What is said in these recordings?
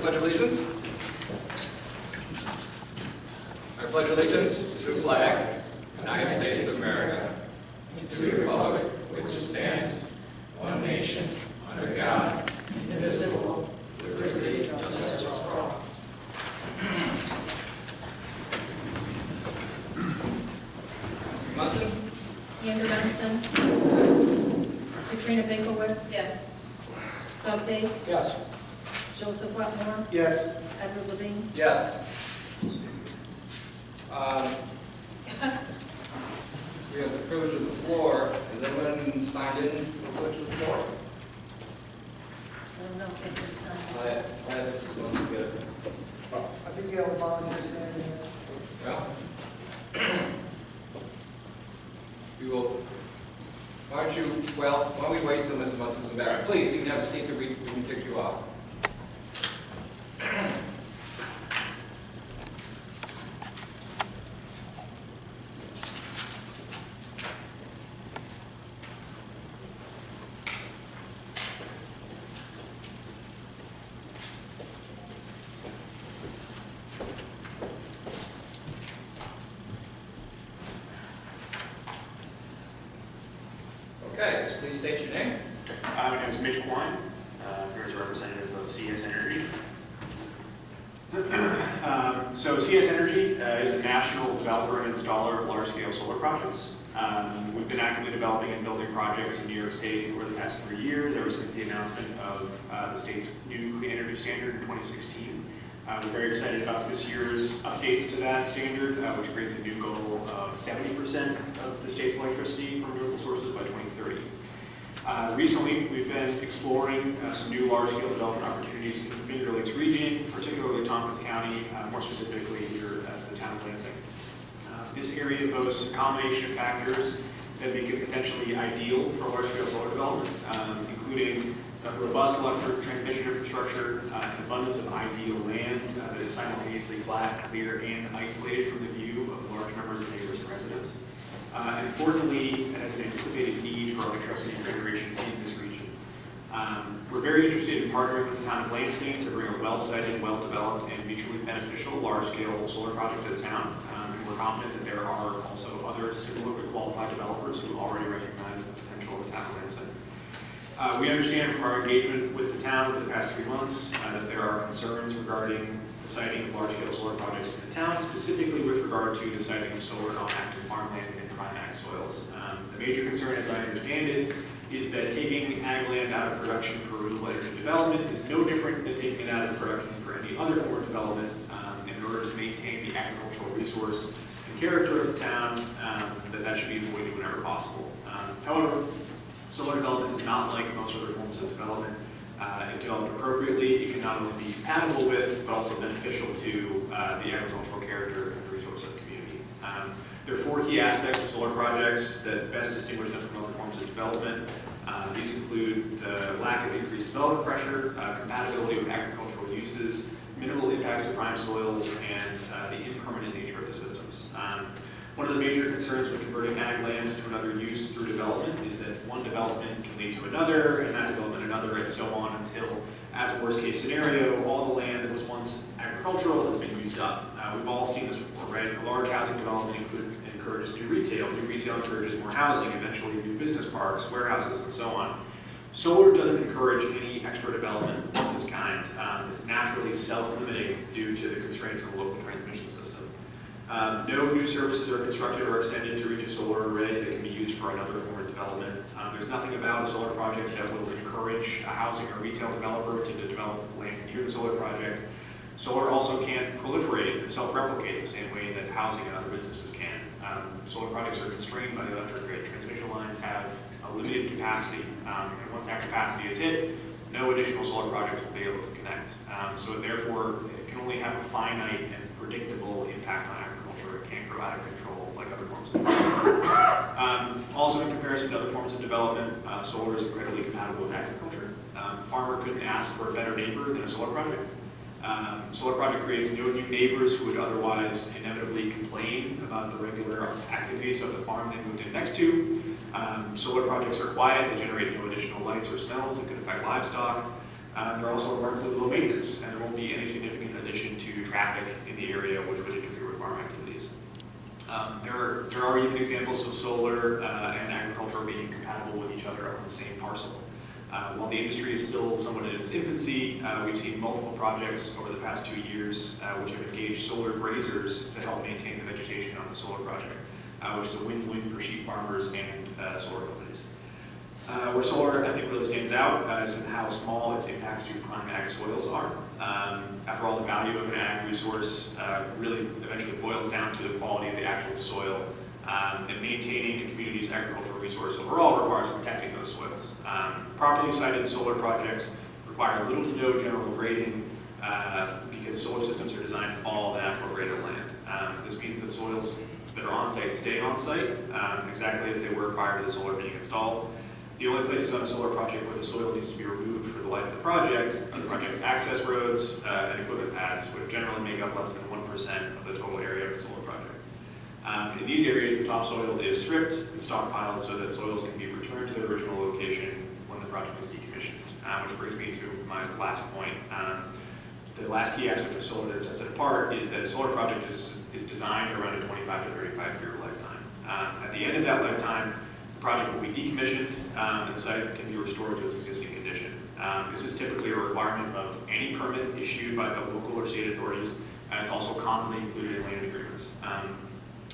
pledge allegiance. I pledge allegiance to the flag, United States of America, and to the republic which stands, one nation, under God, indivisible, with liberty and justice for all. Mr. Munson? Andrew Benson. Katrina Binkowitz. Yes. Doug Dake. Yes. Joseph Wetmore. Yes. Edward Levine. Yes. We have the privilege of the floor. Has anyone signed in for the privilege of the floor? I don't know if it was Glad this is once good. I think you have a volunteer standing here. Well, we will. Why don't we wait till Mrs. Munson's back? Please, you can have a seat that we can kick you off. Okay, just please state your name. My name is Mitch Quine, here as a representative of CS Energy. So CS Energy is a national developer and installer of large-scale solar projects. We've been actively developing and building projects in New York State over the past 3 years, ever since the announcement of the state's new clean energy standard in 2016. We're very excited about this year's updates to that standard, which creates a new goal of 70% of the state's electricity from renewable sources by 2030. Recently, we've been exploring some new large-scale development opportunities in the Finger Lakes region, particularly Tompkins County, more specifically here at the town of Lansing. This area boasts a combination of factors that make it potentially ideal for large-scale solar development, including a robust electric transmission infrastructure, an abundance of ideal land that is simultaneously flat, clear, and isolated from the view of large numbers of neighbors and residents. And importantly, it has an anticipated need for electricity generation in this region. We're very interested in partnering with the town of Lansing to bring a well-sited, well-developed, and mutually beneficial large-scale solar project to the town. And we're confident that there are also other similarly qualified developers who already recognize the potential of the town of Lansing. We understand from our engagement with the town over the past 3 months that there are concerns regarding the siting of large-scale solar projects in the town, specifically with regard to the siting of solar on active farmland and prime ag soils. The major concern, as I understand it, is that taking ag land out of production for renewable energy development is no different than taking it out of production for any other form of development in order to maintain the agricultural resource and character of the town, that should be avoided whenever possible. However, solar development is not like most other forms of development. If developed appropriately, it can not only be compatible with, but also beneficial to the agricultural character and resource of the community. There are 4 key aspects of solar projects that best distinguish them from other forms of development. These include the lack of increased development pressure, compatibility with agricultural uses, minimal impacts to prime soils, and the impermanent nature of the systems. One of the major concerns with converting ag land to another use through development is that one development can lead to another, and that development another, and so on until, as a worst case scenario, all the land that was once agricultural has been used up. We've all seen this before, right? A large housing development encourages new retail. New retail encourages more housing, eventually new business parks, warehouses, and so on. Solar doesn't encourage any extra development of this kind. It's naturally self-limiting due to the constraints of the local transmission system. No new services are constructed or extended to reach a solar array that can be used for another form of development. There's nothing about a solar project that will encourage a housing or retail developer to develop land near the solar project. Solar also can't proliferate and self-replicate the same way that housing and other businesses can. Solar projects are constrained by the electric grid. Transmission lines have a limited capacity, and once that capacity is hit, no additional solar projects will be able to connect. So therefore, it can only have a finite and predictable impact on agriculture. It can't grow out of control like other forms of development. Also, in comparison to other forms of development, solar is incredibly compatible with agriculture. Farmer couldn't ask for a better neighbor than a solar project. Solar project creates no new neighbors who would otherwise inevitably complain about the regular activities of the farm they moved in next to. Solar projects are quiet. They generate no additional lights or smells that could affect livestock. They're also remarkably low maintenance, and there won't be any significant addition to traffic in the area which would interfere with farm activities. There are even examples of solar and agriculture being compatible with each other on the same parcel. While the industry is still somewhat in its infancy, we've seen multiple projects over the past 2 years which have engaged solar grazers to help maintain the vegetation on the solar project, which is a win-win for sheep farmers and solar companies. Where solar, I think, really stands out is in how small its impacts to prime ag soils are. After all, the value of an ag resource really eventually boils down to the quality of the actual soil. And maintaining a community's agricultural resource overall requires protecting those soils. Properly sited solar projects require little to no general grading because solar systems are designed to follow the natural grade of land. This means that soils that are on site stay on site exactly as they were prior to the solar being installed. The only places on a solar project where the soil needs to be removed for the life of the project are the project's access roads and equipment pads, which generally make up less than 1% of the total area of the solar project. In these areas, the topsoil is stripped and stockpiled so that soils can be returned to their original location when the project is decommissioned, which brings me to my last point. The last key aspect of solar that sets it apart is that a solar project is designed around a 25 to 35 year lifetime. At the end of that lifetime, the project will be decommissioned and the site can be restored to its existing condition. This is typically a requirement of any permit issued by the local or state authorities, and it's also commonly included in land agreements.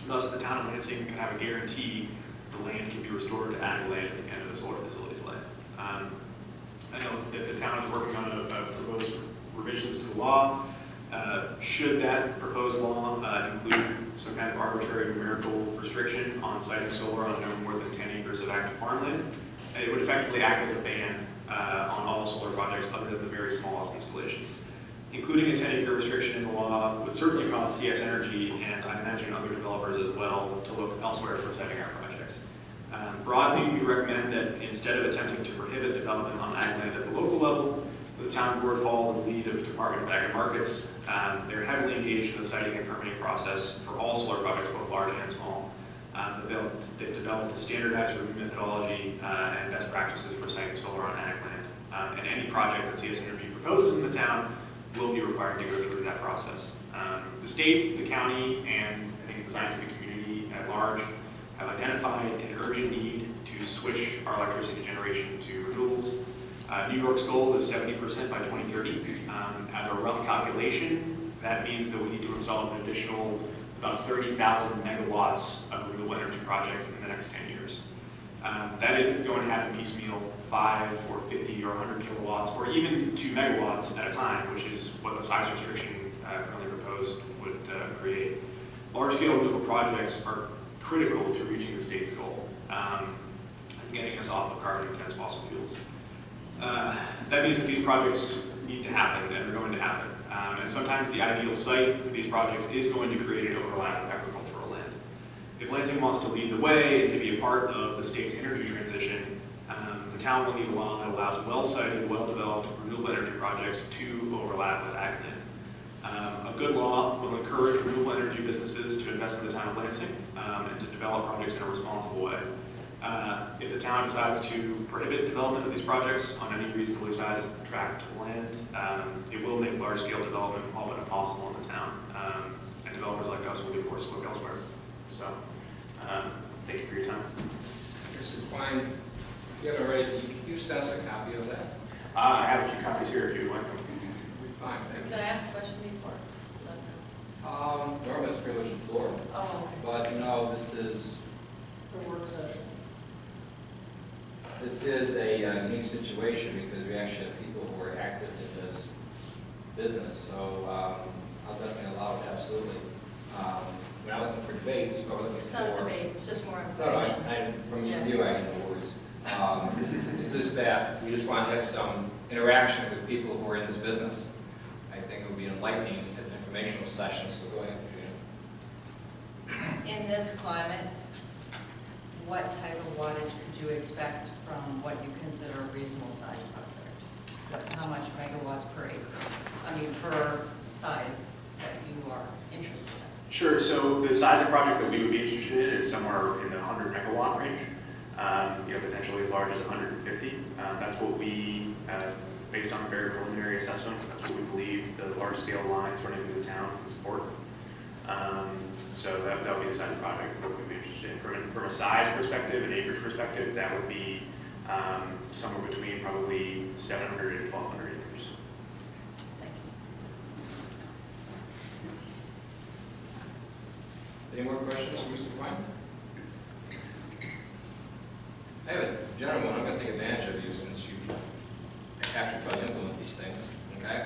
Thus, the town of Lansing can have a guarantee the land can be restored to ag land at the end of the solar facility's life. I know that the town is working on a proposed revisions to the law. Should that proposed law include some kind of arbitrary numerical restriction on siting solar on no more than 10 acres of active farmland, it would effectively act as a ban on all solar projects other than the very smallest installations. Including a 10-acre restriction in the law would certainly cause CS Energy, and I imagine other developers as well, to look elsewhere for siting our projects. Broadly, we recommend that instead of attempting to prohibit development on ag land at the local level, the town board follow the lead of the Department of Ag and Markets. They're heavily engaged in the siting and permitting process for all solar projects, both large and small. They've developed a standardized review methodology and best practices for siting solar on ag land. And any project that CS Energy proposes in the town will be required to go through that process. The state, the county, and I think the scientific community at large have identified an urgent need to switch our electricity generation to renewables. New York's goal is 70% by 2030. As a rough calculation, that means that we need to install an additional about 30,000 megawatts of renewable energy project in the next 10 years. That isn't going to happen piecemeal, 5 or 50 or 100 kilowatts, or even 2 megawatts at a time, which is what the size restriction currently proposed would create. Large-scale renewable projects are critical to reaching the state's goal, and getting us off of carbon-intense fossil fuels. That means that these projects need to happen, and they're going to happen. And sometimes the ideal site for these projects is going to create an overlap of agricultural land. If Lansing wants to lead the way and to be a part of the state's energy transition, the town will need a law that allows well-sited, well-developed renewable energy projects to overlap with ag land. A good law will encourage renewable energy businesses to invest in the town of Lansing and to develop projects in a responsible way. If the town decides to prohibit development of these projects on any reasonably sized tract of land, it will make large-scale development all but impossible in the town. And developers like us will, of course, look elsewhere. So, thank you for your time. Mr. Klein, if you haven't already, can you send us a copy of that? I have a few copies here if you'd like them. Fine, thank you. Can I ask a question before? Normally it's privilege of floor, Oh, okay. but this is The work session. a unique situation because we actually have people who are active in this business, so I'll definitely allow it, absolutely. We're not looking for debates, but we're looking It's for... not a debate, it's just more No, information. from Yeah. you, I have no worries. It's just that we just want to have some interaction with people who are in this business. I think it would be enlightening as an informational session, so go ahead, Katrina. In this climate, what type of wattage could you expect from what you consider a reasonable size project? How much megawatts per acre? I mean, per size that you are interested in? Sure, so the size of project that we would be interested in is somewhere in the 100 megawatt range, potentially as large as 150. That's what we based on a very preliminary assessment. That's what we believe the large-scale lines running through the town can support. So that would be the size project that we'd be interested in. From a size perspective, an acreage perspective, that would be somewhere between probably 700 and 1,200 acres. Thank you. Any more questions for Mr. Klein? I have a general one. I'm going to take advantage of you since you actually try to implement these things. Okay.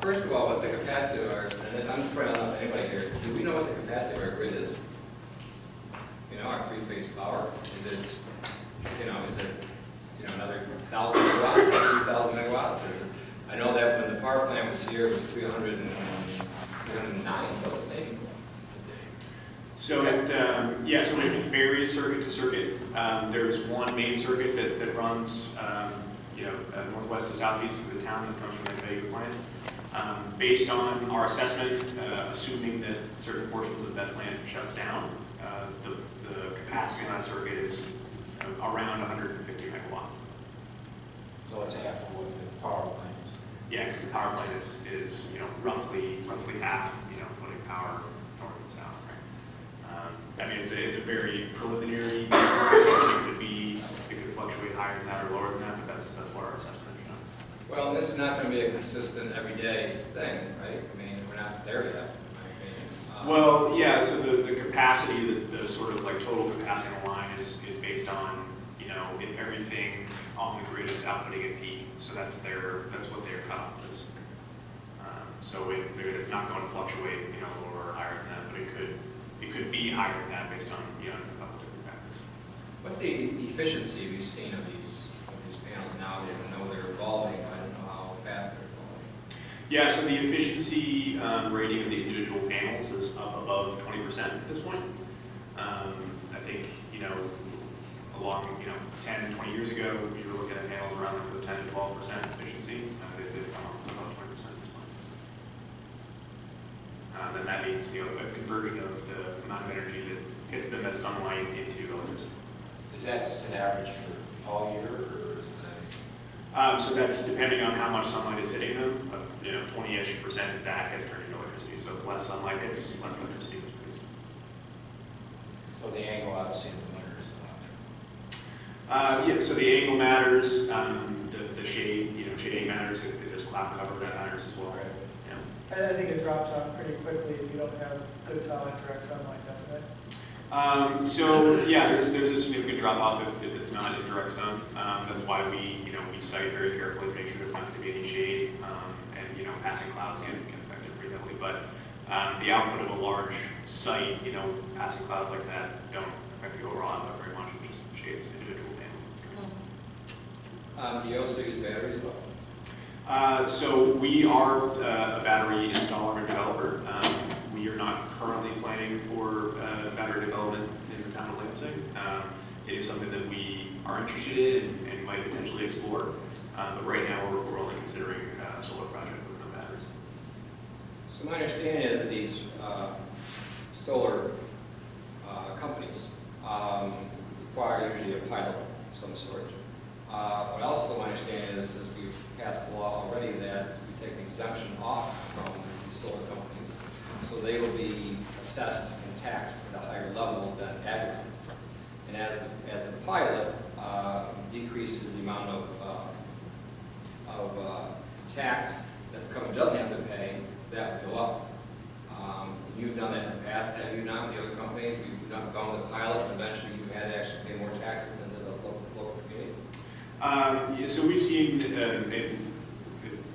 First of all, what's the capacity of our? And I'm trying to know anybody here. Do we know what the capacity of our grid is? You know, our three-phase power. Is it? Is it? Another 1,000 megawatts, or 2,000 megawatts? Or, I know that when the power plant was here, it was 309, wasn't it? Maybe. So so it varies circuit to circuit. There's one main circuit that runs, northwest to southeast of the town that comes from the Vega plant. Based on our assessment, assuming that certain portions of that plant shuts down, the capacity on that circuit is around 150 megawatts. So it's half of what the power plant is. Yeah, because the power plant is roughly half, putting power north and south. Right? I mean, it's a very preliminary. It could fluctuate higher than that or lower than that, but that's what our assessment is. Well, this is not going to be a consistent everyday thing, right? I mean, we're not there yet, in my opinion. Well, yeah. So the capacity, the sort of like total capacity on the line is based on if everything on the grid is outputting at peak. So that's what their cutoff is. So it's not going to fluctuate, lower or higher than that, but it could be higher than that based on a couple different factors. What's the efficiency we've seen of these panels nowadays? I know they're evolving, but I don't know how fast they're evolving. Yeah, so the efficiency rating of the individual panels is up above 20% at this point. I think, along 10, 20 years ago, we were looking at panels around the 10 to 12% efficiency. They've come up to about 20% at this point. Then that means a conversion of the amount of energy that hits them as sunlight into electricity. Is that just an average for all year, or is that? So that's depending on how much sunlight is hitting them, but 20-ish% of that gets turned into electricity. So if less sunlight hits, less electricity gets produced. So the angle obviously in the winter is a lot different. Yeah, so the angle matters, the shade, shading matters. If there's cloud cover, that matters as well. Right. Yeah. I think it drops off pretty quickly if you don't have good solid direct sunlight, doesn't it? So yeah, there's a significant drop off if it's not in direct sun. That's why we cite very carefully to make sure there's not going to be any shade, and passing clouds can affect it pretty heavily. But the output of a large site, passing clouds like that don't affect the overall output very much. It just shades individual panels. Do you also use batteries as well? So we are a battery installer and developer. We are not currently planning for battery development in the town of Lansing. It is something that we are interested in and might potentially explore. But right now we're only considering a solar project with no batteries. So my understanding is that these solar companies require usually a pilot of some sort. What also my understanding is we've passed the law already that we take an exemption off from these solar companies, so they will be assessed and taxed at a higher level than aggregate. And as the pilot decreases the amount of tax that the company doesn't have to pay, that will go up. You've done that in the past, have you not? The other companies, you've not gone with the pilot, and eventually you had to actually pay more taxes into the local community? Yeah, so we've seen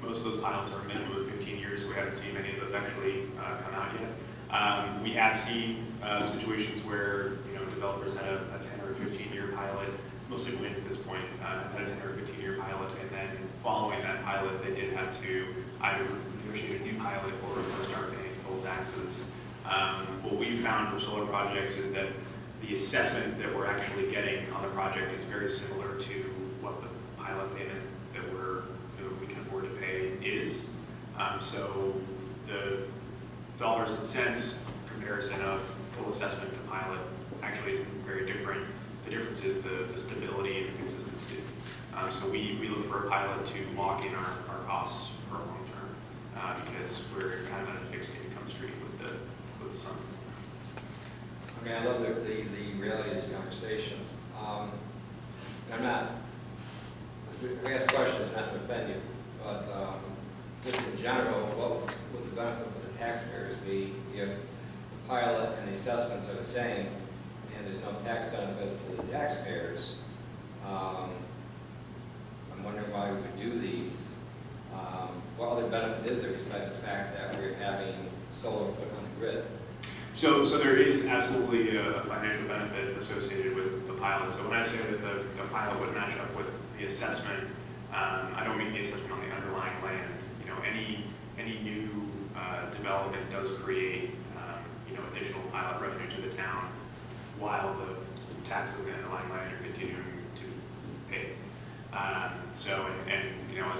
most of those pilots are a minimum of 15 years, so we haven't seen many of those actually come out yet. We have seen situations where developers had a 10 or 15-year pilot, mostly wind at this point, had a 10 or 15-year pilot, and then following that pilot, they did have to either negotiate a new pilot or start paying full taxes. What we found for solar projects is that the assessment that we're actually getting on the project is very similar to what the pilot payment that we can afford to pay is. So the dollars and cents comparison of full assessment to pilot actually is very different. The difference is the stability and the consistency. So we look for a pilot to lock in our costs for a long term because we're kind of in a fixed income stream with the sun. I mean, I love the reality of these conversations. I'm not, we ask questions not to offend you, but just in general, what would the benefit for the taxpayers be if the pilot and the assessments are the same and there's no tax benefit to the taxpayers? I'm wondering why we would do these. What other benefit is there besides the fact that we're having solar put on the grid? So there is absolutely a financial benefit associated with the pilot. So when I say that the pilot would match up with the assessment, I don't mean the assessment on the underlying land. You know, any new development does create additional pilot revenue to the town while the taxes on the underlying land are continuing to pay. So as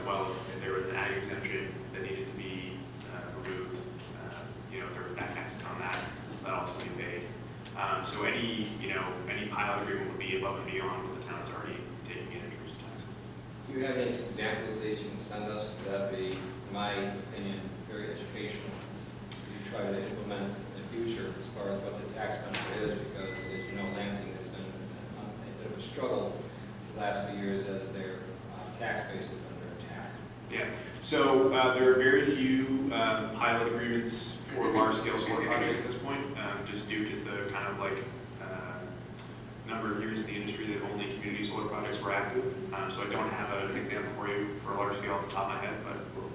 well, if there was an ag exemption that needed to be removed, if there were back taxes on that also be paid. So any pilot agreement would be above and beyond what the town's already taking in terms of taxes. Do you have any examples of these you can send us? That'd be, in my opinion, very educational. You try to implement in the future as far as what the tax benefit is, because as you know, Lansing has been a bit of a struggle the last few years as their tax base has been under attack. Yeah. So there are very few pilot agreements for large-scale solar projects at this point, just due to the kind of number of years in the industry that only community solar projects were active. So I don't have an example for you for a large scale off the top of my head, but we'll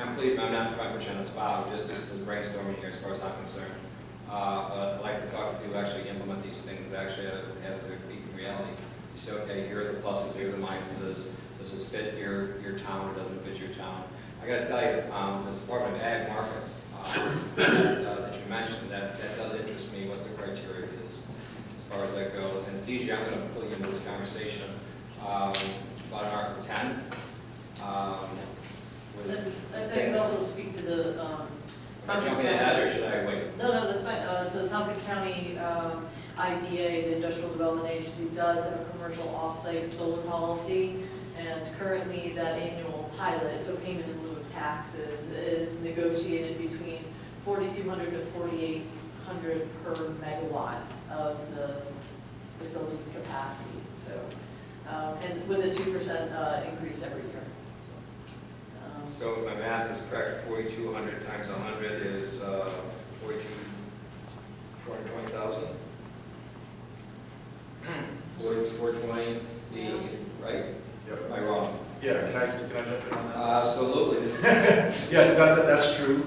And I'm pleased, I'm not trying to put you on the spot, just brainstorming here as far as I'm concerned. But I'd like to talk to people who actually implement these things, actually have their feet in reality. You say, okay, here are the pluses, here are the minuses. Does this fit your town or doesn't fit your town? I got to tell you, this Department of Ag Markets that you mentioned, that does interest me what the criteria is as far as that goes. And CJ, I'm going to pull you into this conversation about Article 10. I think it also speak to the Am I jumping ahead or should I wait? No, that's fine. So Tompkins County IDA, the Industrial Development Agency, does have a commercial off-site solar policy, and currently that annual pilot, so payment in lieu of taxes, is negotiated between $4,200 to $4,800 per megawatt of the facility's capacity. So, and with a 2% increase every year. So if my math is correct, 4,200 times 100 is 420,000. 420, right? Yep. Am I wrong? Yeah, can I jump in on that? Absolutely. Yes, that's true.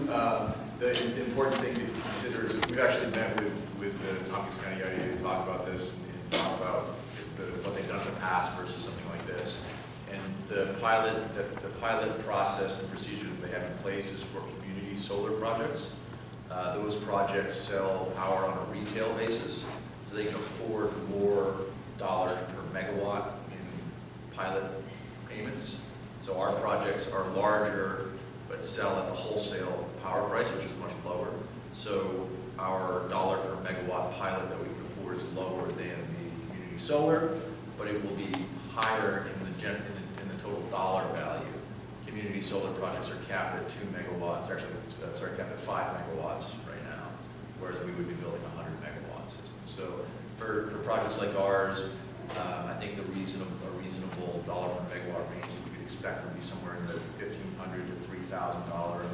The important thing to consider is we've actually met with the Tompkins County IDA to talk about this and talk about what they've done in the past versus something like this. And the pilot process and procedure that they have in place is for community solar projects. Those projects sell power on a retail basis, so they can afford more dollars per megawatt in pilot payments. So our projects are larger, but sell at the wholesale power price, which is much lower. So our dollar per megawatt pilot that we can afford is lower than the community solar, but it will be higher in the total dollar value. Community solar projects are capped at 2 megawatts, actually, sorry, capped at 5 megawatts right now, whereas we would be building a 100 megawatt system. So for projects like ours, I think a reasonable dollar per megawatt range that you could expect would be somewhere in the $1,500 to $3,000 a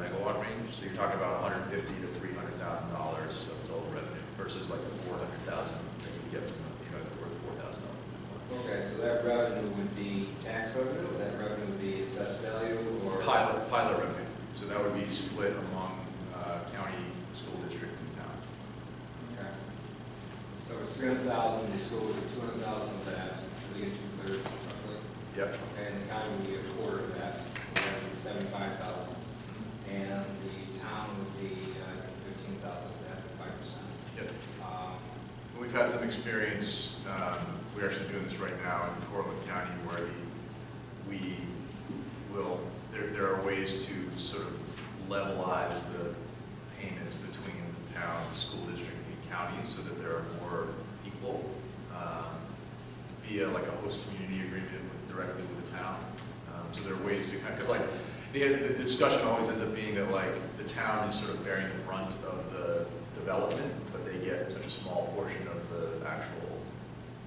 megawatt range. So you're talking about $150,000 to $300,000 of total revenue versus like the $400,000 that you get from worth $4,000. Okay, so that revenue would be tax revenue, or that revenue would be assessed value, or? Pilot revenue. So that would be split among county, school district, and town. Okay. So it's 300,000, the school would get 200,000 of that, so we get 2/3 roughly. Yep. Okay, and the county would be a quarter of that, so that would be 75,000. And the town would be 15,000 of that, 5%. Yep. We've had some experience, we're actually doing this right now in Portland County, where there are ways to sort of levelize the payments between the town, the school district, and county so that there are more equal via like a host community agreement with directly with the town. So there are ways to kind of, because like, the discussion always ends up being that like the town is sort of bearing the brunt of the development, but they get such a small portion of the actual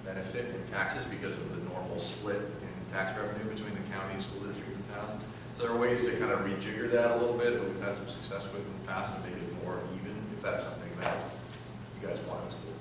benefit in taxes because of the normal split in tax revenue between the county, school district, and town. So there are ways to kind of rejigger that a little bit, but we've had some success with in the past and make it more even, if that's something that you guys want to explore.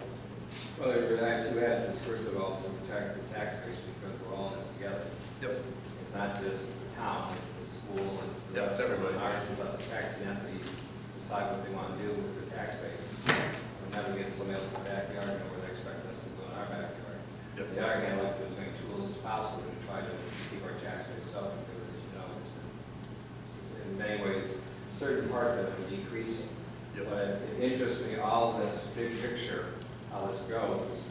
Well, I have two answers. First of all, to protect the tax base because we're all in this together. Yep. It's not just the town, it's the school, it's the Yep, it's everybody. ours, but the taxing entities decide what they want to do with the tax base. We're never getting somebody else's backyard and where they expect us to go in our backyard. Yep. The other hand, I like to do as many tools as possible to try to keep our tax base up because, as you know, it's in many ways, certain parts of it are decreasing. Yep. But it interests me, all of this big picture, how this goes,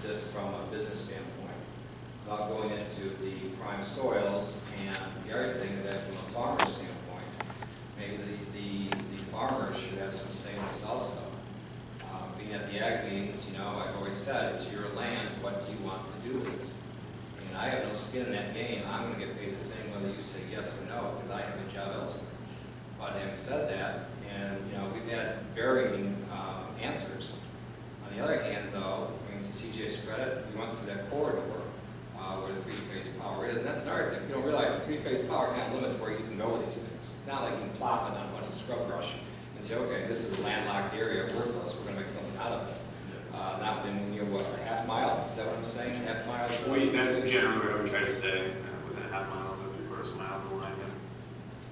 just from a business standpoint, without going into the prime soils. And the other thing is that from a farmer standpoint, maybe the farmers should have some say in this also. Being at the ag meetings, you know, I've always said, it's your land, what do you want to do with it? And I have no skin in that game. I'm going to get paid the same whether you say yes or no, because I have a job elsewhere. But having said that, and you know, we've had varying answers. On the other hand, though, I mean, to CJ's credit, we went through that corridor where the three-phase power is, and that's another thing. You don't realize three-phase power kind of limits where you can go with these things. It's not like you can plop it on a bunch of scrub brush and say, okay, this is a landlocked area, worthless, we're going to make something out of it. Not within, you know, what, a half mile? Is that what I'm saying? Half mile? That's generally what I would try to say, within a half mile or 3/4 mile of the line.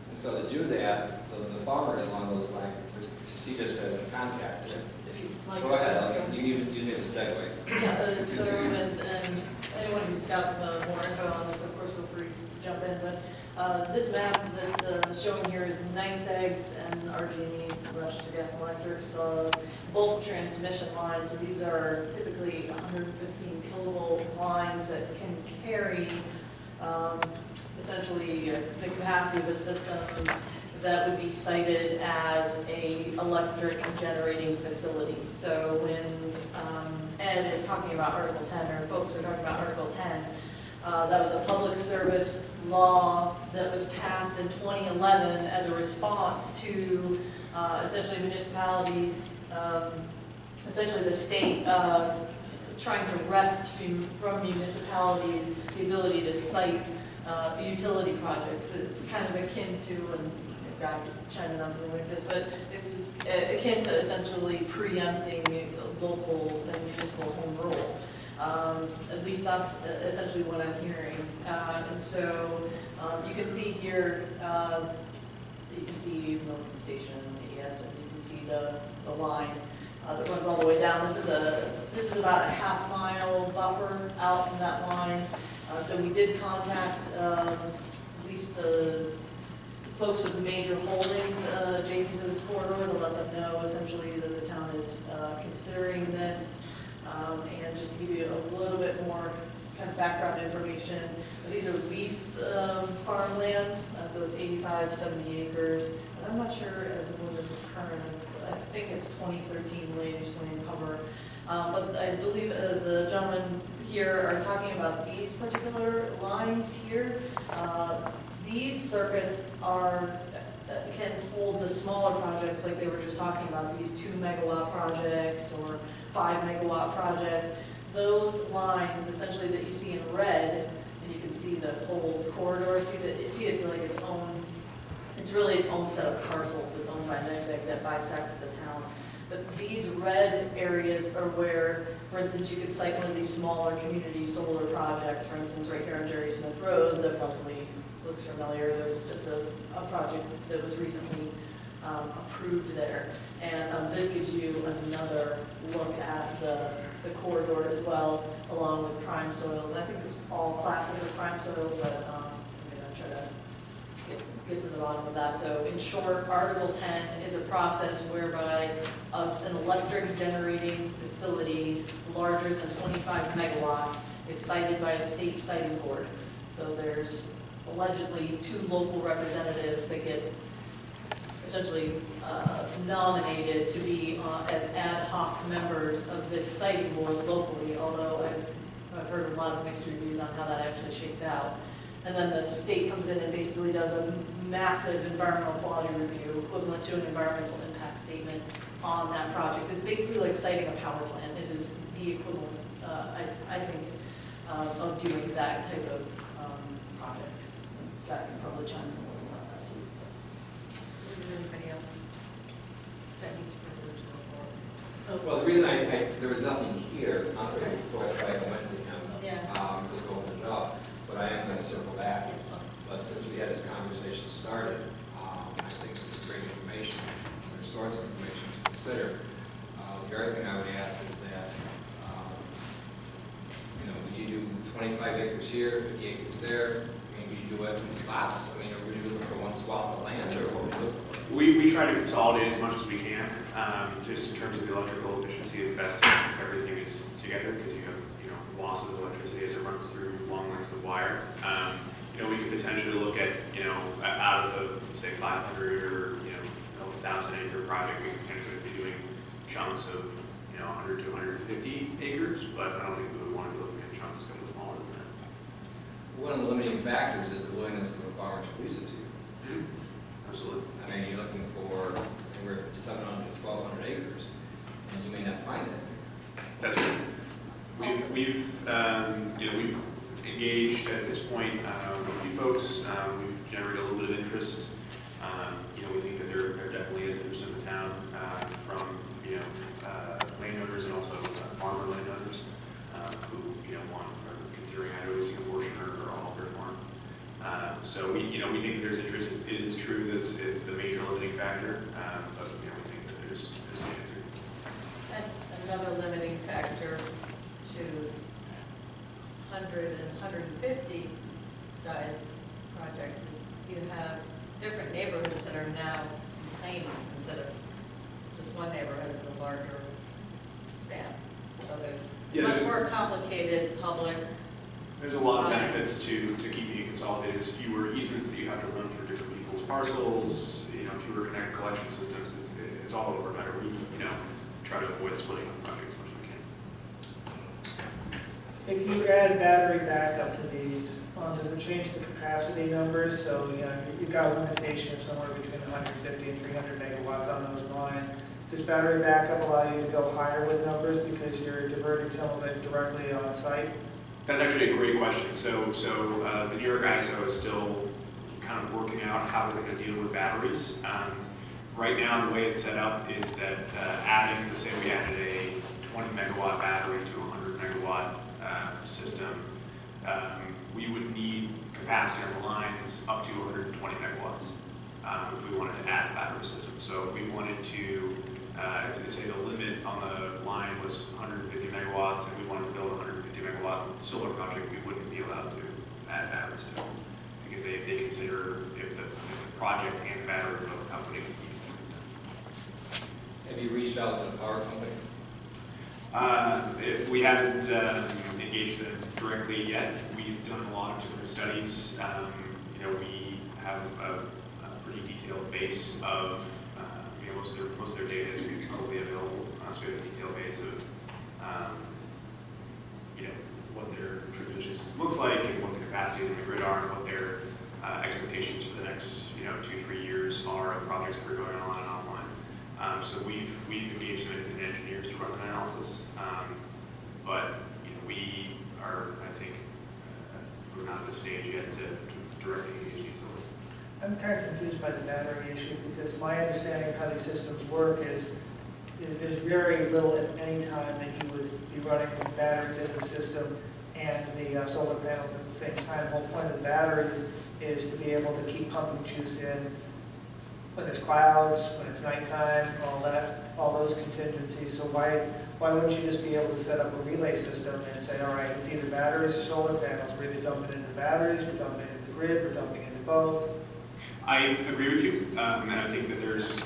And so to do that, the farmers along those lines, to see just in contact. If you like. Go ahead, you use me as a segue. Yeah, so, and anyone who's got more info on this, of course, feel free to jump in, but this map that I'm showing here is NYSEG's and RG&E, Rochester Gas and Electric's bulk transmission lines. So these are typically 115 kilovolt lines that can carry essentially the capacity of a system that would be cited as a electric generating facility. So when Ed is talking about Article 10, or folks are talking about Article 10, that was a public service law that was passed in 2011 as a response to essentially municipalities, essentially the state trying to wrest from municipalities the ability to cite utility projects. It's kind of akin to, and God chime in on something like this, but it's akin to essentially preempting local and municipal home rule. At least that's essentially what I'm hearing. And so you can see here, you can see Milton Station, AES, and you can see the line that runs all the way down. This is about a half-mile buffer out from that line. So we did contact at least the folks with major holdings adjacent to this corridor to let them know essentially that the town is considering this. And just to give you a little bit more kind of background information, these are leased farmland, so it's 85, 70 acres. And I'm not sure as of when this is current. I think it's 2013 land use land cover. But I believe the gentlemen here are talking about these particular lines here. These circuits can hold the smaller projects like they were just talking about, these 2 megawatt projects or 5 megawatt projects. Those lines essentially that you see in red, and you can see the whole corridor, see it's like its own, it's really its own set of parcels that's owned by NYSEG that bisects the town. But these red areas are where, for instance, you could cite one of these smaller community solar projects, for instance, right here on Jerry Smith Road, that probably looks familiar. There's just a project that was recently approved there. And this gives you another look at the corridor as well, along with prime soils. I think it's all classes of prime soils, but I'm going to try to get to the bottom of that. So in short, Article 10 is a process whereby an electric generating facility larger than 25 megawatts is cited by a state siting board. So there's allegedly 2 local representatives that get essentially nominated to be as ad hoc members of this siting board locally, although I've I've heard a lot of mixed reviews on how that actually shakes out. And then the state comes in and basically does a massive environmental quality review, equivalent to an environmental impact statement on that project. It's basically like citing a power plant. It is the equivalent, I think, of doing that type of project. That can probably chime in a little about that too. Is there anybody else that needs privilege to the floor? Well, the reason there was nothing here, not really before I went to him, Yeah. because of open it up, but I am going to circle back. But since we had this conversation started, I think this is great information, a source of information to consider. The other thing I would ask is that, when you do 25 acres here, 50 acres there, maybe you do it in spots. I mean, are we looking for one swath of land, or what are we looking for? We try to consolidate as much as we can, just in terms of the electrical efficiency is best if everything is together, because you have, losses of electricity as it runs through long lengths of wire. We could potentially look at, out of the, say, 500 or, 1,000 acre project, we could potentially be doing chunks of, 100 to 150 acres, but I don't think we would want to be looking at chunks that were smaller than that. One of the limiting factors is the willingness of a farmer to lease it to you. Absolutely. I mean, you're looking for anywhere from 700 to 1,200 acres, and you may not find that. That's it. We've engaged at this point with a few folks. We've generated a little bit of interest. We think that there definitely is interest in the town from landowners and also farmer landowners who are considering either leasing a portion or all of their farm. So we think there's interest. It is true that it's the major limiting factor, but we think that there's an answer. And another limiting factor to 100 and 150 size projects is you have different neighborhoods that are now complaining instead of just one neighborhood with a larger span. So there's much more complicated public. There's a lot of benefits to keeping it consolidated. There's fewer easements that you have to run through different people's parcels, fewer connected collection systems. It's all over better. We, try to avoid splitting up projects as much as we can. If you add battery backup to these, does it change the capacity numbers? So, you've got a limitation of somewhere between 150 and 300 megawatts on those lines. Does battery backup allow you to go higher with numbers because you're diverting some of it directly on site? That's actually a great question. So the New York ISO is still kind of working out how they're going to deal with batteries. Right now, the way it's set up is that let's say we added a 20 megawatt battery to a 100 megawatt system, we would need capacity on the lines up to 120 megawatts if we wanted to add a battery system. So if we wanted to, if say the limit on the line was 150 megawatts and we wanted to build a 150 megawatt solar project, we wouldn't be allowed to add batteries to it because they consider if the project and the battery are both company. Have you reached out to the power company? We haven't engaged them directly yet. We've done a lot of different studies. We have a pretty detailed base of, most of their data is probably available. So we have a detailed base of, what their transmission system looks like and what the capacity of the grid are and what their expectations for the next, 2-3 years are of projects that are going on and offline. So we've engaged some independent engineers to run an analysis, but we are, I think, we're not at the stage yet to directly engage utilities. I'm kind of confused by the battery issue because my understanding of how these systems work is there's very little, if any, time that you would be running the batteries in the system and the solar panels at the same time. The whole point of the batteries is to be able to keep pumping juice in when there's clouds, when it's nighttime, all those contingencies. So why wouldn't you just be able to set up a relay system and say, all right, it's either batteries or solar panels. We're either dumping into the batteries, we're dumping into the grid, we're dumping into both. I agree with you, and I think that there's,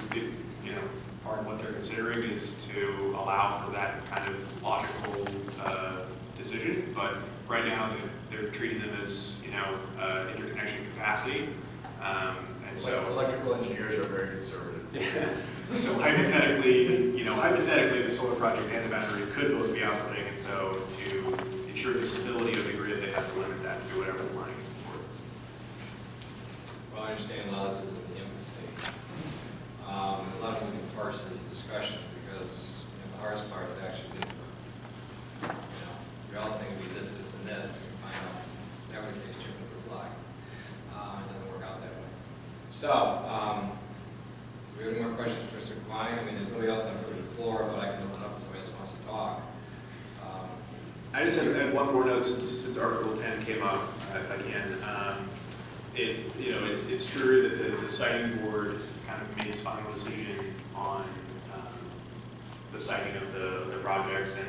part of what they're considering is to allow for that kind of logical decision. But right now, they're treating them as, interconnection capacity. And so Electrical engineers are very conservative. Yeah. So hypothetically, the solar project and the battery could both be operating, and so to ensure the stability of the grid, they have to limit that to whatever the line can support. Well, I understand a lot of this is in the infancy stage. A lot of moving parts in these discussions because the hardest part is actually getting you're all thinking be this, this, and this, and you find out never the case chicken or fly. It doesn't work out that way. So, do we have any more questions for Mr. Klein? I mean, there's nobody else on the floor, but I can open up if somebody else wants to talk. I just have one more note since Article 10 came up again. It's true that the siting board kind of made its final decision on the siting of the projects, and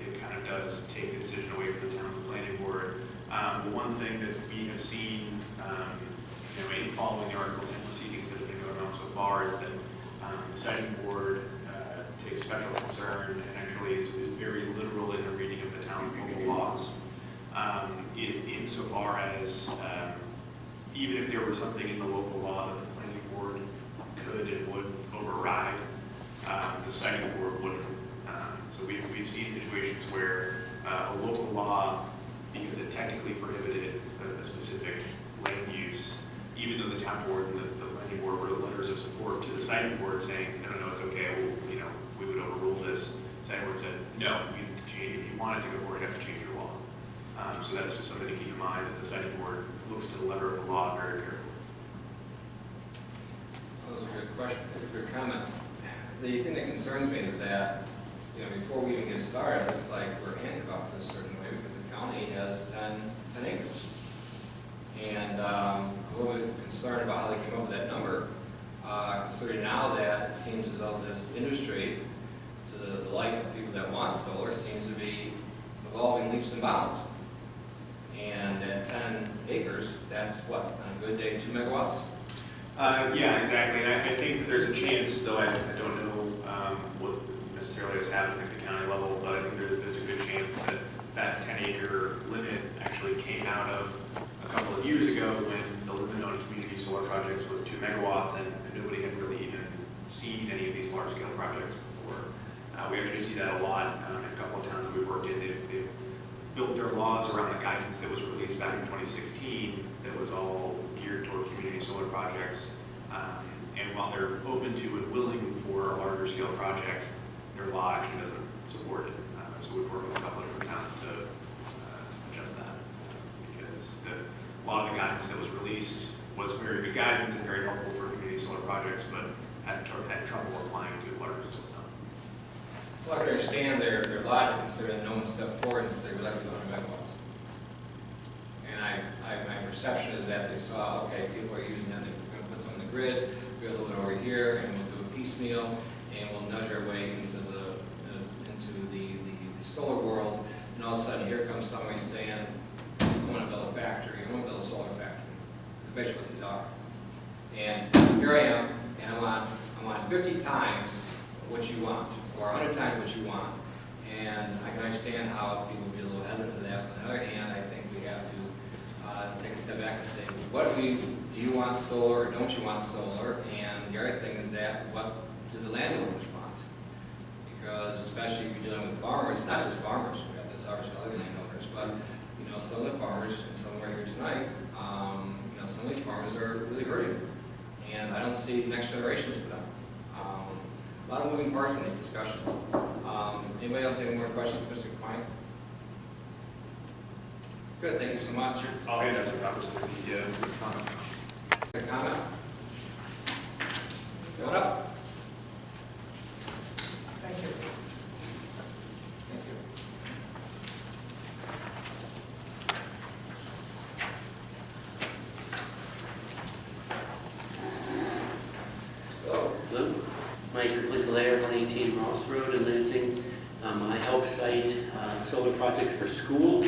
it kind of does take the decision away from the town's planning board. The one thing that we have seen, in following the Article 10 proceedings that have been going on so far, is that the siting board takes special concern and actually is very literal in the reading of the town's local laws. Insofar as even if there was something in the local law that the planning board could and would override, the siting board wouldn't. So we've seen situations where a local law, because it technically prohibited a specific land use, even though the town board and the planning board wrote letters of support to the siting board saying, no, it's okay, we would overrule this. The siting board said, no, if you wanted to go forward, you have to change your law. So that's just something to keep in mind, that the siting board looks to the letter of the law very carefully. Those are good questions. Those are good comments. The thing that concerns me is that, before we even get started, it looks like we're handcuffed in a certain way because the county has 10 acres. And I'm a little bit concerned about how they came up with that number, considering now that it seems as though this industry, to the delight of people that want solar, seems to be evolving leaps and bounds. And at 10 acres, that's what, on a good day, 2 megawatts? Yeah, exactly. And I think that there's a chance, though I don't know what necessarily has happened at the county level, but I think there's a good chance that that 10-acre limit actually came out of a couple of years ago when the limit on community solar projects was 2 megawatts, and nobody had really even seen any of these large-scale projects before. We actually see that a lot in a couple of towns that we've worked in. They've built their laws around the guidance that was released back in 2016 that was all geared toward community solar projects. And while they're open to and willing for a larger scale project, their law actually doesn't support it. So we've worked with a couple of different towns to adjust that, because a lot of the guidance that was released was very good guidance and very helpful for community solar projects, but had trouble applying to larger system. Well, I can understand their logic, considering no one stepped forward and said they would like to go 100 megawatts. And my perception is that they saw, okay, people are using that, they're going to put some in the grid, we'll go a little bit over here, and we'll do a piecemeal, and we'll nudge our way into the solar world, and all of a sudden here comes somebody saying, I want to build a factory, I want to build a solar factory. That's basically what these are. And here I am, and I want 50 times what you want, or 100 times what you want. And I can understand how people would be a little hesitant to that. But on the other hand, I think we have to take a step back and say, do you want solar or don't you want solar? And the other thing is that, what do the landowners want? Because especially if you're dealing with farmers, it's not just farmers, we have this other landowners, but some of the farmers, and some right here tonight, some of these farmers are really hurting. And I don't see next generations for them. A lot of moving parts in these discussions. Anybody else have any more questions, Mr. Klein? Good, thank you so much. I'll hand out some copies of the comment. A comment? Going up. Thank you. Thank you. Hello, Mike Licolaire, 118 Ross Road in Lansing. I help site solar projects for schools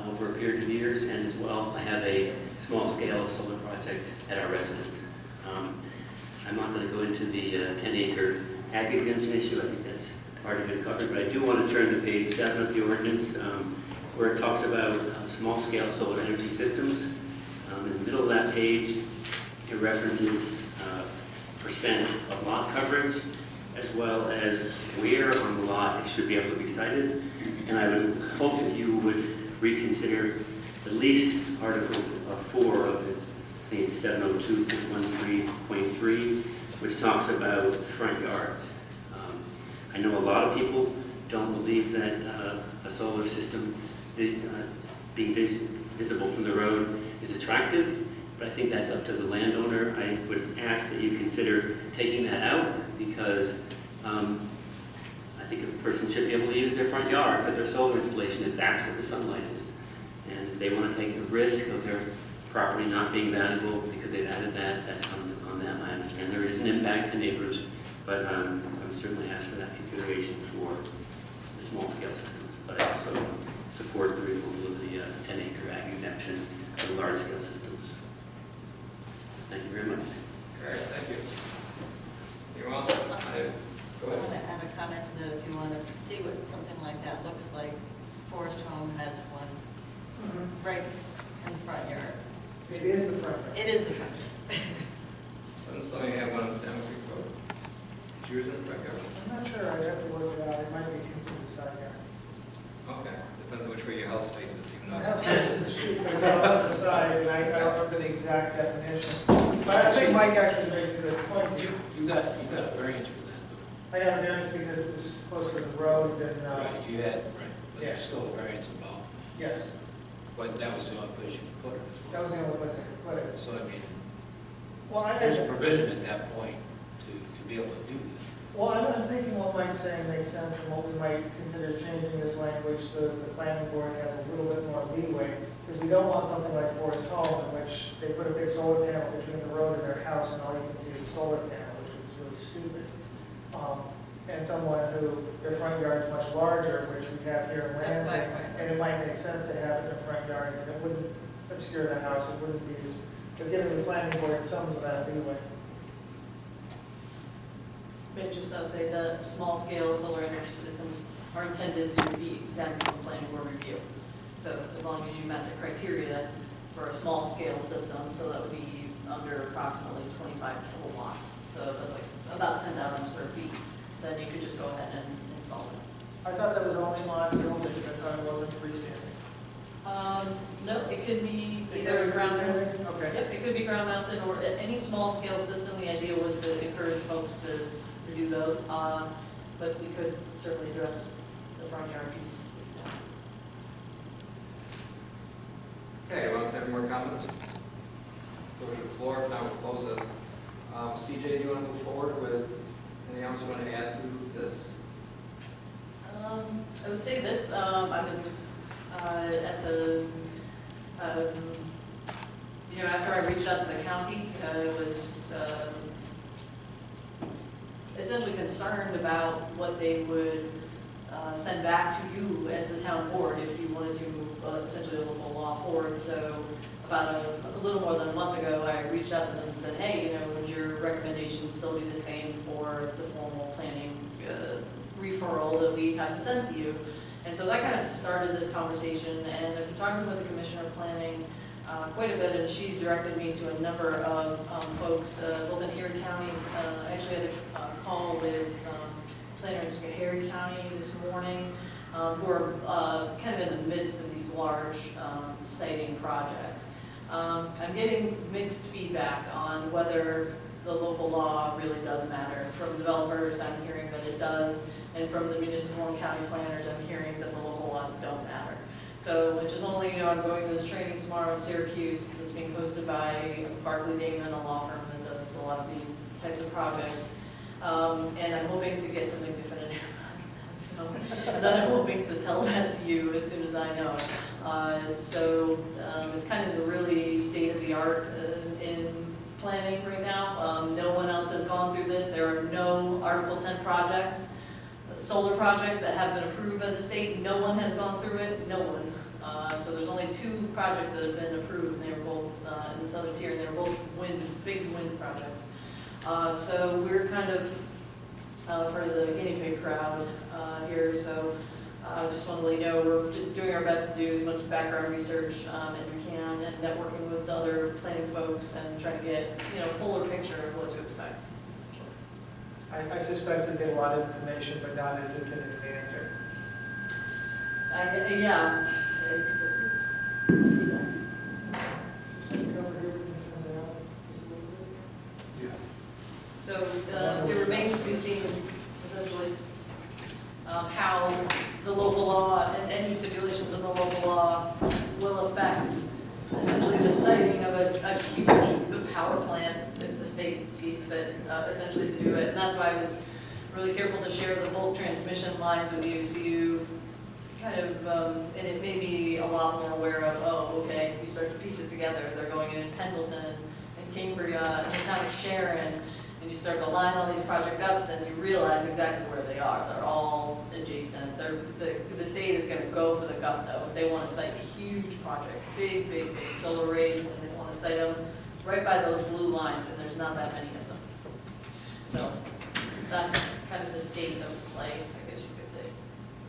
over a period of years, and as well, I have a small-scale solar project at our residence. I'm not going to go into the 10-acre ag exemption issue. I think that's already been covered, but I do want to turn to page 7 of the ordinance, where it talks about small-scale solar energy systems. In the middle of that page, it references percent of lot coverage, as well as where on the lot it should be able to be sited. And I would hope that you would reconsider at least Article 4 of it, I think it's 702.13.3, which talks about front yards. I know a lot of people don't believe that a solar system being visible from the road is attractive, but I think that's up to the landowner. I would ask that you consider taking that out because I think a person should be able to use their front yard for their solar installation if that's where the sunlight is. And if they want to take the risk of their property not being valuable because they've added that, that's on them. I understand there is an impact to neighbors, but I would certainly ask for that consideration for the small scale systems. But I also support the removal of the 10-acre ag exemption for the large scale systems. Thank you very much. All right, thank you. Anyone else? Go I ahead. want to add a comment that if you want to see what something like that looks like, Forest Home has one right in the front yard. It is the front. It is the front. Doesn't somebody have one on Salmon Creek Road? Is yours in the front yard? I'm not sure, I'd have to work it out, it might be considered side yard. Okay, depends on which way your house faces, even though My it's. house faces the street, but it's on the side, and I don't remember the exact definition. But I think Mike actually makes a good point. You got a variance for that, though. I got a variance because it was closer to the road than, Right, you had, right, but yeah. there's still a variance involved. yes, But that was the only place you could put it. that was the only place I could put it. So, I mean, Well, there's a provision at that point to be able to do that. Well, I'm thinking what Mike's saying makes sense from what we might consider changing this language so that the planning board has a little bit more leeway. Because we don't want something like Forest Home in which they put a big solar panel between the road and their house and all you can see is a solar panel, which is really stupid. And someone who, their front yard is much larger, which we have here in That's my Lansing. point. And it might make sense to have it in the front yard, and it wouldn't obscure the house, it wouldn't be as, but giving the planning board some of that leeway. It's just to say that small-scale solar energy systems are intended to be exempt from planning board review. So as long as you met the criteria for a small-scale system, so that would be under approximately 25 kilowatts. So that's like about 10,000 square feet, then you could just go ahead and install it. I thought that was only on buildings, I thought it wasn't freestanding. No, it could be Is either that ground mounted. freestanding? Okay. Yep, it could be ground mounted or any small-scale system. The idea was to encourage folks to do those, but we could certainly address the front yard piece. Okay, anyone else have more comments? Go to the floor, now we'll close it. CJ, do you want to move forward with anything else you want to add to this? I would say this, I've been at the, after I reached out to the county, I was essentially concerned about what they would send back to you as the town board if you wanted to move essentially a local law forward. So about a little more than a month ago, I reached out to them and said, hey, would your recommendations still be the same for the formal planning referral that we had to send to you? And so that kind of started this conversation, and I've been talking with the Commissioner of Planning quite a bit, and she's directed me to a number of folks, both in Erie County. I actually had a call with planner in Schoharie County this morning, who are kind of in the midst of these large siting projects. I'm getting mixed feedback on whether the local law really does matter. From developers, I'm hearing that it does, and from the municipal and county planners, I'm hearing that the local laws don't matter. So I just want to let you know I'm going to this training tomorrow in Syracuse that's being hosted by Barclay Damon, a law firm that does a lot of these types of projects. And I'm hoping to get something definitive on that. So, and then I'm hoping to tell that to you as soon as I know it. It's kind of the really state-of-the-art in planning right now. No one else has gone through this. There are no Article 10 projects, solar projects that have been approved by the state. No one has gone through it, no one. So there's only 2 projects that have been approved, and they were both in the southern tier, and they were both big wind projects. So we're kind of part of the guinea pig crowd here, so I just want to let you know we're doing our best to do as much background research as we can, and networking with the other planning folks and trying to get fuller picture of what to expect, essentially. I suspect we get a lot of information, but not a definitive answer. Yeah. Yes. So it remains to be seen, essentially, how the local law and any stipulations in the local law will affect essentially the siting of a huge power plant if the state sees fit, essentially to do it. And that's why I was really careful to share the bulk transmission lines with you, so you kind of, and it made me a lot more aware of, oh, okay, you start to piece it together. They're going in Pendleton and Cambria and the town of Sharon, and you start to line all these projects up, and you realize exactly where they are. They're all adjacent. The state is going to go for the gusto. They want to site huge projects, big solar arrays, and they want to site them right by those blue lines, and there's not that many of them. So that's kind of the state of play, I guess you could say,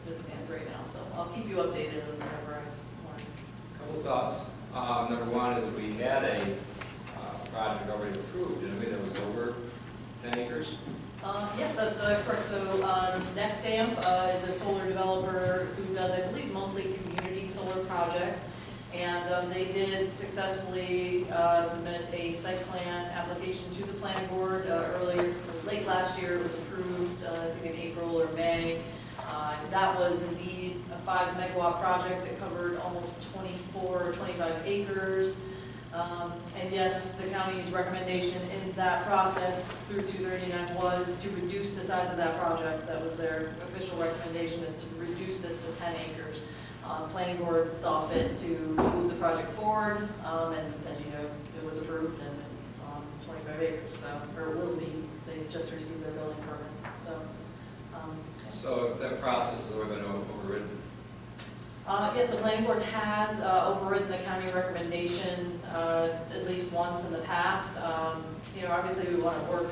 that stands right now. So I'll keep you updated on whatever I want. Couple thoughts. Number one is we had a project already approved, didn't we, that was over 10 acres? Yes, that's correct. So Nexamp is a solar developer who does, I believe, mostly community solar projects. And they did successfully submit a site plan application to the planning board late last year. It was approved, I think in April or May. That was indeed a 5 megawatt project. It covered almost 24 or 25 acres. And yes, the county's recommendation in that process through 239 was to reduce the size of that project. That was their official recommendation, is to reduce this to 10 acres. Planning board saw fit to move the project forward, and as you know, it was approved, and it's on 25 acres, so, or it will be. They just received their building permits, so. So that process has already been overridden. Yes, the planning board has overridden the county recommendation at least once in the past. You know, obviously we want to work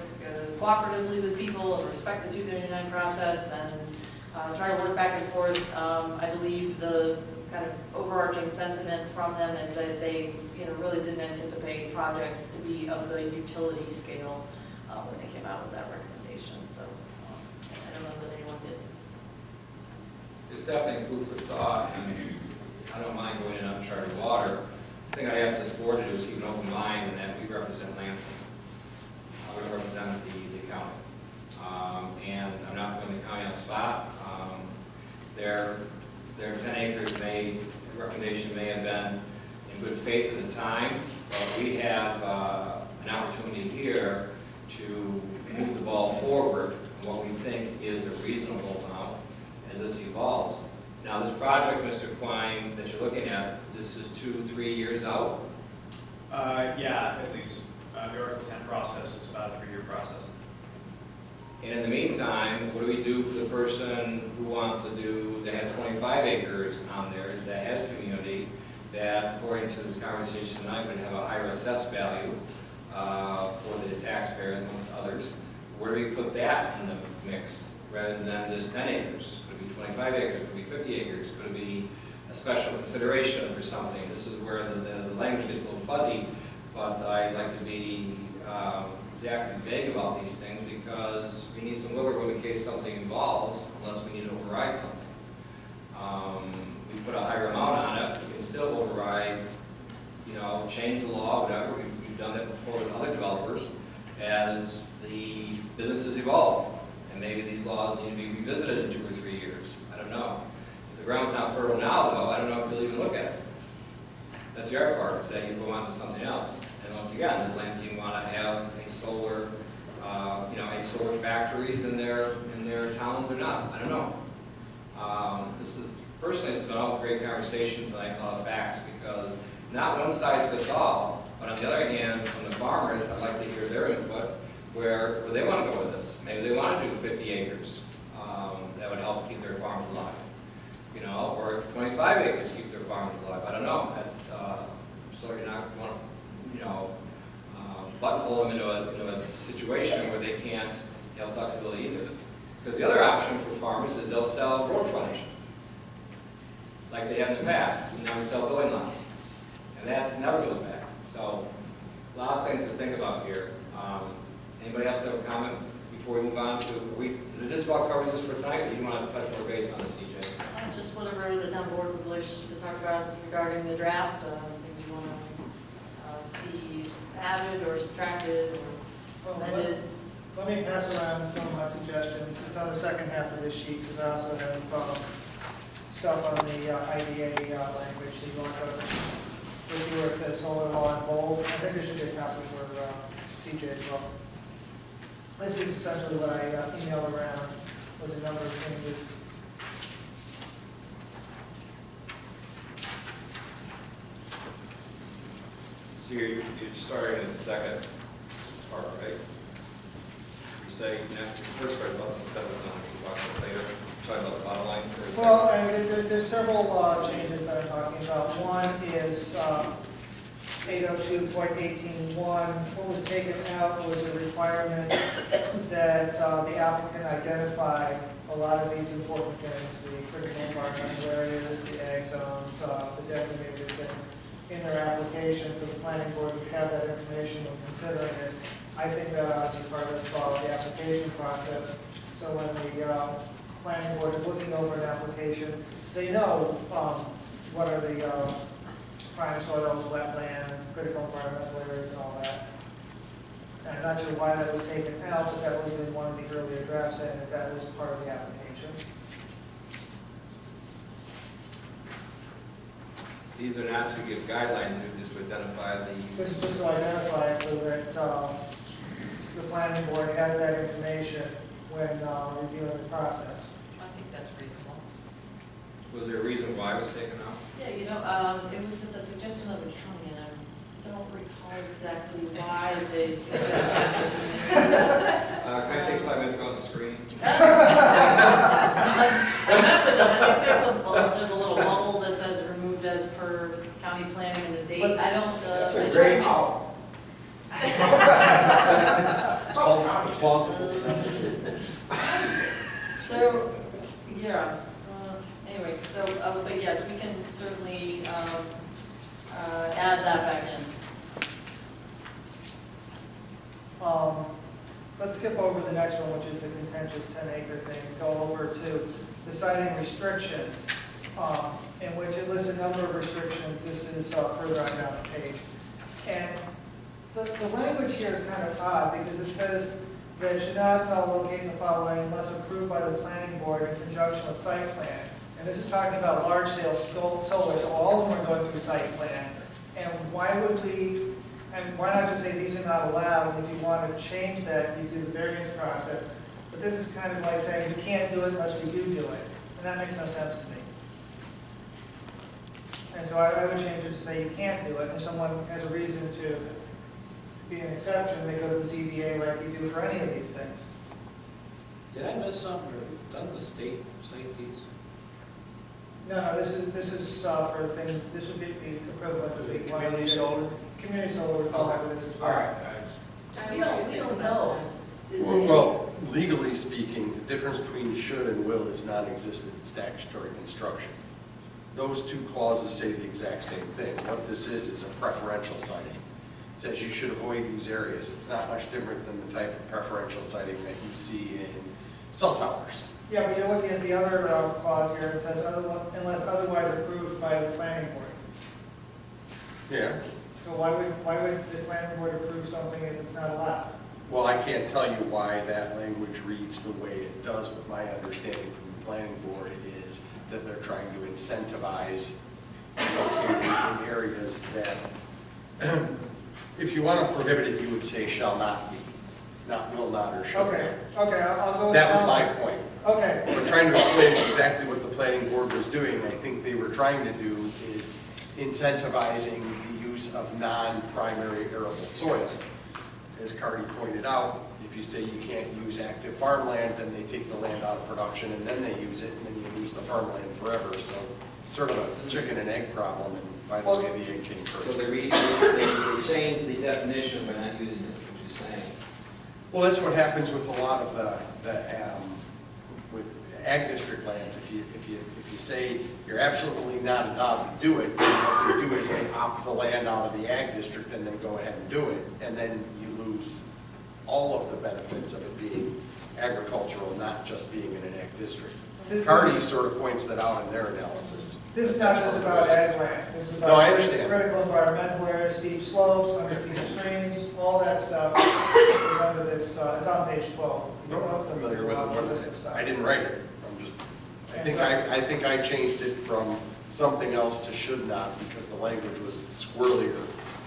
cooperatively with people and respect the 239 process and try to work back and forth. I believe the kind of overarching sentiment from them is that they, you know, really didn't anticipate projects to be of the utility scale when they came out with that recommendation. So I don't know that anyone did. It's definitely food for thought, and I don't mind going in uncharted water. The thing I ask this board to do is keep an open mind, and that we represent Lansing. We represent the county. And I'm not putting the county on the spot. Their 10 acres the recommendation may have been in good faith at the time, but we have an opportunity here to move the ball forward in what we think is a reasonable amount as this evolves. Now, this project, Mr. Quine, that you're looking at, this is 2-3 years out? Yeah, at least. The Article 10 process is about a 3-year process. And in the meantime, what do we do for the person who wants to do, that has 25 acres on theirs, that has community, that according to this conversation tonight would have a higher assessed value for the taxpayers amongst others? Where do we put that in the mix rather than just 10 acres? Could it be 25 acres? Could it be 50 acres? Could it be a special consideration for something? This is where the language gets a little fuzzy, but I'd like to be exactly vague about these things because we need some wiggle room in case something involves, unless we need to override something. We put a higher amount on it, we can still override, you know, change the law, whatever. We've done that before with other developers as the businesses evolve. And maybe these laws need to be revisited in 2 or 3 years. I don't know. If the ground's not fertile now, though, I don't know if you'll even look at it. That's the art part, is that you go on to something else. And once again, does Lansing want to have a solar, a solar factories in their towns or not? I don't know. Personally, it's been all great conversation tonight, a lot of facts, because not one size fits all. But on the other hand, from the farmers, I'd like to hear their input, where they want to go with this. Maybe they want to do 50 acres. That would help keep their farms alive. You know, or 25 acres keep their farms alive. I don't know. That's certainly not want to, buttonhole them into a situation where they can't have flexibility either. Because the other option for farmers is they'll sell road frontage, like they have in the past. And now we sell building lots, and that never goes back. So, a lot of things to think about here. Anybody else have a comment before we move on to, does this about covers this for tonight, or do you want to touch more base on the CJ? Just whatever the town board would wish to talk about regarding the draft, things you want to see added or subtracted or amended. Let me pass around some of my suggestions. It's on the second half of this sheet, because I also have stuff on the IDA language. So you want to with you where it says solar law in bold. I think there should be a copy for CJ as well. This is essentially what I emailed around, was a number of changes. So you're starting in the second part, right? You say next, first part about the 7 zone, we'll talk about later. Talking about the bottom line. Well, there's several changes that I'm talking about. One is 802.18.1. What was taken out was a requirement that the applicant identify a lot of these important things, the critical environmental areas, the ag zones, the designated things in their application, so the planning board would have that information when considering it. I think that ought to be part of the application process. So when the planning board is looking over an application, they know what are the prime soils, wetlands, critical environmental areas, and all that. And I'm not sure why that was taken out, but that was in one of the earlier drafts, and that was part of the application. These are not to give guidelines, they're just to identify the. This is just to identify it so that the planning board has that information when reviewing the process. I think that's reasonable. Was there a reason why it was taken out? Yeah, it was at the suggestion of the county, and I don't recall exactly why they suggested it. Can I take 5 minutes to go on the screen? There's a little bubble that says removed as per county planning and the date. I don't. That's I a tried great to- out. Plausible. So, yeah, anyway, so, but yes, we can certainly add that back in. Let's skip over the next one, which is the contentious 10-acre thing, and go over to the siting restrictions, in which it lists a number of restrictions. This is further on down the page. And the language here is kind of odd, because it says that it should not locate in the following unless approved by the planning board in conjunction with site plan. And this is talking about large-scale solar, so all of them are going through site plan. And why would we, and why not just say these are not allowed, and if you want to change that, you do the variance process. But this is kind of like saying we can't do it unless we do it, and that makes no sense to me. And so I would change it to say you can't do it, and if someone has a reason to be an exception, they go to the ZBA like you do for any of these things. Did I miss something, or doesn't the state cite these? No, this is for things, this would be the equivalent of the Community solar? Community solar would fall under this as well. All right, We don't know. Well, legally speaking, the difference between should and will is non-existent in statutory construction. Those two clauses say the exact same thing. What this is a preferential siting. It says you should avoid these areas. It's not much different than the type of preferential siting that you see in cell towers. Yeah, but you're looking at the other clause here, it says unless otherwise approved by the planning board. Yeah. So why would the planning board approve something if it's not allowed? Well, I can't tell you why that language reads the way it does, but my understanding from the planning board is that they're trying to incentivize locating in areas that, if you want to prohibit it, you would say shall not be, not will not or shall not. Okay, I'll go with That was shall my not. point. Okay. We're trying to explain exactly what the planning board was doing. I think they were trying to do is incentivizing the use of non-primary arable soils. As Cardi pointed out, if you say you can't use active farmland, then they take the land out of production and then they use it, and then you lose the farmland forever. So sort of a chicken and egg problem, and by the way, the egg came first. So they changed the definition by not using it, what you're saying. Well, that's what happens with a lot of with ag district lands. If you say you're absolutely not allowed to do it, then what they do is they opt the land out of the ag district and then go ahead and do it, and then you lose all of the benefits of it being agricultural, not just being in an ag district. This- Cardi sort of points that out in their analysis. This is not just about ag land, this is No, I about understand. critical environmental areas, steep slopes, underfeed streams, all that stuff is under this, it's on page 12. No, I'm familiar with All this it. stuff. I didn't write it. I'm just, I think I changed it from something else to should not because the language was squirrelier.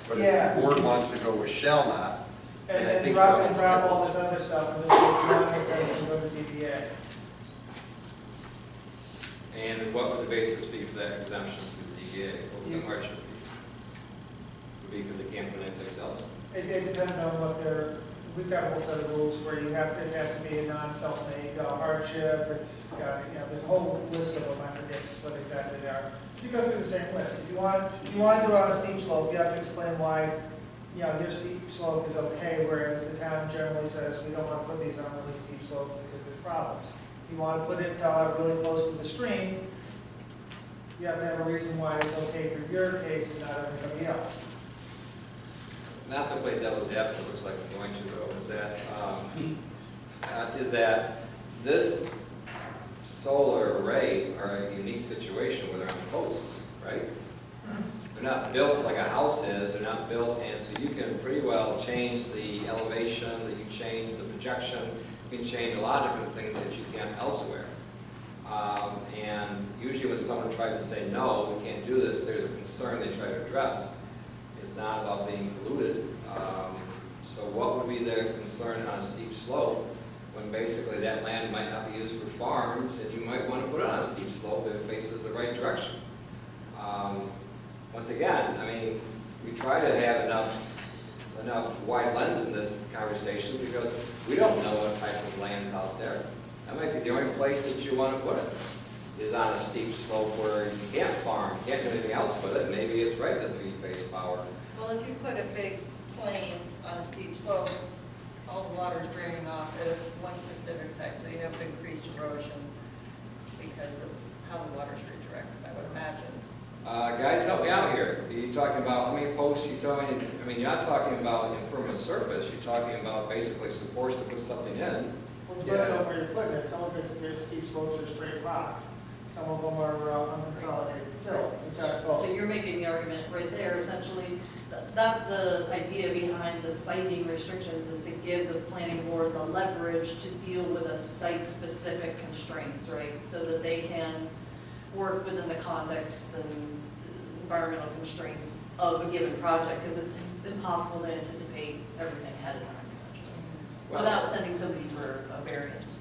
But if Yeah. the board wants to go with shall not, And I then think drop we're and on drop all the this other stuff, and just not exemption from the ZBA. And what would the basis be for that exemption to the ZBA? What would the hardship be? Would be because they can't put anyplace else? It depends on what they're, we've got a whole set of rules where you have, it has to be a non-self-made hardship, it's got, there's a whole list of them, I forget what exactly they are. You go through the same list. If you want to do it on a steep slope, you have to explain why, your steep slope is okay, whereas the town generally says, we don't want to put these on really steep slopes because there's problems. If you want to put it really close to the stream, you have to have a reason why it's okay for your case and not everybody else. Not to play devil's advocate, looks like I'm going to, though, is that this solar arrays are a unique situation where they're on posts, right? They're not built like a house is, they're not built, and so you can pretty well change the elevation, that you change the projection, you can change a lot of different things that you can't elsewhere. And usually when someone tries to say, no, we can't do this, there's a concern they try to address. It's not about being polluted. So what would be their concern on a steep slope when basically that land might not be used for farms and you might want to put it on a steep slope if it faces the right direction? Once again, I mean, we try to have enough wide lens in this conversation because we don't know what type of land's out there. That might be the only place that you want to put it, is on a steep slope where you can't farm, can't do anything else with it. Maybe it's right to three-phase power. Well, if you put a big plane on a steep slope, all the water's draining off at one specific site, so you have increased erosion because of how the water's redirected, I would imagine. Guys, help me out here. Are you talking about how many posts you telling? I mean, you're not talking about impermanent surface. You're talking about basically supports to put something in. Well, it depends on where you're putting it. Some of it's there's steep slopes or straight rock. Some of them are unconsolidated fill. You've got both. So you're making the argument right there, essentially, that's the idea behind the siting restrictions, is to give the planning board the leverage to deal with a site-specific constraints, right? So that they can work within the context and environmental constraints of a given project, because it's impossible to anticipate everything ahead of time, essentially, without sending somebody for a variance.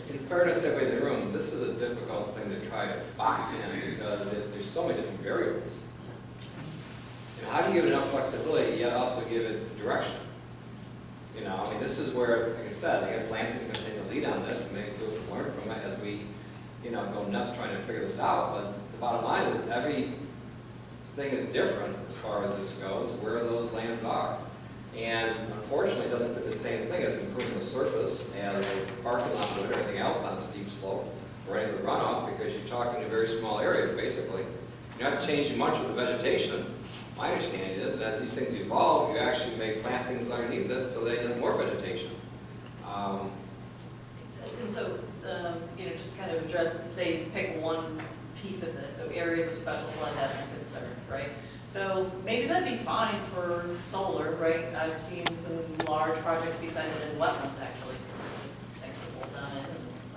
In fairness to everybody in the room, this is a difficult thing to try to box in because there's so many different variables. And how do you give it enough flexibility yet also give it direction? I mean, this is where, like I said, I guess Lansing can take the lead on this and maybe we'll learn from it as we, go nuts trying to figure this out. But the bottom line is every thing is different as far as this goes, where those lands are. And unfortunately, it doesn't fit the same thing as improving the surface as a parking lot would or anything else on a steep slope or any of the runoff, because you're talking a very small area, basically. You're not changing much of the vegetation. My understanding is that as these things evolve, you actually may plant things underneath this so they have more vegetation. And so, just kind of address, say, pick one piece of this, so areas of special flood hazard concern, right? So maybe that'd be fine for solar, right? I've seen some large projects be cited in wetlands, actually, because they just sink the poles down in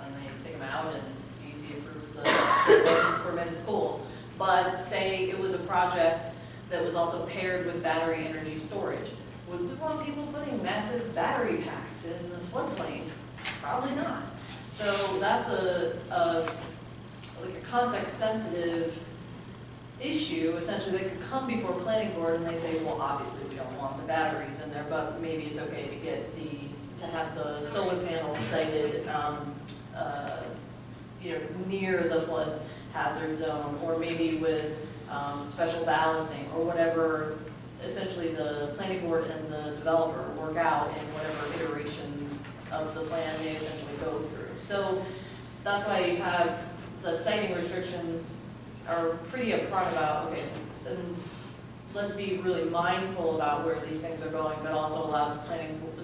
and they take them out and DEC approves the wetlands permit, it's cool. But say it was a project that was also paired with battery energy storage. Would we want people putting massive battery packs in the floodplain? Probably not. So that's like a context-sensitive issue. Essentially, they could come before planning board and they say, well, obviously we don't want the batteries in there, but maybe it's okay to get to have the solar panels sited, near the flood hazard zone, or maybe with special ballasting or whatever. Essentially, the planning board and the developer work out in whatever iteration of the plan they essentially go through. So that's why you have the siting restrictions are pretty upfront about, okay, then let's be really mindful about where these things are going, but also allows the planning board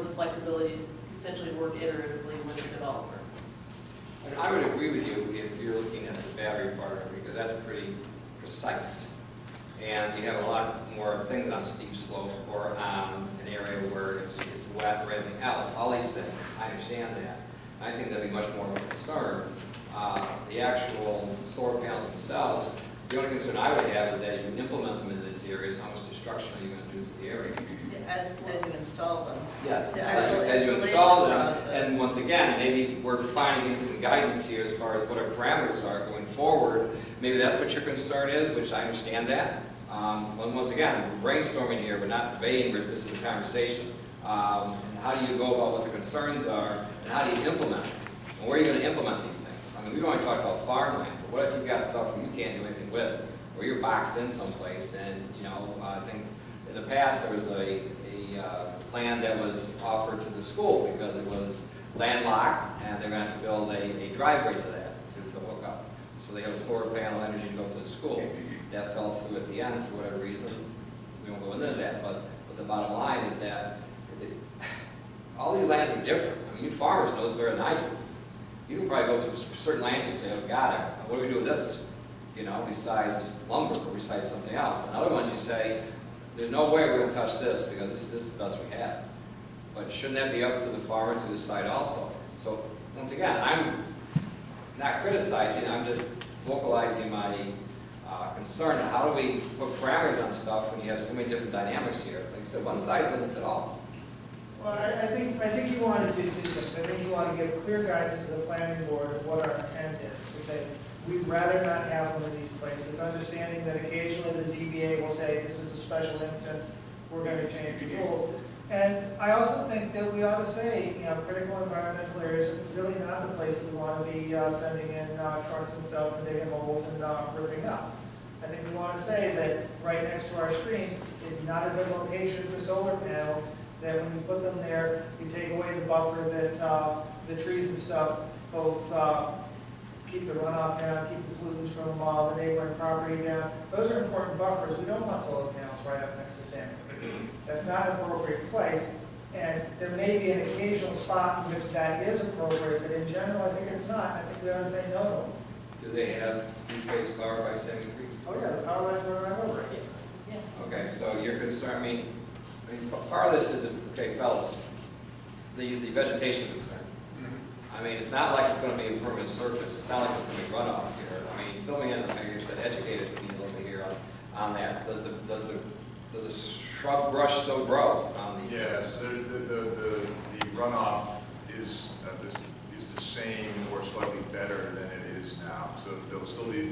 the flexibility to essentially work iteratively with the developer. And I would agree with you if you're looking at the battery part of it, because that's pretty precise. And you have a lot more things on steep slopes or on an area where it's wet or anything else. All these things, I understand that. I think that'd be much more of a concern. The actual solar panels themselves, the only concern I would have is that as you implement them in these areas, how much destruction are you going to do to the area? As you install them. Yes, The actual as you installation install them, process. and once again, maybe we're finding some guidance here as far as what our parameters are going forward. Maybe that's what your concern is, which I understand that. Once again, we're brainstorming here, we're not debating, we're just in a conversation. How do you go about what the concerns are, and how do you implement them? And where are you going to implement these things? I mean, we've only talked about farmland, but what if you've got stuff that you can't do anything with, or you're boxed in someplace, and, you know, I think in the past there was a plan that was offered to the school because it was landlocked, and they're going to have to build a driveway to that to hook up. So they have a solar panel energy to go to the school. That fell through at the end for whatever reason. We won't go into that, but the bottom line is that all these lands are different. I mean, you farmers know this better than I do. You can probably go through certain lands and say, oh God, what do we do with this? You know, besides lumber or besides something else. And other ones you say, there's no way we're going to touch this because this is the best we have. But shouldn't that be up to the farmer to decide also? So once again, I'm not criticizing, I'm just vocalizing my concern. How do we put parameters on stuff when you have so many different dynamics here? Like I said, one size doesn't fit all. Well, I think you want to do two things. I think you want to give clear guidance to the planning board of what our intent is. To say, we'd rather not have one of these places, understanding that occasionally the ZBA will say, this is a special instance, we're going to change the rules. And I also think that we ought to say, you know, critical environmental areas is really not the place that we want to be sending in trucks and stuff and digging holes and ripping up. I think we want to say that right next to our streams is not a good location for solar panels, that when you put them there, you take away the buffer that the trees and stuff both keep the runoff down, keep the pollutants from the neighboring property down. Those are important buffers. We don't want solar panels right up next to Salmon Creek. That's not an appropriate place. And there may be an occasional spot in which that is appropriate, but in general, I think it's not. I think we ought to say no to them. Do they have three-phase power by 73? Oh yeah, the power lines run right over it. Yeah. Okay, so you're concerned, I mean, part of this is, okay, fellas, the vegetation concern. I mean, it's not like it's going to be a permanent surface. It's not like it's going to be runoff here. I mean, filling in, like I said, educated me a little bit here on that. Does the shrub brush still grow on these things? Yes, the runoff is the same or slightly better than it is now. So they'll still be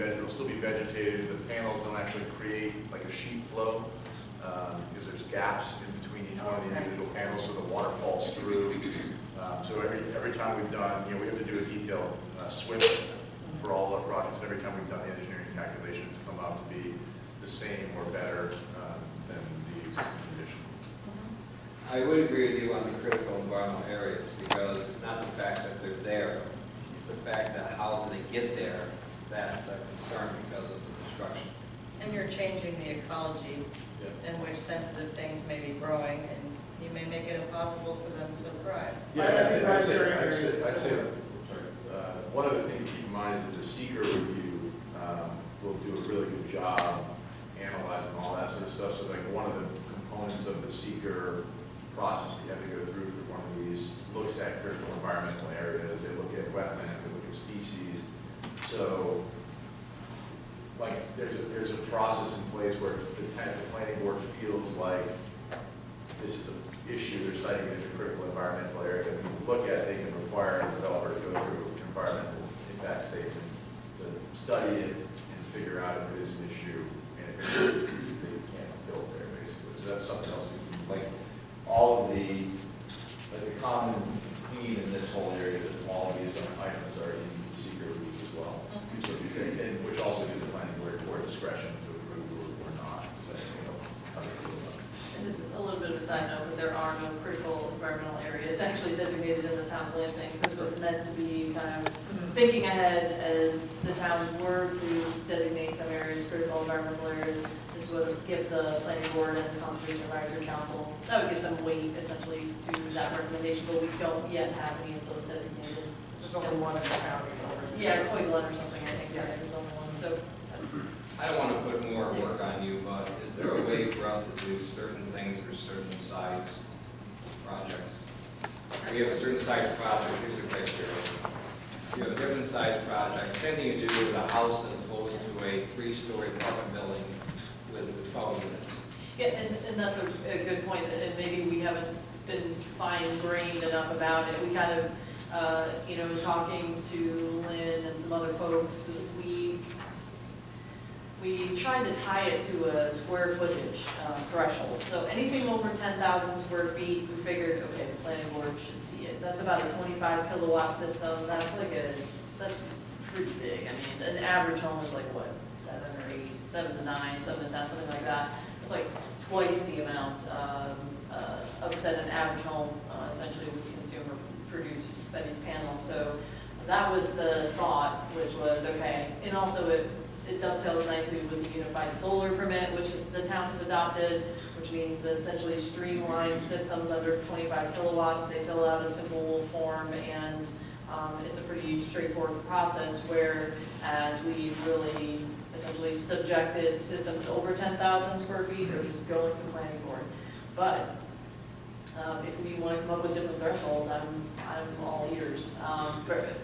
vegetated. The panels don't actually create like a sheet flow because there's gaps in between each one of the individual panels, so the water falls through. So every time we've done, you know, we have to do a detailed SWIP for all the projects. Every time we've done the engineering calculations, come out to be the same or better than the existing condition. I would agree with you on the critical environmental areas because it's not the fact that they're there, it's the fact that how do they get there, that's the concern because of the destruction. And you're changing the ecology in which sensitive things may be growing, and you may make it impossible for them to thrive. I'd say one other thing to keep in mind is that the seeker review will do a really good job analyzing all that sort of stuff. So like one of the components of the seeker process that you have to go through for one of these looks at critical environmental areas. They look at wetlands, they look at species. So like there's a process in place where the planning board feels like this is an issue they're citing as a critical environmental area that we can look at, they can require a developer to go through an environmental impact statement to study it and figure out if it is an issue, and if it is, they can't build there basically. So that's something else. Like all of the common theme in this whole area is that all of these items are in the secret review as well. So and which also gives the planning board more discretion to approve or not. So, you know, how they feel about it. And this is a little bit of a side note, but there are no critical environmental areas it's actually designated in the town of Lansing. This was meant to be kind of thinking ahead, and the towns were to designate some areas, critical environmental areas. This would give the planning board and the conservation advisory council, that would give some weight essentially to that recommendation, but we don't yet have any of those designated. There's only one in the county. Yeah, Coiglen or something, I think, yeah, is the only one, so. I don't want to put more work on you, but is there a way for us to do certain things for certain size projects? If you have a certain size project, here's the criteria. If you have a different size project, same thing you do with a house as opposed to a 3-story apartment building with 12 units. Yeah, and that's a good point, and maybe we haven't been fine-grained enough about it. We kind of, talking to Lynn and some other folks, we tried to tie it to a square footage threshold. So anything over 10,000 square feet, we figured, okay, the planning board should see it. That's about a 25 kilowatt system. That's pretty big. I mean, an average home is like what, 7 or 8, 7 to 9, 7 to 10, something like that. It's like twice the amount that an average home essentially would consume or produce by these panels. So that was the thought, which was okay. And also it dovetails nicely with the unified solar permit, which the town has adopted, which means essentially streamlined systems under 25 kilowatts. They fill out a simple form, and it's a pretty straightforward process, whereas we really essentially subjected systems over 10,000 square feet, they're just going to planning board. But if we want to come up with different thresholds, I'm all ears.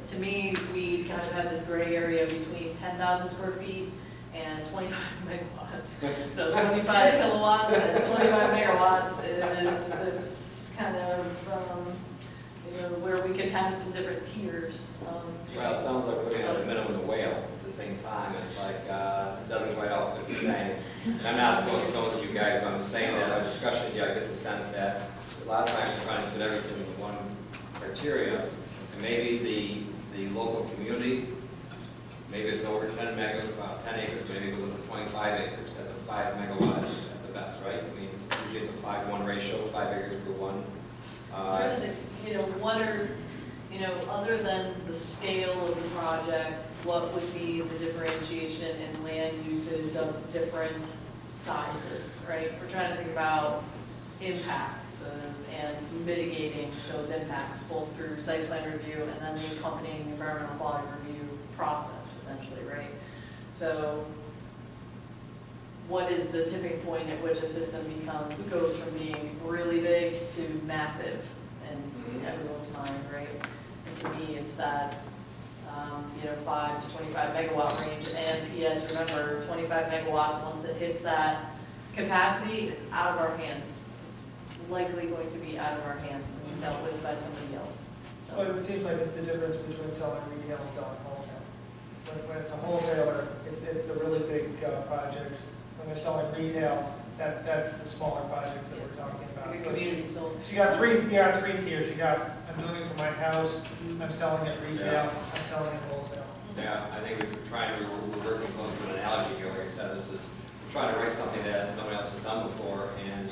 To me, we kind of have this gray area between 10,000 square feet and 25 megawatts. So 25 kilowatts and 25 megawatts is this kind of, where we can have some different tiers. Well, it sounds like we're looking at a minimum whale at the same time. It's like, it doesn't quite all fit the same. And I'm not supposed to know you guys, but I'm just saying that our discussion, I get the sense that a lot of times we're trying to fit everything in one criteria, and maybe the local community, maybe it's over 10 megas, about 10 acres, maybe it goes up to 25 acres. That's a 5 megawatt at the best, right? I mean, usually it's a 5-1 ratio, 5 acres per 1. Trying to think, what are, other than the scale of the project, what would be the differentiation in land uses of different sizes, right? We're trying to think about impacts and mitigating those impacts, both through site plan review and then the accompanying environmental quality review process, essentially, right? So what is the tipping point at which a system goes from being really big to massive in everyone's mind, right? And to me, it's that 5 to 25 megawatt range. And P.S. remember, 25 megawatts, once it hits that capacity, it's out of our hands. It's likely going to be out of our hands and dealt with by somebody else. So. Well, it seems like it's the difference between selling retail and selling wholesale. When it's a wholesaler, it's the really big projects. When they're selling retail, that's the smaller projects that we're talking about. Like a community sold. So you got three tiers. You got, I'm doing it for my house, I'm selling it retail, I'm selling it wholesale. Yeah, I think we're working close to an analogy here. Like I said, we're trying to write something that nobody else has done before, and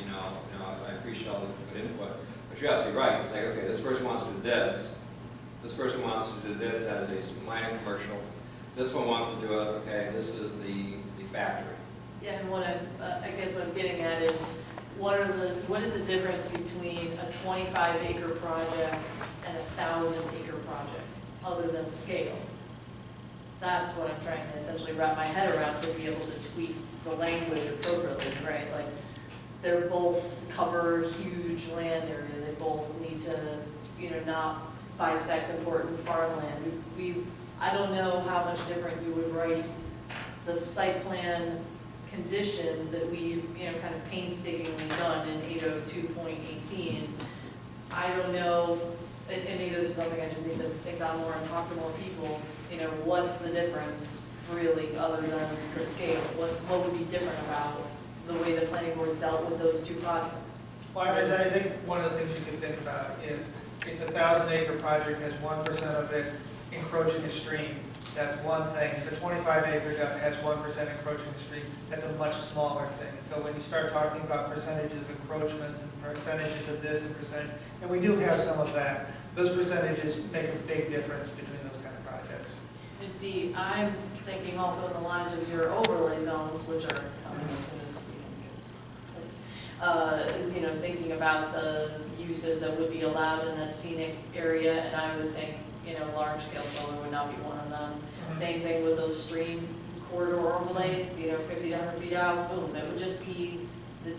I appreciate all the good input. But you're absolutely right. It's like, okay, this person wants to do this. This person wants to do this as a minor commercial. This one wants to do it. Okay, this is the factory. Yeah, and what I guess what I'm getting at is, what is the difference between a 25-acre project and a 1,000-acre project, other than scale? That's what I'm trying to essentially wrap my head around to be able to tweak the language appropriately, right? Like, they're both cover huge land area. They both need to, not bisect important farmland. I don't know how much different you would write the site plan conditions that we've, kind of painstakingly done in 802.18. I don't know, and maybe this is something I just need to think on more and talk to more people, what's the difference really other than the scale? What would be different about the way the planning board dealt with those two projects? Well, I think one of the things you can think about is if the 1,000-acre project has 1% of it encroaching a stream, that's one thing. If a 25 acre has 1% encroaching the street, that's a much smaller thing. So when you start talking about percentages of encroachments and percentages of this and percent, and we do have some of that, those percentages make a big difference between those kind of projects. And see, I'm thinking also in the lines of your overlay zones, which are coming as soon as we can get this. You know, thinking about the uses that would be allowed in that scenic area, and I would think, you know, large scale solar would not be one of them. Same thing with those stream corridor overlays, you know, 50 to 100 feet out, boom, it would just be,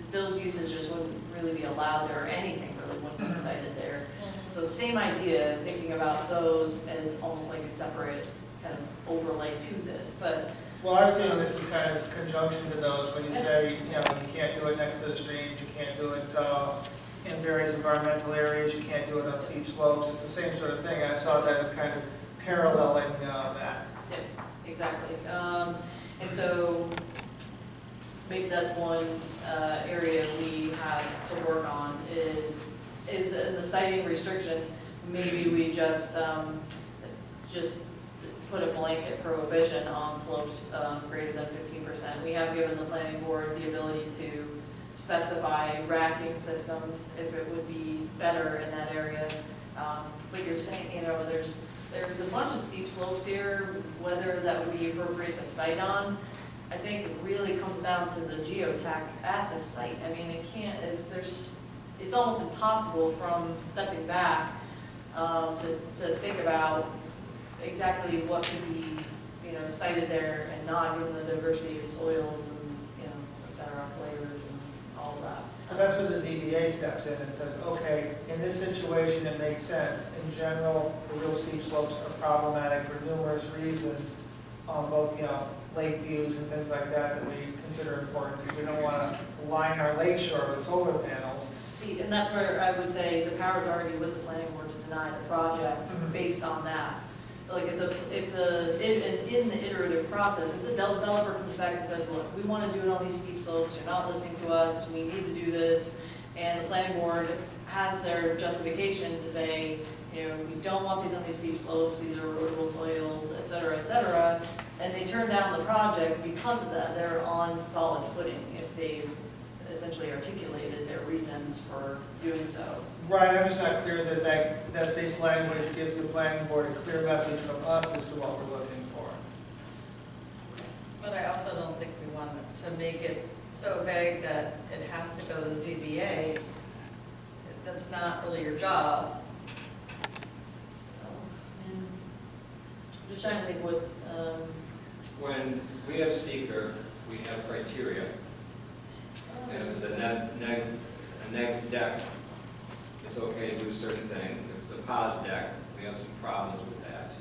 those uses just wouldn't really be allowed there, or anything really wouldn't be cited there. So same idea, thinking about those as almost like a separate kind of overlay to this, but. Well, I've seen this as kind of conjunction to those, when you say, you know, you can't do it next to the streams, you can't do it in various environmental areas, you can't do it on steep slopes, it's the same sort of thing. I saw that as kind of paralleling that. Yep, exactly. And so maybe that's one area we have to work on is in the siting restrictions, maybe we just put a blanket prohibition on slopes greater than 15%. We have given the planning board the ability to specify racking systems if it would be better in that area. But you're saying, you know, there's a bunch of steep slopes here, whether that would be appropriate to site on. I think it really comes down to the geotech at the site. I mean, it can't, it's almost impossible from stepping back to think about exactly what could be, you know, sited there and not, given the diversity of soils and, you know, bedrock layers and all of that. So that's where the ZBA steps in and says, okay, in this situation it makes sense. In general, the real steep slopes are problematic for numerous reasons on both, you know, lake views and things like that we consider important, because we don't want to line our lake shore with solar panels. See, and that's where I would say the power's already with the planning board to deny the project based on that. Like in the iterative process, if the developer comes back and says, look, we want to do it on these steep slopes, you're not listening to us, we need to do this, and the planning board has their justification to say, you know, we don't want these on these steep slopes, these are erodible soils, et cetera, and they turn down the project because of that, they're on solid footing if they've essentially articulated their reasons for doing so. Right, I'm just not clear that this language gives the planning board a clear message from us as to what we're looking for. But I also don't think we want to make it so vague that it has to go to the ZBA. That's not really your job. Just trying to think what, When we have seeker, we have criteria. And if it's a neg deck, it's okay to do certain things. If it's a pos deck, we have some problems with that.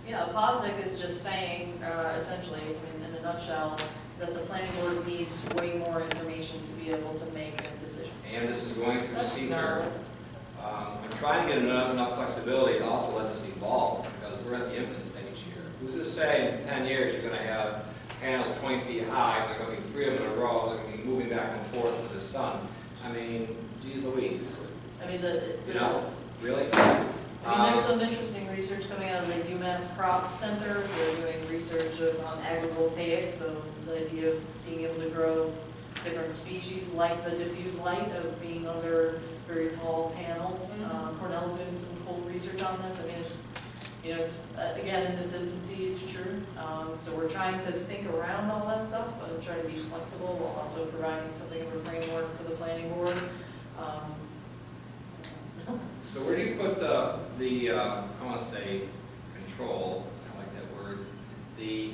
yeah, a positive is just saying, essentially, I mean, in a nutshell, that the planning board needs way more information to be able to make a decision. And this is going through That's seeker. I'm trying to get enough flexibility. It also lets us evolve, because we're at the infant stage here. Who's to say in 10 years you're going to have panels 20 feet high, and there are going to be 3 of them in a row, they're going to be moving back and forth with the sun. I mean, geez Louise. I mean, You know, really? there's some interesting research coming out of the UMass Crop Center. They're doing research on agrivoltaics, so the idea of being able to grow different species like the diffuse light of being under very tall panels. Cornell's doing some cool research on this. I mean, it's, you know, it's, again, in its infancy, it's true. So we're trying to think around all that stuff, but try to be flexible while also providing something of a framework for the planning board. So where do you put the I want to say control, I like that word, the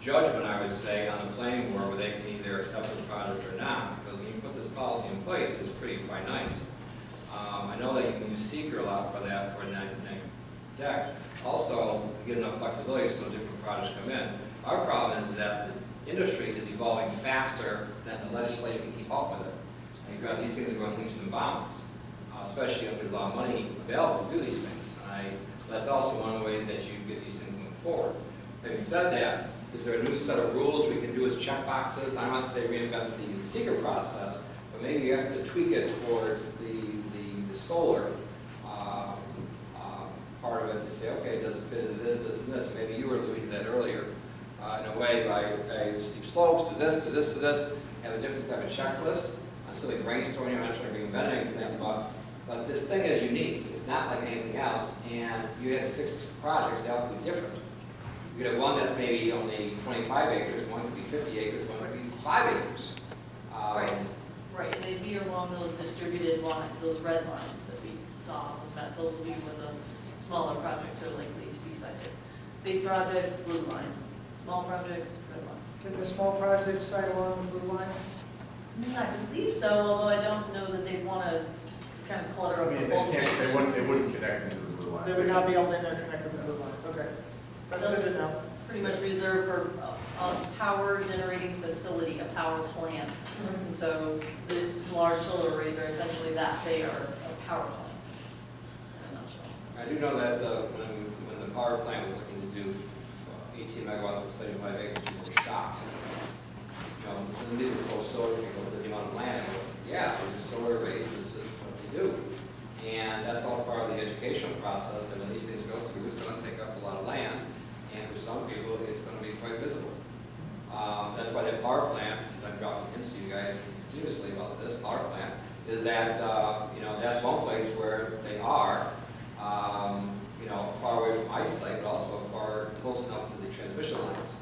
judgment, I would say, on the planning board where they can either accept the project or not? Because when you put this policy in place, it's pretty finite. I know that you can use seeker a lot for that, for a neg deck. Also, to get enough flexibility so different projects come in. Our problem is that the industry is evolving faster than the legislature can keep up with it. Because these things are going to leaps and bounds, especially if there's a lot of money available to do these things. That's also one of the ways that you get these things moving forward. Having said that, is there a new set of rules we can do as check boxes? I'm not saying reinvent the seeker process, but maybe you have to tweak it towards the solar part of it to say, okay, does it fit steep slopes, do this, do this, do this, have a different type of checklist. I'm still brainstorming, I'm not trying to reinvent anything, but this thing is unique. It's not like anything else, and you have 6 projects, they all could be different. You could have one that's maybe only 25 acres, one could be 50 acres, one could be 5 acres. Right, right, and they'd be along those distributed lines, those red lines that we saw on this map. Those will be where the smaller projects are likely to be sited. Big projects, blue line. Small projects, red line. Can the small projects site along the blue line? I believe so, although I don't know that they'd want to kind of clutter I up mean, the whole they wouldn't connect into the blue lines. They would not be able to interconnect with the blue lines, okay. That's Those good to know. pretty much reserved for a power generating facility, a power plant. And so these large solar arrays are essentially that, they are a power plant in a nutshell. I do know that when the power plant was looking to do 18 megawatts with 75 acres, people were shocked. You know, these are close solar people, the amount of land, yeah, there's solar arrays, this is what they do. And that's all part of the educational process, that when these things go through, it's going to take up a lot of land, and for some people, it's going to be quite visible. That's why that power plant, as I'm dropping hints to you guys continuously about this power plant, is that, you know, that's one place where they are, you know, far away from my site, but also far close enough to the transmission lines.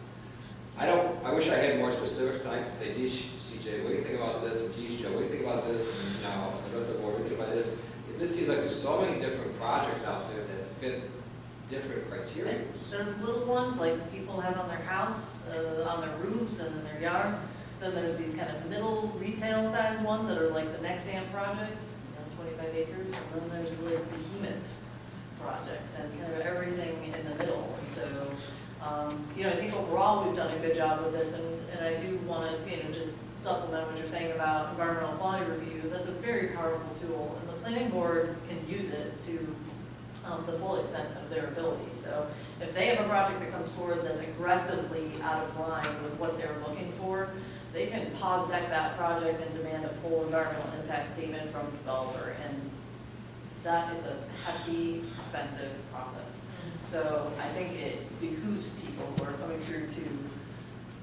I wish I had more specifics tonight to say, geez, CJ, what do you think about this? And geez, Joe, what do you think about this? And, you know, the rest of the board, what do you think about this? It just seems like there's so many different projects out there that fit different criteria. And those little ones, like people have on their house, on their roofs and in their yards. Then there's these kind of middle retail size ones that are like the next AMP project, you know, 25 acres. And then there's like behemoth projects and kind of everything in the middle. And so, you know, I think overall we've done a good job with this. And I do want to, you know, just supplement what you're saying about environmental quality review. That's a very powerful tool. And the planning board can use it to the full extent of their ability. So if they have a project that comes forward that's aggressively out of line with what they're looking for, they can pause deck that project and demand a full environmental impact statement from the developer. And that is a hefty, expensive process. So I think it behooves people who are coming through to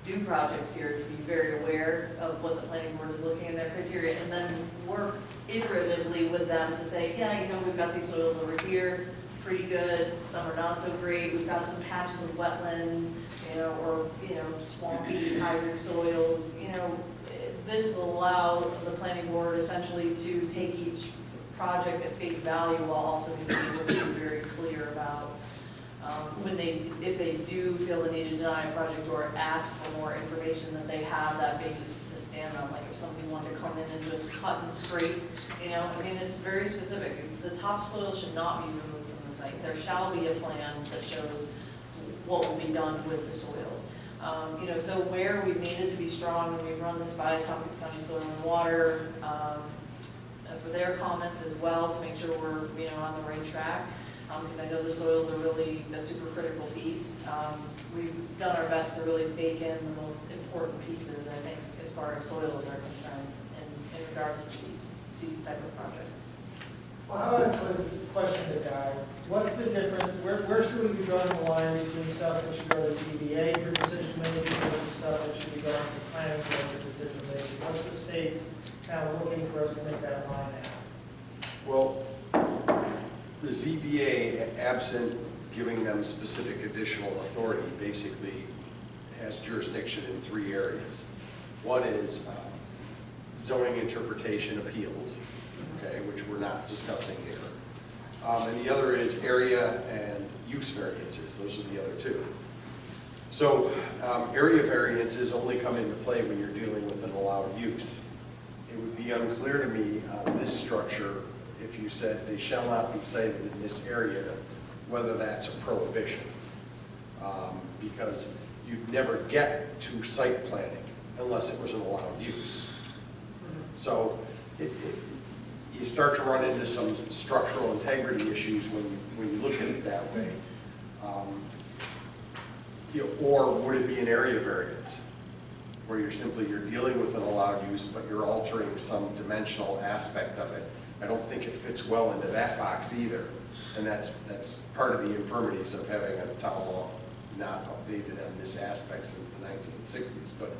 do projects here to be very aware of what the planning board is looking at their criteria, and then work iteratively with them to say, yeah, you know, we've got these soils over here, pretty good, some are not so great, we've got some patches of wetlands, you know, or, you know, swampy hydric soils, you know, this will allow the planning board essentially to take each project at face value while also being able to be very clear about if they do feel the need to deny a project or ask for more information, that they have that basis to stand on. Like if somebody wanted to come in and just cut and scrape, you know, I mean, it's very specific. The topsoil should not be removed from the site. There shall be a plan that shows what will be done with the soils. You know, so where we've needed to be strong, and we've run this by Tompkins County Soil and Water for their comments as well, to make sure we're, you know, on the right track. Because I know the soils are really a super critical piece. We've done our best to really bake in the most important pieces, I think, as far as soils are concerned in regards to these type of projects. Well, how about a question to Guy? What's the difference, where should we be drawing the line between stuff that should go to ZBA for decision making and stuff that should be going to planning board for decision making? What's the state kind of looking for us to make that line now? Well, the ZBA, absent giving them specific additional authority, basically has jurisdiction in 3 areas. One is zoning interpretation appeals, okay, which we're not discussing here. And the other is area and use variances. Those are the other 2. So area variances only come into play when you're dealing with an allowed use. It would be unclear to me on this structure, if you said they shall not be sited in this area, whether that's a prohibition. Because you'd never get to site planning unless it was an allowed use. So you start to run into some structural integrity issues when you look at it that way. You know, or would it be an area variance, where you're dealing with an allowed use, but you're altering some dimensional aspect of it? I don't think it fits well into that box either, and that's part of the infirmities of having a town law. not updated on this aspect since the 1960s. But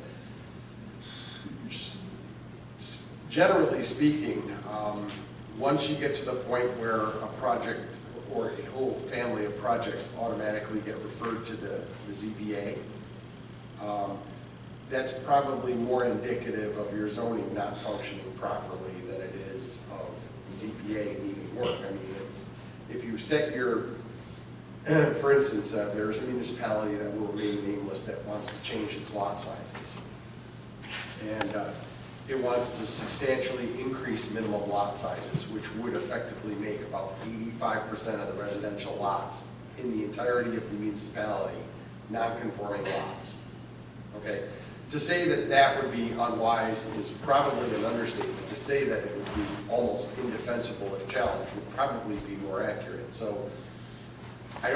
generally speaking, once you get to the point where a project or a whole family of projects automatically get referred to the ZBA, that's probably more indicative of your zoning not functioning properly than it is of ZBA needing work. I mean, if you set your, for instance, there's a municipality that will remain nameless that wants to change its lot sizes. And it wants to substantially increase minimum lot sizes, which would effectively make about 85% of the residential lots in the entirety of the municipality non-conforming lots. Okay? To say that that would be unwise is probably an understatement. To say that it would be almost indefensible if challenged would probably be more accurate. So I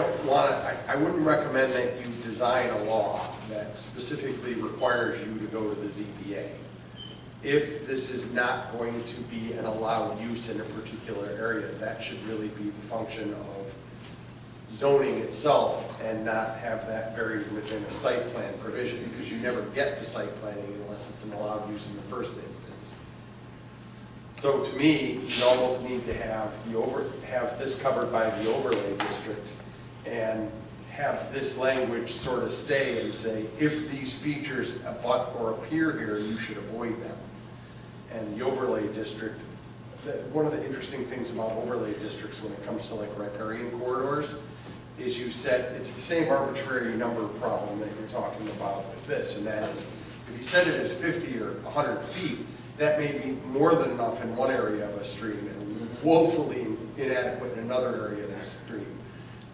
wouldn't recommend that you design a law that specifically requires you to go to the ZBA. If this is not going to be an allowed use in a particular area, that should really be the function of zoning itself and not have that buried within a site plan provision, because you never get to site planning unless it's an allowed use in the first instance. So to me, you almost need to have this covered by the overlay district and have this language sort of stay and say, if these features abut or appear here, you should avoid them. And the overlay district, one of the interesting things about overlay districts when it comes to like riparian corridors is it's the same arbitrary number problem that you're talking about with this, and that is, if you set it as 50 or 100 feet, that may be more than enough in one area of a stream and woefully inadequate in another area of the stream.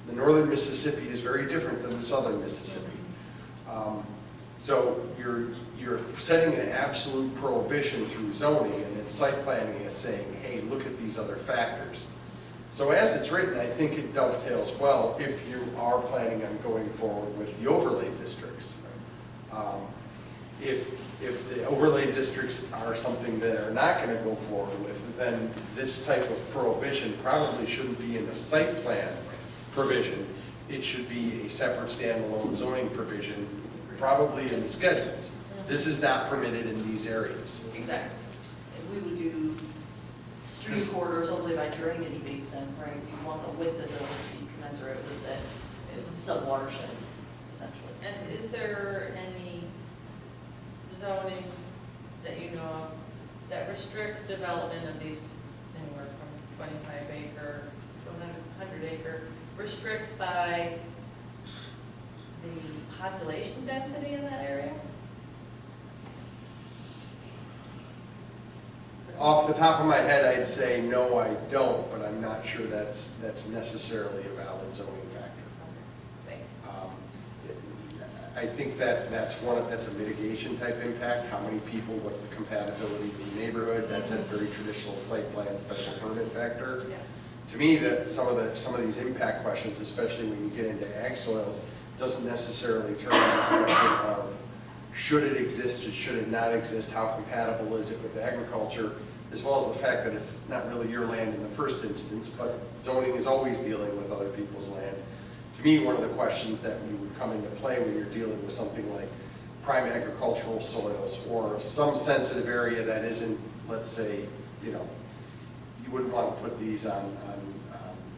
The northern Mississippi is very different than the southern Mississippi. So you're setting an absolute prohibition through zoning, and then site planning is saying, hey, look at these other factors. So as it's written, I think it dovetails well if you are planning on going forward with the overlay districts. If the overlay districts are something that are not going to go forward with, then this type of prohibition probably shouldn't be in the site plan provision. It should be a separate standalone zoning provision, probably in the schedules. This is not permitted in these areas. Exactly. If we would do stream corridors only by drainage basin, right, you want the width of those to be commensurate with the sub-watershed, essentially. And is there any zoning that you know of that restricts development of these anywhere from 25 acre to 100 acre, restricts by the population density in that area? Off the top of my head, I'd say no, I don't, but I'm not sure that's necessarily a valid zoning factor. I think that's a mitigation type impact. How many people, what's the compatibility of the neighborhood? That's a very traditional site plan special permit factor. Yeah. To me, that some of these impact questions, especially when you get into ag soils, doesn't necessarily turn on the question of should it exist or should it not exist, how compatible is it with agriculture, as well as the fact that it's not really your land in the first instance, but zoning is always dealing with other people's land. To me, one of the questions that would come into play when you're dealing with something like prime agricultural soils or some sensitive area that isn't, let's say, you wouldn't want to put these on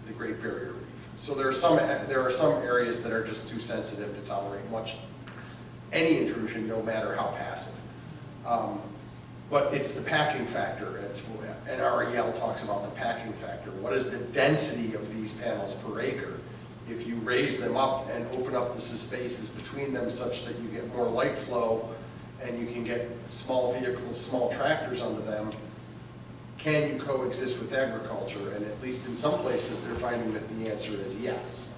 the Great Barrier Reef. So there are some areas that are just too sensitive to tolerate any intrusion, no matter how passive. But it's the packing factor, and REL talks about the packing factor. What is the density of these panels per acre? If you raise them up and open up the spaces between them such that you get more light flow and you can get small vehicles, small tractors under them, can you coexist with agriculture? And at least in some places, they're finding that the answer is yes.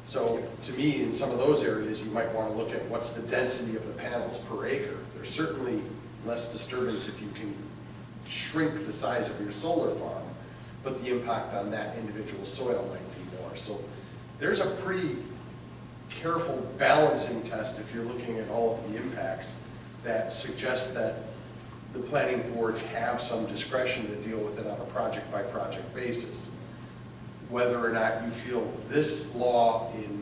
So to me, in some of those areas, you might want to look at what's the density of the panels per acre. There's certainly less disturbance if you can shrink the size of your solar farm, but the impact on that individual soil might be more. So there's a pretty careful balancing test if you're looking at all of the impacts that suggests that the planning board have some discretion to deal with it on a project-by-project basis. Whether or not you feel this law in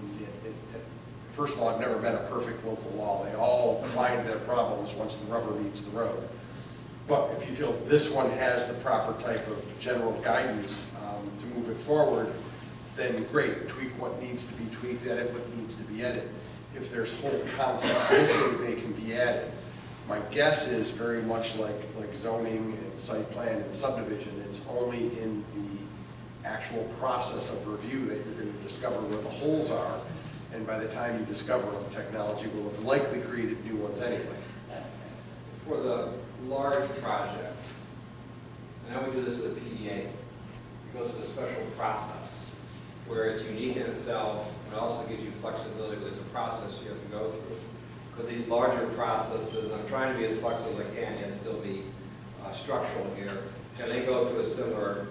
first of all, I've never met a perfect local law. They all find their problems once the rubber meets the road. But if you feel this one has the proper type of general guidance to move it forward, then great, tweak what needs to be tweaked, edit what needs to be edited. If there's whole concepts missing, they can be added. My guess is very much like zoning and site plan and subdivision, it's only in the actual process of review that you're going to discover where the holes are, and by the time you discover them, technology will have likely created new ones anyway. For the large projects, I know we do this with PDA, it goes through a special process where it's unique in itself, but also gives you flexibility, but it's a process you have to go through. For these larger processes, I'm trying to be as flexible as I can yet still be structural here. Can they go through a similar,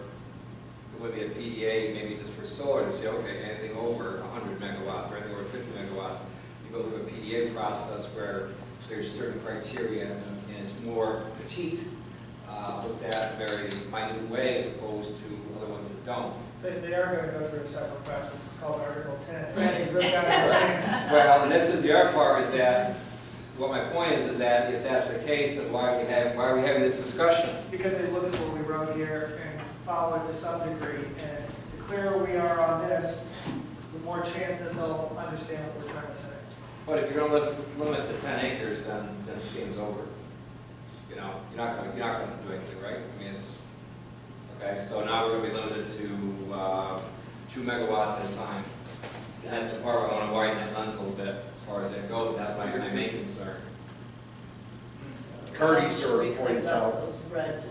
it would be a PDA maybe just for solar to say, okay, anything over 100 megawatts or anything over 50 megawatts, you go through a PDA process where there's certain criteria and it's more petite, looked at in a very minute way as opposed to other ones that don't. They are going to go through a separate process. It's called Article 10. Right. Well, and this is the other part is that, what my point is that if that's the case, then why are we having this discussion? Because they look at what we wrote here and follow it to some degree. And the clearer we are on this, the more chance that they'll understand what we're trying to say. But if you're going to limit it to 10 acres, then this game's over. You know, you're not going to do anything, right? I mean, it's okay. So now we're going to be limited to 2 megawatts at a time. And that's the part where I want to widen that lens a little bit as far as that goes. That's my main concern. Cardi Just sort to of be clear, points that's out, those red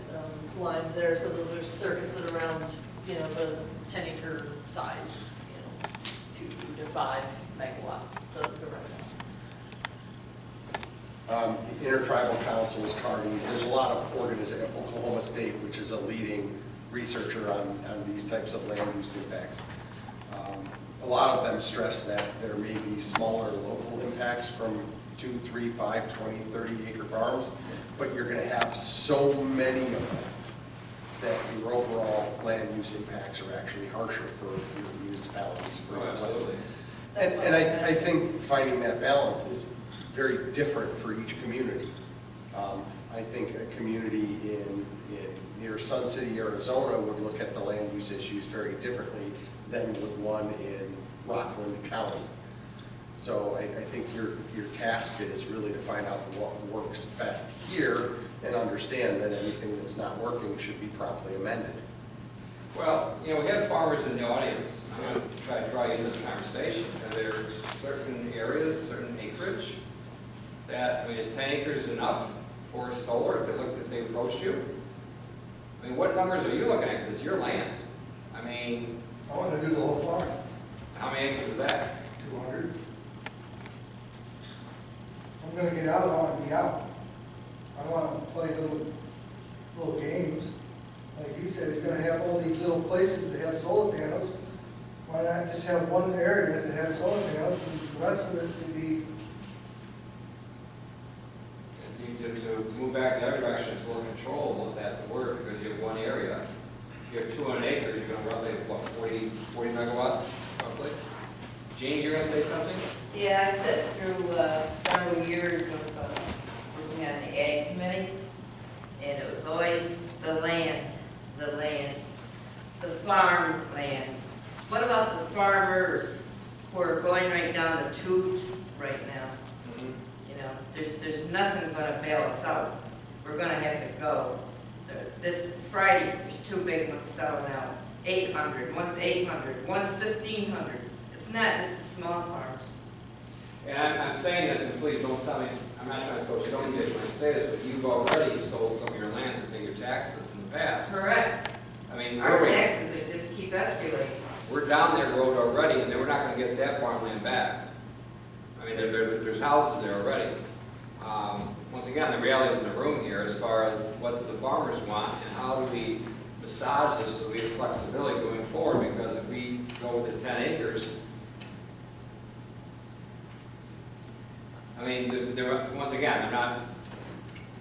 lines there, so those are circuits that are around, you know, the 10-acre size, you know, 2 to 5 megawatts, the red ones. intertribal councils, Cardis, there's a lot of organizations, Oklahoma State, which is a leading researcher on these types of land use impacts. A lot of them stress that there may be smaller local impacts from 2, 3, 5, 20, 30 acre farms, but you're going to have so many of them that your overall land use impacts are actually harsher for your municipalities. Absolutely. And I think finding that balance is very different for each community. I think a community near Sun City, Arizona would look at the land use issues very differently than would one in Rockland County. So I think your task is really to find out what works best here and understand that anything that's not working should be properly amended. Well, you know, we have farmers in the audience. I'm going to try to draw you into this conversation. Are there certain areas, certain acreage that, I mean, is 10 acres enough for solar if they approached you? I mean, what numbers are you looking at? Because it's your land. I mean, I want to do the whole farm, how many acres is that? 200. I'm going to get out, I want to be out. I don't want to play little games. Like you said, he's going to have all these little places that have solar panels. Why not just have one area that has solar panels and the rest of it to be... To move back in the other direction, it's more controllable, if that's the word, because you have one area. You have 200 acres, you're going to roughly, what, 40 megawatts, roughly? Jean, you're going to say something? Yeah, I sat through several years of working on the Ag Committee, and it was always the land, the farm land. What about the farmers who are going right down the tubes right now? You know, there's nothing going to bail us out. We're going to have to go. This Friday, there's 2 big ones selling out. 800, one's 800, one's 1,500. It's not just the small farms. And I'm saying this, and please don't tell me, I'm not trying to throw stone at you when I say this, but you've already sold some of your land to pay your taxes in the past. Correct. I mean, Our taxes just keep escalating. we're down that road already, and then we're not going to get that farmland back. I mean, there's houses there already. Once again, the reality is in the room here as far as what do the farmers want and how do we massage this so we have flexibility going forward, because if we go with the 10 acres, I mean, once again, I'm not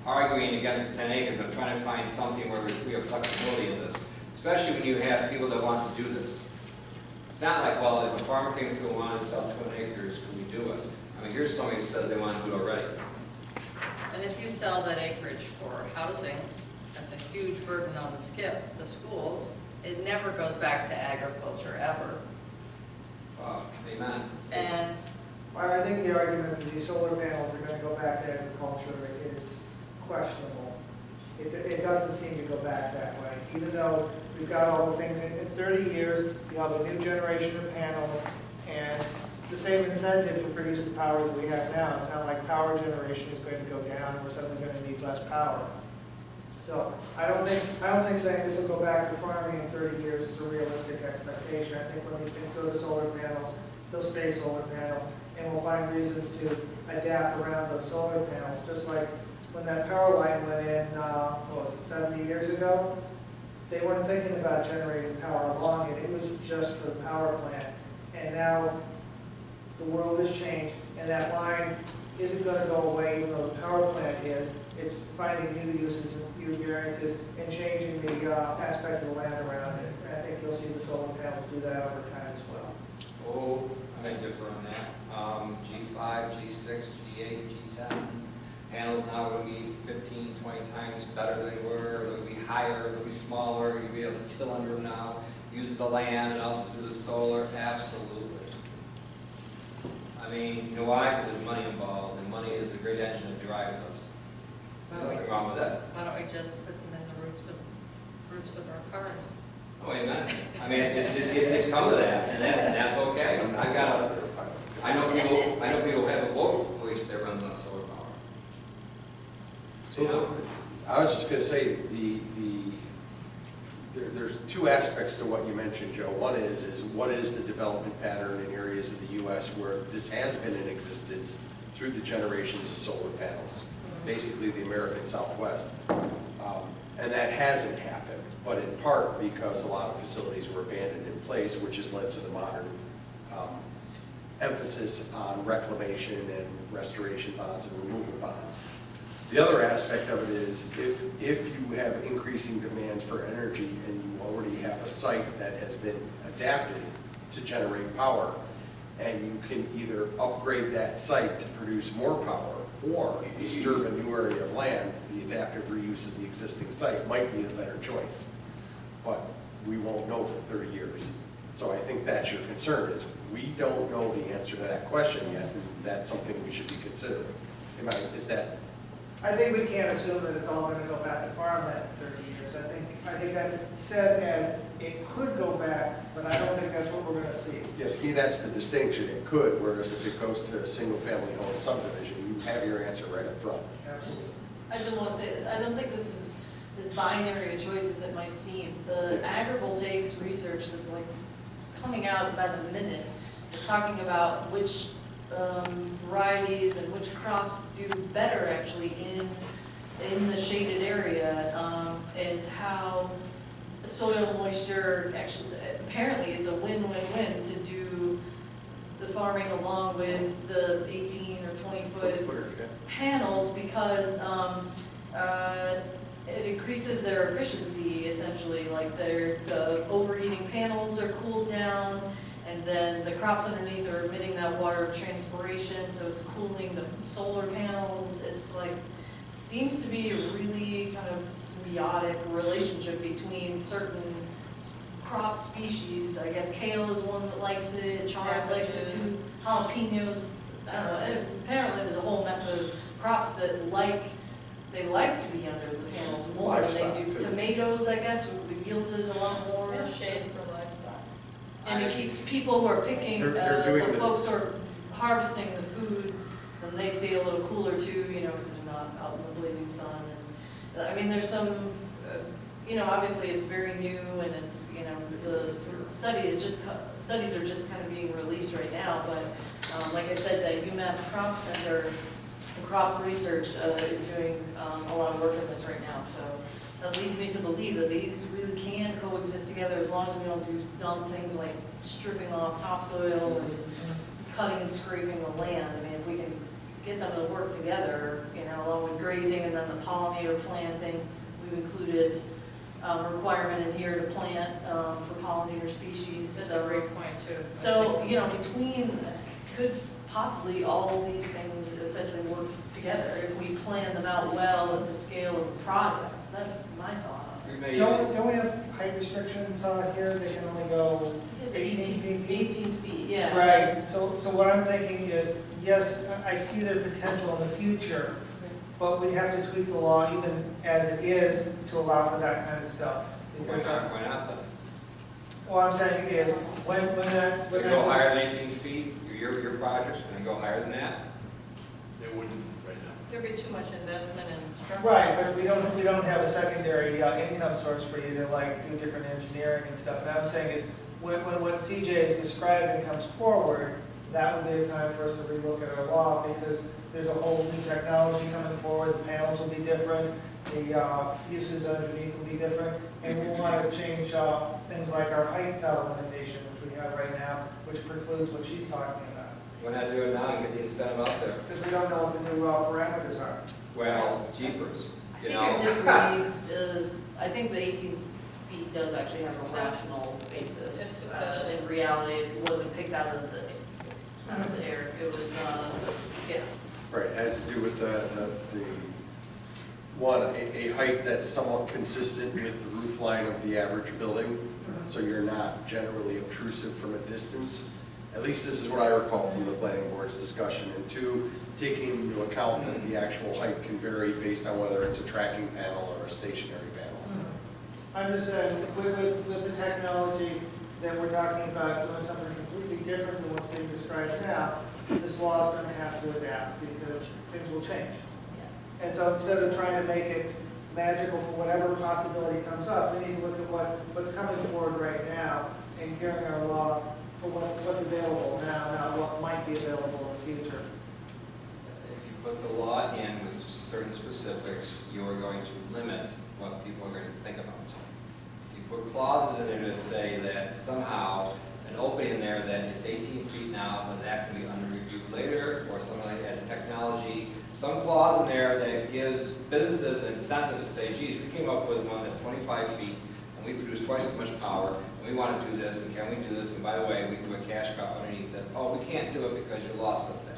arguing against the 10 acres. I'm trying to find something where we have flexibility in this, especially when you have people that want to do this. It's not like, well, if a farmer came through and wanted to sell 200 acres, can we do it? I mean, here's somebody who says they want to do it already. And if you sell that acreage for housing, that's a huge burden on the schools. It never goes back to agriculture, ever. Amen. And I think the argument that these solar panels are going to go back to agriculture is questionable. It doesn't seem to go back that way, even though we've got all the things. In 30 years, you have a new generation of panels, and the same incentive to produce the power that we have now. It's not like power generation is going to go down. We're suddenly going to need less power. So I don't think saying this will go back to farming in 30 years is a realistic expectation. I think when these things go to solar panels, they'll stay solar panels, and we'll find reasons to adapt around those solar panels. Just like when that power line went in, what was it, 70 years ago? They weren't thinking about generating power along it. It was just for the power plant. And now the world has changed, and that line isn't going to go away even though the power plant is. It's finding new uses and new variances and changing the aspect of the land around it. And I think you'll see the solar panels do that over time as well. Oh, I may differ on that. G5, G6, G8, G10. Panels now will be 15, 20 times better than they were. They'll be higher, they'll be smaller. You'll be able to till under them now, use the land and also do the solar. Absolutely. I mean, you know why? Because there's money involved, and money is the great engine that drives us. There's nothing wrong with that. why don't we just put them in the roofs of our cars? Oh, amen. I mean, it's come to that, and that's okay. I know people who have a boat hoist that runs on solar power. You know? I was just going to say, there's two aspects to what you mentioned, Joe. One is what is the development pattern in areas of the U.S. where this has been in existence through the generations of solar panels, basically the American Southwest. And that hasn't happened, but in part because a lot of facilities were abandoned in place, which has led to the modern emphasis on reclamation and restoration bonds and removal bonds. The other aspect of it is if you have increasing demands for energy and you already have a site that has been adapted to generate power, and you can either upgrade that site to produce more power or disturb a new area of land, the adaptive reuse of the existing site might be a better choice. But we won't know for 30 years. So I think that's your concern, is we don't know the answer to that question yet, and that's something we should be considering. Is that? I think we can't assume that it's all going to go back to farmland in 30 years. I think that's said as it could go back, but I don't think that's what we're going to see. Yeah, to me, that's the distinction. It could, whereas if it goes to a single-family home subdivision, you have your answer right up front. Absolutely. I don't want to say that. I don't think this is as binary a choice as it might seem. The agrivoltaics research that's like coming out about a minute is talking about which varieties and which crops do better actually in the shaded area, and how soil moisture actually apparently is a win-win-win to do the farming along with the 18 or 20 foot panels, because it increases their efficiency essentially. Like the overheating panels are cooled down, and then the crops underneath are emitting that water of transpiration, so it's cooling the solar panels. It's like, seems to be a really kind of symbiotic relationship between certain crop species. I guess kale is one that likes it, chard likes it too, jalapenos, I don't know. Apparently there's a whole mess of crops that they like to be under the panels more than they do. Tomatoes, I guess, would yielded a lot more. Shade for livestock. And it keeps people who are picking, the folks who are harvesting the food, then they stay a little cooler too, you know, because they're not out in the blazing sun. And I mean, there's some, you know, obviously it's very new, and it's, you know, the studies are just kind of being released right now. But like I said, the UMass Crop Center, the crop research is doing a lot of work on this right now. So that leads me to believe that these really can coexist together as long as we don't do dumb things like stripping off topsoil and cutting and scraping the land. I mean, if we can get them to work together, you know, along with grazing and then the pollinator planting, we've included a requirement in here to plant for pollinator species That's a great point too. So, you know, between, could possibly all these things essentially work together if we plan them out well at the scale of the project. That's my thought on it. Don't we have height restrictions here? They can only go It's 18 feet? 18 feet, yeah. Right, so what I'm thinking is, yes, I see their potential in the future, but we have to tweak the law even as it is to allow for that kind of stuff. Why Because, not, why not then? what I'm saying is, when that. If you go higher than 18 feet, your project's gonna go higher than that? It wouldn't right now. There'd be too much investment in structure. Right, but we don't have a secondary income source for you to like do different engineering and stuff. And I'm saying is, when what CJ is describing comes forward, that would be a time for us to relook at our law, because there's a whole new technology coming forward, the panels will be different, the uses underneath will be different, and we want to change things like our height limitation, which we have right now, which precludes what she's talking about, Why not do it now and get the incentive out there? because we don't know what the new parameters are. Well, jeepers, I you think know? your disbelief is, I think the 18 feet does actually have a rational It's, basis. In reality, it wasn't picked out of the air, it was, yeah. Right, it has to do with the a height that's somewhat consistent with the roof line of the average building, so you're not generally obtrusive from a distance. At least this is what I recall from the planning board's discussion. And two, taking into account that the actual height can vary based on whether it's a tracking panel or a stationary panel. I'm just saying, with the technology that we're talking about, doing something completely different than what's being described now, this law is going to have to adapt because things will change. And so instead of trying to make it magical for whatever possibility comes up, we need to look at what's coming forward right now and gearing our law for what's available now, not what might be available in the future. If you put the law in with certain specifics, you are going to limit what people are going to think about. If you put clauses in there to say that somehow an opening in there that is 18 feet now, but that can be under review later, or something like as technology, some clause in there that gives businesses an incentive to say, geez, we came up with one that's 25 feet, and we produce twice as much power, and we want to do this, and can we do this, and by the way, we can do a cash crop underneath it. Oh, we can't do it because your law says that.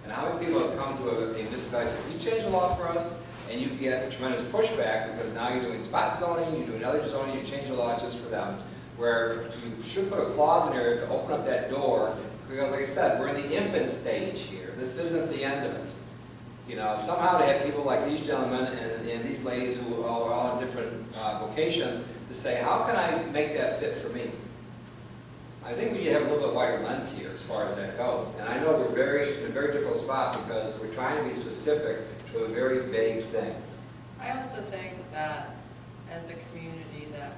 And how many people have come to a municipality and said, you change the law for us, and you get tremendous pushback because now you're doing spot zoning, you're doing other zoning, you change the law just for them, where you should put a clause in there to open up that door, because like I said, we're in the infant stage here. This isn't the end of it. You know, somehow to have people like these gentlemen and these ladies who are all in different vocations to say, how can I make that fit for me? I think we need to have a little bit wider lens here as far as that goes. And I know we're in a very difficult spot because we're trying to be specific to a very vague thing. I also think that as a community that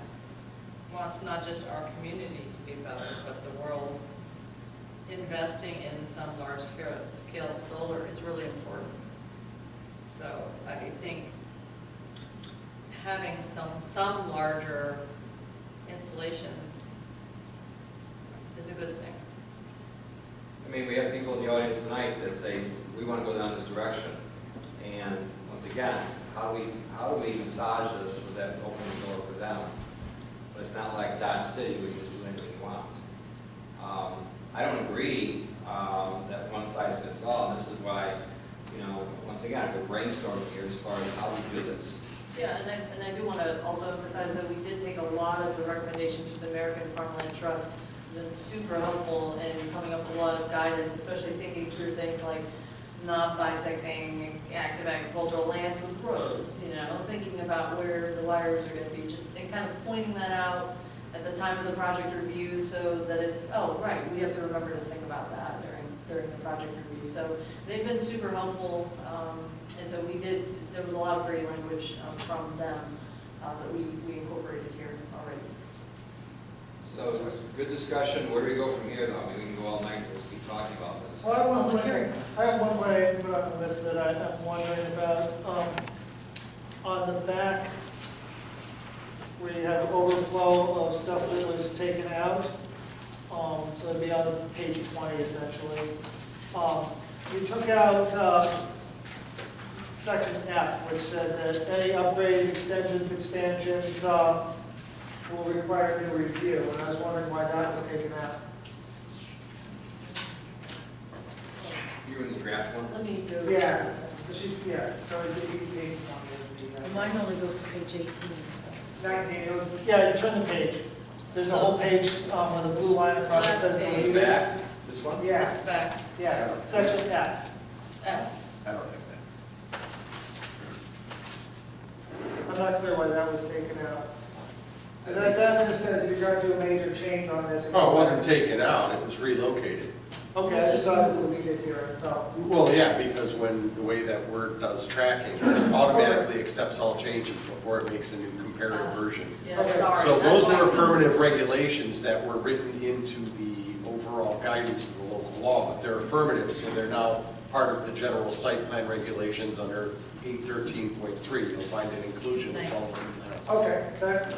wants not just our community to be better, but the world, investing in some large-scale solar is really important. So I think having some larger installations is a good thing. I mean, we have people in the audience tonight that say, we want to go down this direction. And once again, how do we massage this with that opening door for them? But it's not like Dodge City where you can just do anything you want. I don't agree that one size fits all. And this is why, you know, once again, we're brainstorming here as far as how we do this. Yeah, and I do want to also emphasize that we did take a lot of the recommendations from the American Farmland Trust. It's been super helpful in coming up with a lot of guidance, especially thinking through things like not bisecting active agricultural lands with roads, you know, thinking about where the wires are going to be, just and kind of pointing that out at the time of the project review so that it's, oh, right, we have to remember to think about that during the project review. So they've been super helpful, and so there was a lot of great language from them that we incorporated here already. So it's a good discussion. Where do we go from here, though? I mean, we can go all night and keep talking about this. Well, I have one point I put on the list that I'm wondering about. On the back, where you have overflow of stuff that was taken out, so it'd be on page 20 essentially. You took out section F, which said that any upgrades, extensions, expansions will require new review. And I was wondering why that was taken taken out. You in the draft one? Let me go. Yeah, yeah, so the 8 one Mine only goes to page 18, so. 19, yeah, you turn the page. There's a whole page with a blue line across it says Last delete. Back, this one? Yeah, It's back. yeah, section F. F. I don't have that. I'm not clear why that was taken out. Because that just says if you're going to do a major change on this. Oh, it wasn't taken out, it was relocated. Okay, I just saw it deleted here, so. Well, yeah, because when, the way that Word does tracking, it automatically accepts all changes before it makes a new comparative version. Yeah, Okay. sorry. So that's those were why- affirmative regulations that were written into the overall guidance of the local law, but they're affirmative, so they're now part of the general site plan regulations under 813.3. You'll find an inclusion, it's all written there. Okay, that,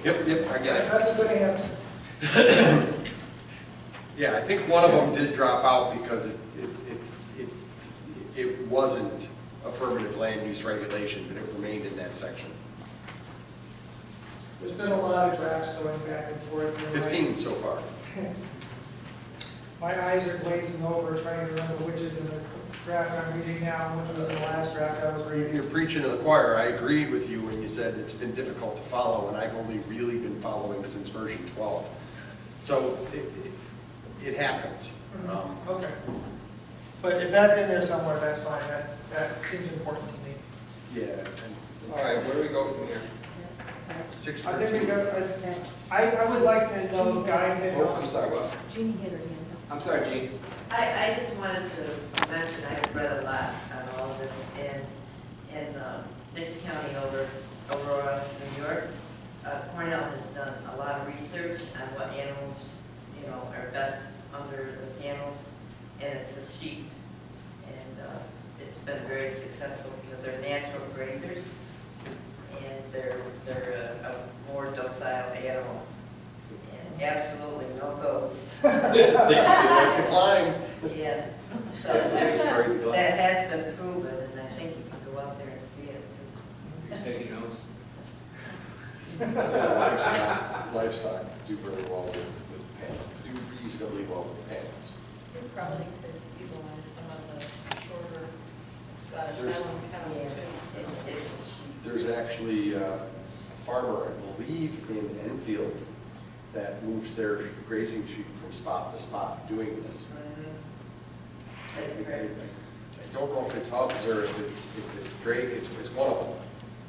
Yep, I get it. that's a good answer. Yeah, I think one of them did drop out because it wasn't affirmative land use regulation, but it remained in that section. There's been a lot of drafts going back and forth. and 15 so far. My eyes are glazing over trying to remember which is in the draft I'm reading now, and which was in the last draft I was reading. You're preaching to the choir. I agreed with you when you said it's been difficult to follow, and I've only really been following since version 12. So it happens. Okay. But if that's in there somewhere, that's fine. That seems important to me. Yeah. All right, where do we go from here? I think we 613. go, I would like to know, Guy, Oh, I'm sorry, what? Jeannie hit her hand up. I'm sorry, Gene. I just wanted to mention, I've read a lot on all of this in Dix County over Aurora, New York. Cornell has done a lot of research on what animals, are best under the panels, and it's the sheep. And it's been very successful because they're natural grazers, and they're a more docile animal. And absolutely no goats. They like to climb. Yeah, so It's very that glass. has been proven, and I think you can go out there and see it too. You taking notes? Livestock do very well with panels, do reasonably well with panels. You probably could utilize some of the shorter Scottish There's- Highland cattle Yeah, too. it's There's actually a farmer, I believe, in Enfield that moves their grazing sheep from spot to spot doing this. That's great. I don't know if it's Hubs or if it's Drake, it's one of them.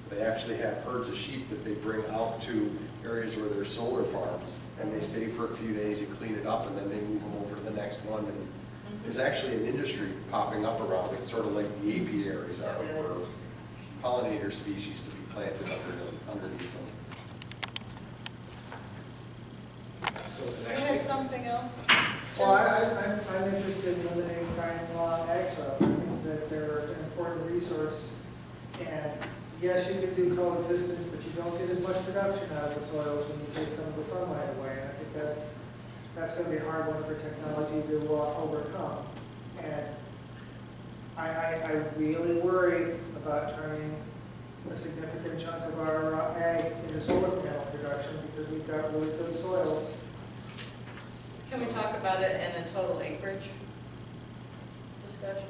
They actually have herds of sheep that they bring out to areas where there's solar farms, and they stay for a few days and clean it up, and then they move them over to the next one. And there's actually an industry popping up around it, sort of like the apiaries are for pollinator species to be planted underneath them. So the You next had week. something else? Well, I'm interested in eliminating crime law ag sub. I think that they're an important resource. And yes, you can do coexistence, but you don't get as much production out of the soils when you take some of the sunlight away. And I think that's going to be a hard one for technology to overcome. And I really worry about turning a significant chunk of our ag into solar panel production because we've got really good soils. Can we talk about it in a total acreage discussion?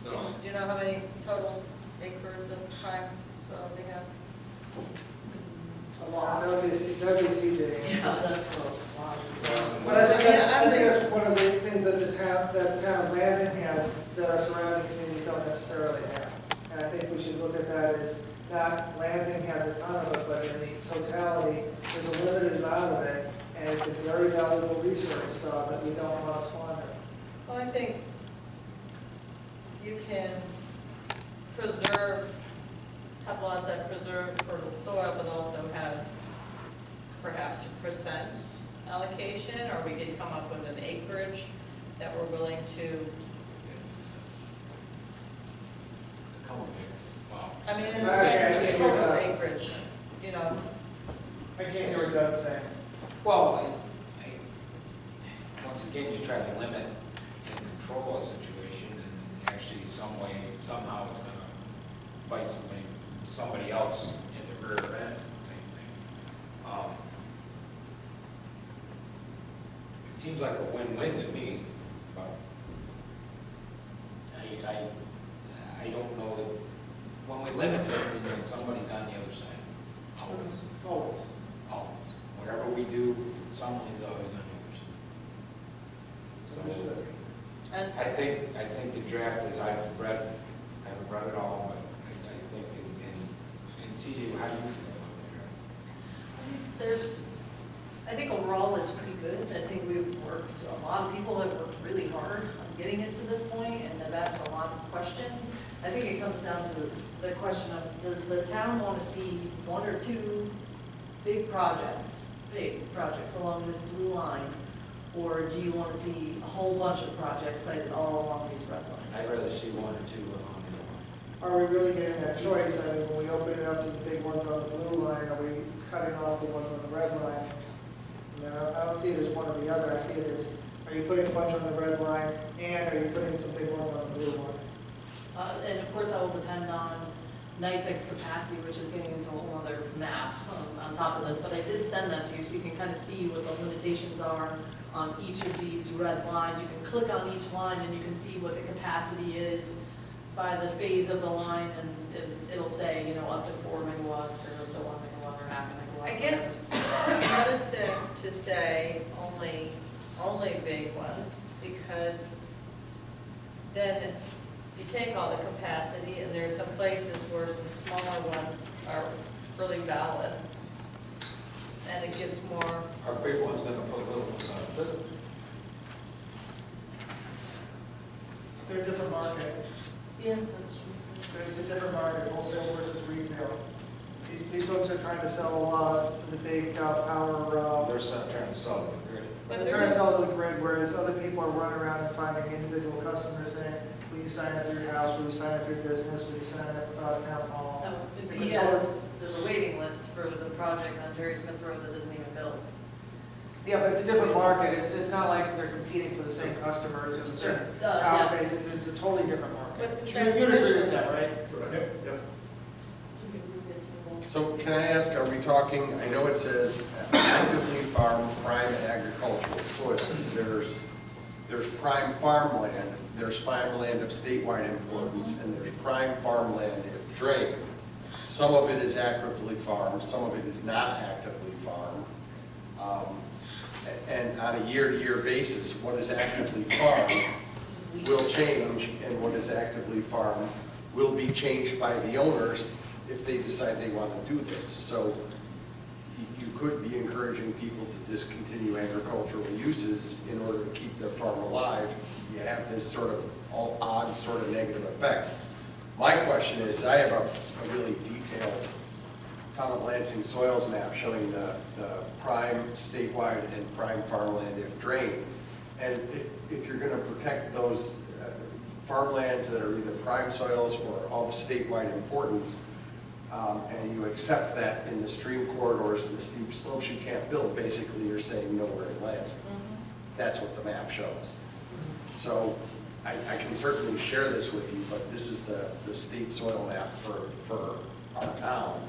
So, Do you know how many total acres of prime soil we have? A lot. That'd be CJ. Yeah, that's a lot. But I think that's one of the things that the town of Lansing has that our surrounding communities don't necessarily have. And I think we should look at that as not Lansing has a ton of it, but in the totality, there's a limited amount of it, and it's a very valuable resource that we don't want to squander. Well, I think you can preserve, have laws that preserve fertile soil, but also have perhaps a percent allocation, or we could come up with an acreage that we're willing to, wow. I mean, in a Right, sense, I of see. total acreage, you know. I can't hear what Doug's saying. Well, once again, you try to limit and control a situation, and actually somehow it's gonna bite somebody else in the rear end type thing. it seems like a win-win to me, but I don't know that, when we limit something, then somebody's on the other side. Always. Always. Always. Whatever we do, someone is always on the other side. So, And I think the draft, as I've read, I haven't read it all, but I think, and see how you feel about I think overall it's pretty good. I think we've worked, a lot of people have worked really hard on getting it to this point and have asked a lot of questions. I think it comes down to the question of, does the town want to see one or two big projects along this blue line? Or do you want to see a whole bunch of projects sited all along these red lines? it. I'd rather see one or two along the line. Are we really getting that choice? I mean, when we open it up to the big ones on the blue line, are we cutting off the ones on the red line? I don't see it as one or the other. I see it as, are you putting a bunch on the red line, and are you putting some big ones on the blue line? And of course, that will depend on NICEX capacity, which is getting into a whole other map on top of this. But I did send that to you, so you can kind of see what the limitations are on each of these red lines. You can click on each line, and you can see what the capacity is by the phase of the line, and it'll say, you know, up to 4 megawatts, or up to 1 megawatt, or half a megawatt. I guess I noticed to say only big ones, because then you take all the capacity, and there are some places where some smaller ones are really valid, and it gives more. Our big one's gonna put little ones on it. They're a different market. Yeah, that's true. It's a different market, wholesale versus retail. These folks are trying to sell to the big power. They're trying to sell it, really. They're trying to sell to the grid, whereas other people are running around and finding individual customers saying, will you sign up for your house, will you sign up for your business, will you sign up for town hall? Yes, there's a waiting list for the project on Jerry Smith Road that isn't even built. Yeah, but it's a different market. It's not like they're competing for the same customers and the same yeah. power base. It's a totally different market. But the You'd agree with transmission, that, right? Yep. So we can get some more. So can I ask, are we talking, I know it says actively farm prime agricultural soils. There's prime farmland, there's farmland of statewide importance, and there's prime farmland if drained. Some of it is actively farmed, some of it is not actively farmed. And on a year-to-year basis, what is actively farmed will change, and what is actively farmed will be changed by the owners if they decide they want to do this. So you could be encouraging people to discontinue agricultural uses in order to keep their farm alive. You have this sort of all odd sort of negative effect. My question is, I have a really detailed town of Lansing soils map showing the prime statewide and prime farmland if drained. And if you're going to protect those farmlands that are either prime soils or of statewide importance, and you accept that in the stream corridors and the steep slopes you can't build, basically you're saying nowhere in Lansing. That's what the map shows. So I can certainly share this with you, but this is the state soil map for our town.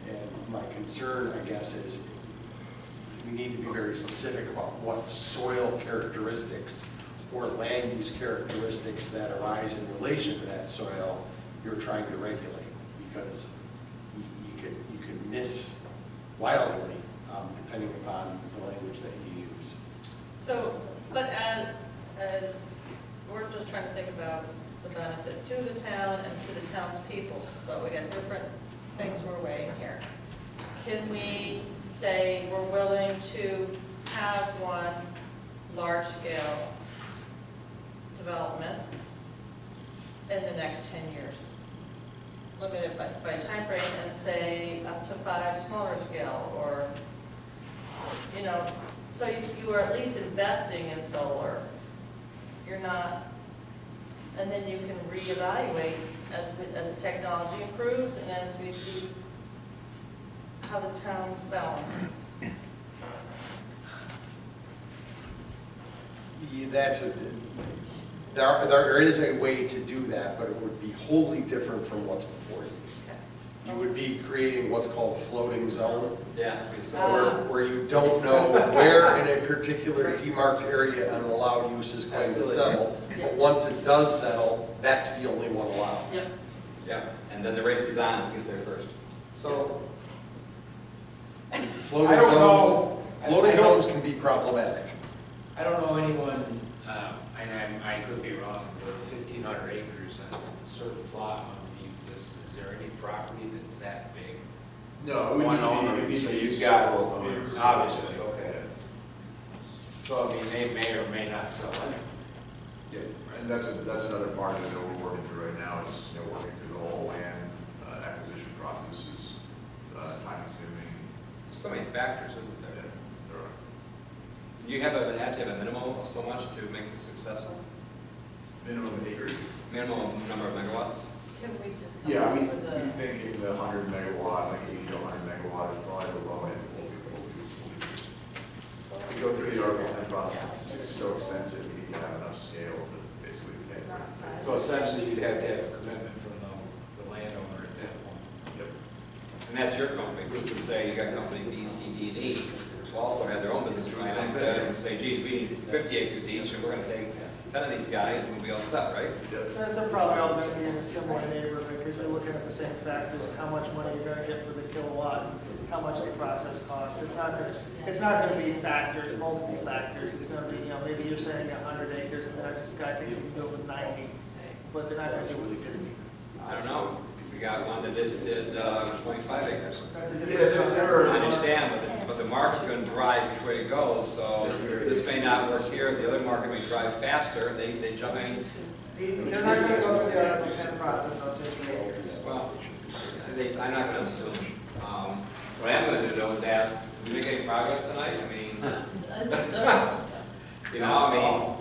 And my concern, I guess, is we need to be very specific about what soil characteristics or land use characteristics that arise in relation to that soil you're trying to regulate, because you could miss wildly depending upon the language that you use. so, but as we're just trying to think about the benefit to the town and to the townspeople, so we got different things we're weighing here. Can we say we're willing to have one large-scale development in the next 10 years? Limited by time frame, and say up to 5 smaller scale, or, you know, so you are at least investing in solar. You're not, and then you can reevaluate as the technology improves and as we see how the town's balances. There is a way to do that, but it would be wholly different from what's before you. you would be creating what's called a floating zone, Yeah. we saw where you don't know where in a particular demarked area an allowed use is going to Absolutely. settle. But once it does settle, that's the only one allowed. Yep. Yeah, and then the race is on, who gets there first. So, Floating I don't zones, know. floating I don't- zones can be problematic. I don't know anyone, and I could be wrong, but 1,500 acres on a certain plot underneath this, is there any property that's that big? No, it would One need to be- owner, it would need so to be you've got, several owners. obviously, okay. Yeah. So, I mean, they may or may not sell it. Yeah, and that's another part of it that we're working through right now, is, working through the whole land acquisition process is time consuming. There's so many factors, isn't there? Yeah, there are. You have to have a minimum of so much to make it successful? Minimum acreage? Minimum number of megawatts? Can we just come Yeah, up we with think in the 100 megawatt, like 80 to 100 megawatt is probably the low end. We go through the Article 10 process, it's so expensive, you need to have enough scale to basically pay for it. So essentially, you'd have to have a commitment from the landowner at that point. Yep. And that's your company. Who's to say you got company B, C, D, and E, who also have their own business plan like that, and say, geez, we need 50 acres each, and we're gonna take 10 of these guys, and we'll be all set, right? Yep. They're probably all going to be in a similar neighborhood, because they're looking at the same factors, how much money you're going to get for the kilowatt, and how much the process costs. It's not going to be factors, multiple factors. It's going to be, maybe you're saying 100 acres, and the next guy thinks he can do it with 90, but they're not going to do it with 50. I don't know. We got one that just did 25 acres. That's a Yeah, different- there I are. understand, but the market's gonna drive which way it goes, so this may not work here, the other market may drive faster, they jump in. They're not going to go through the Article 10 process on 50 acres. Well, I'm not gonna assume. What I'm gonna do though is ask, did we make any progress tonight? I mean,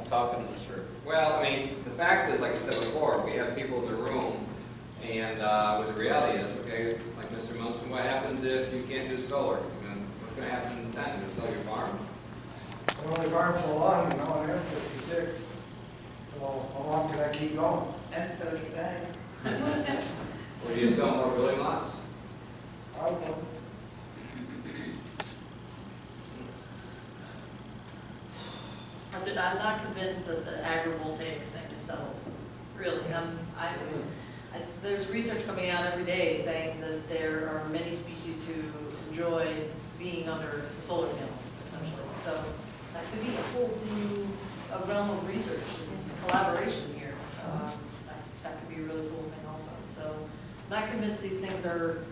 Talking to the sir. well, I mean, the fact is, like I said before, we have people in the room, and with the reality is, okay, like Mr. Munson, what happens if you can't do solar? I mean, what's gonna happen then? You sell your farm? Well, the farm's so long, I am 56. So how long can I keep going? I'm 35. Or do you sell more building lots? I don't know. I'm not convinced that the agrivoltaics thing is settled, really. There's research coming out every day saying that there are many species who enjoy being under the solar panels, essentially. So that could be a whole new realm of research and collaboration here. That could be a really cool thing also. So I'm not convinced these things are,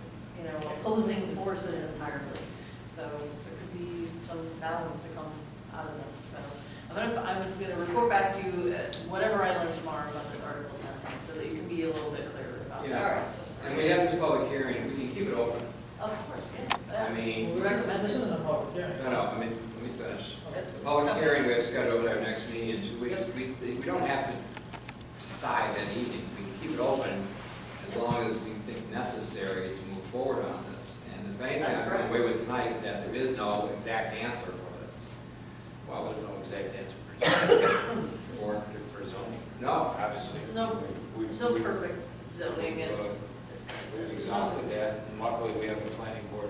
opposing forces entirely. So there could be some balance to come out of them. So I'm gonna report back to you whatever I learn tomorrow about this Article 10 thing, so that you can be a little bit clearer about Yeah. that process. And we have this public hearing, we can keep it open. Of course, yeah. I mean, We recommend This it. isn't a public hearing. no, let me finish. The public hearing, we have scheduled over our next meeting in 2 weeks. We don't have to decide that evening. We can keep it open as long as we think necessary to move forward on this. And the main thing I'm going away with tonight is that there is no exact answer for this. Well, there's no exact answer for zoning. No, Obviously. There's no perfect zoning in this We've case. exhausted that, and luckily we have the planning board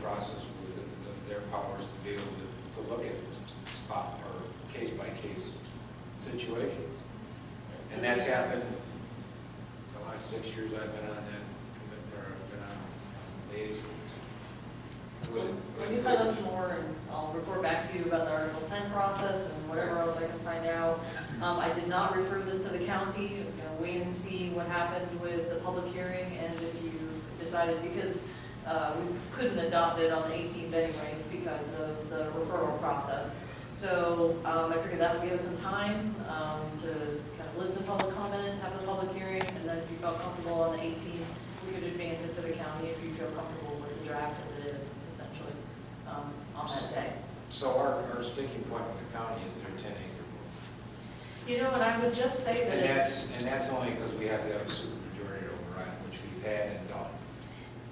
process with their powers to be able to look at spot or case-by-case situations. And that's happened the last 6 years I've been on that commitment, or I've been on liaison. So let me find out some more, and I'll report back to you about the Article 10 process and whatever else I can find out. I did not refer this to the county. I was going to wait and see what happened with the public hearing, and if you decided, because we couldn't adopt it on the 18th anyway because of the referral process. So I figured that would give us some time to kind of listen to public comment, have the public hearing, and then if you felt comfortable on the 18th, we could advance it to the county if you feel comfortable with the draft as it is, essentially, on that day. So our sticking point with the county is their 10-acre rule. And I would just say that And that's only because we have to have a supermajority override, which we've had and done.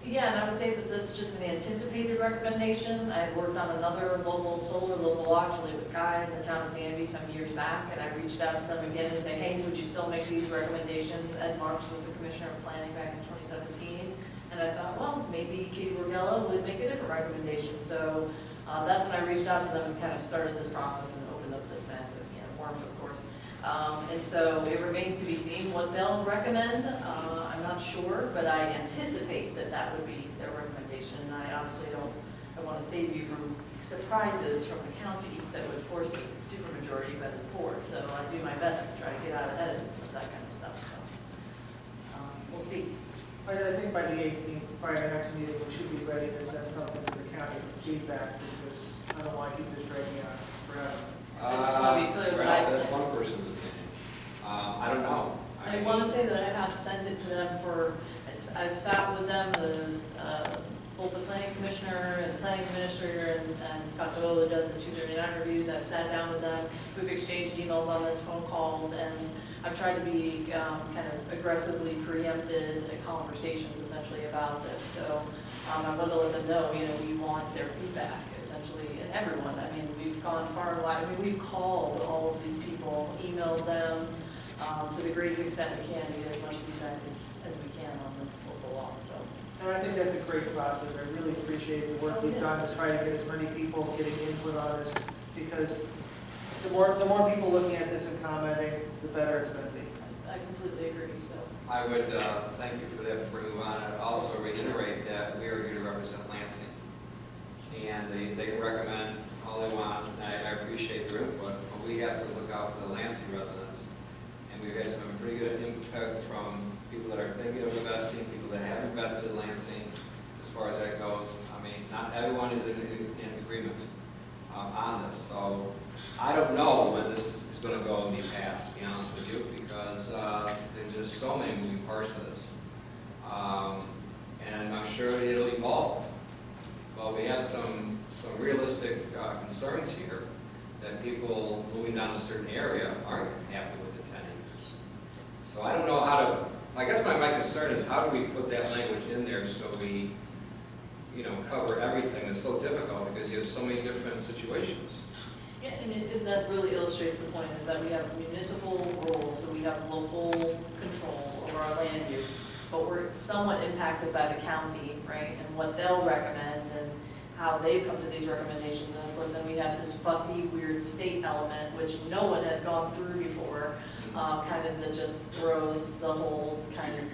Yeah, and I would say that that's just an anticipated recommendation. I had worked on another solar local law, actually with Guy in the town of Danby some years back, and I reached out to them again to say, hey, would you still make these recommendations? Ed Marks was the commissioner of planning back in 2017, and I thought, well, maybe Katie Borgella would make a different recommendation. So that's when I reached out to them and kind of started this process and opened up this massive can of worms, of course. And so it remains to be seen what they'll recommend. I'm not sure, but I anticipate that that would be their recommendation. And I honestly I want to save you from surprises from the county that would force a supermajority by this board. So I do my best to try to get out ahead of that kind of stuff. So we'll see. I think by the 18th, by our next meeting, we should be ready to send something to the county for feedback, because I don't want to keep this dragging on forever. I just want to be clear that That's one person's opinion. I don't know. I want to say that I have sent it to them I've sat with them, both the planning commissioner and the planning administrator, and Scott Doyle, who does the 239 reviews. I've sat down with them, we've exchanged emails on this, phone calls, and I've tried to be kind of aggressively preempted conversations essentially about this. So I want to let them know, we want their feedback essentially, and everyone. I mean, we've gone far and wide. I mean, we've called all of these people, emailed them, to the greatest extent we can to get as much feedback as we can on this local law. So. And I think that's a great process. I really appreciate the work we've done to try to get as many people getting input on this, because the more people looking at this and commenting, the better it's going to be. I completely agree. So. I would thank you for that before we move on. I'd also reiterate that we are here to represent Lansing. And they can recommend all they want, and I appreciate their input, but we have to look out for the Lansing residents. And we've had some pretty good input from people that are thinking of investing, people that have invested in Lansing, as far as that goes. I mean, not everyone is in agreement on this. So I don't know when this is going to go and be passed, to be honest with you, because there's just so many moving parts to this. And I'm sure it'll evolve. But we have some realistic concerns here that people moving down a certain area aren't happy with the 10 acres. So I don't know how to, I guess my concern is how do we put that language in there so we, cover everything. It's so difficult because you have so many different situations. Yeah, and that really illustrates the point, is that we have municipal rules, and we have local control over our land use, but we're somewhat impacted by the county, right, and what they'll recommend and how they've come to these recommendations. And of course, then we have this fussy, weird state element, which no one has gone through before, kind of that just throws the whole kind of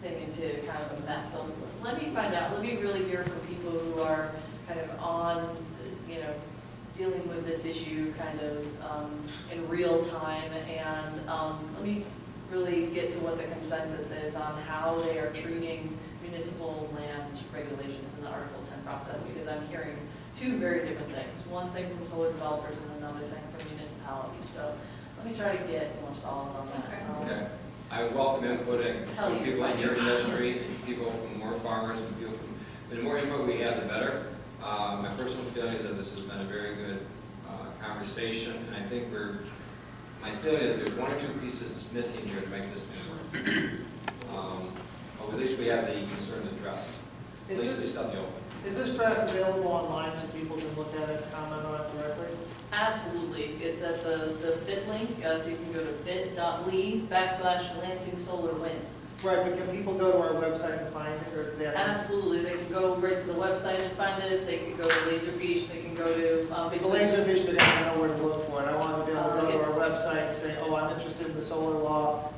thing into kind of a mess. So let me find out, let me really hear from people who are kind of on, dealing with this issue kind of in real time, and let me really get to what the consensus is on how they are treating municipal land regulations in the Article 10 process, because I'm hearing two very different things. One thing from solar developers and another thing from municipalities. So let me try to get more solid on that. Okay. I welcome input Tell from you people what in you- your industry, people from more farmers, and people from, the more input we have, the better. My personal feeling is that this has been a very good conversation, and I think my feeling is there's one or two pieces missing here to make this thing work. But at least we have the concerns addressed. At least it's out in the open. Is this draft available online so people can look at it and comment on it directly? Absolutely. It's at the bit link, so you can go to bit.ly/Lansing Solar Wind. Right, but can people go to our website and find it, or do they have? Absolutely. They can go right to the website and find it. They can go to Laserbeach. They can go to The basically. Laserfish didn't even know where to look for it. I want to be able to go to our website and say, oh, I'm interested in the solar law.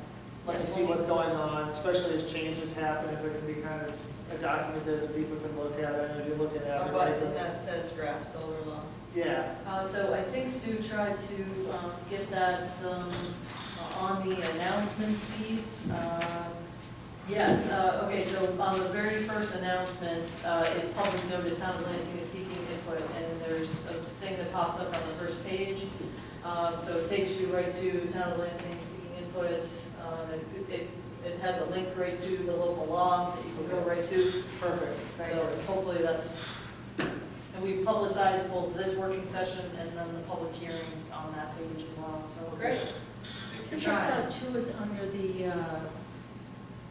Let me see what's going on, especially as changes happen, if there can be kind of a document that people can look at. I know you're looking at A it. button that says draft solar law. Yeah. So I think Sue tried to get that on the announcements piece. Yes, okay, so on the very first announcement, it's public notice, Town of Lansing is seeking input, and there's a thing that pops up on the first page. So it takes you right to Town of Lansing seeking input. It has a link right to the local law that you can go right to. Perfect. Thank So you. hopefully that's, and we've publicized both this working session and then the public hearing on that page as well, so. Great. Good This try. too is under the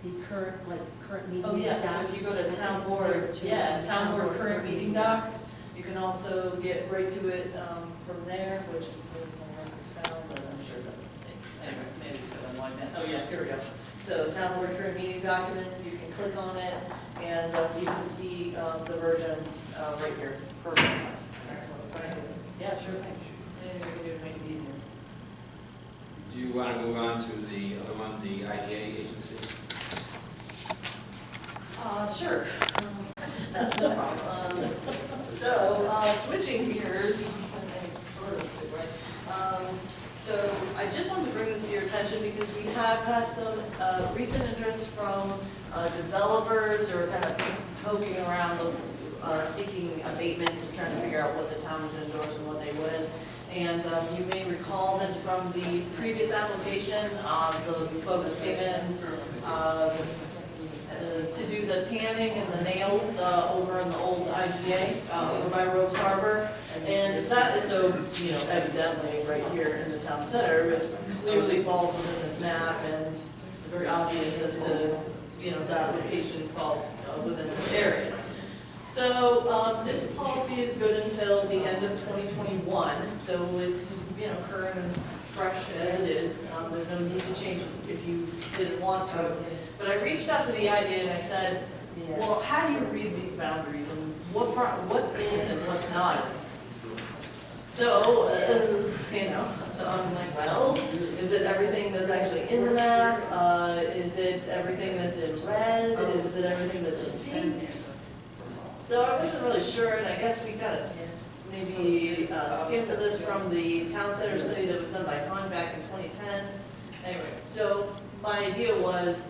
The current meeting Oh, yeah, docs. so if you go to I think town it's board, there too. yeah, town board current current meeting docs, you can also get right to it from there, which is where it's found, but I'm sure that's a mistake. Anyway, maybe it's going to like that. Oh, yeah, here we go. So town board current meeting documents, you can click on it, and you can see the version right here. Perfect. Excellent, thank you. Yeah, sure thing. Anything we can do to make it easier. Do you want to move on to the other one, the IDA agency? Sure. No problem. So, switching gears, sort of, right? So I just wanted to bring this to your attention because we have had some recent interest from developers who are kind of poking around, seeking abatements and trying to figure out what the town would endorse and what they wouldn't. And you may recall this from the previous application. The folks came in to do the tanning and the nails over in the old IGA over by Rogues Harbor. And that is so, evidently right here in the town center, it clearly falls within this map, and it's very obvious as to, that location falls within this area. So this policy is good until the end of 2021, so it's, current and fresh as it is. There's no need to change it if you didn't want to. But I reached out to the IDA and I said, well, how do you read these boundaries and what's in and what's not in? So, so I'm like, well, is it everything that's actually in the map? Is it everything that's in red? Is it everything that's in pink? So I wasn't really sure, and I guess we kind of maybe skimmed this from the town center study that was done by Hunt back in 2010. Anyway, so my idea was,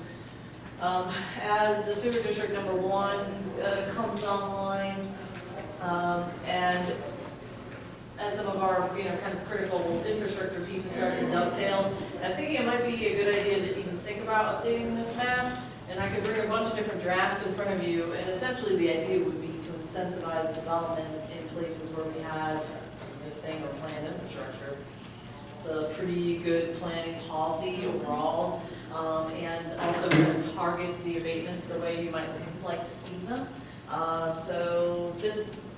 as the sewer district number 1 comes online, and as some of our, kind of critical infrastructure pieces start to dovetail, I'm thinking it might be a good idea to even think about updating this map. And I could bring a bunch of different drafts in front of you, and essentially the idea would be to incentivize development in places where we have existing or planned infrastructure. It's a pretty good planning policy overall, and also kind of targets the abatements the way you might like to see them. So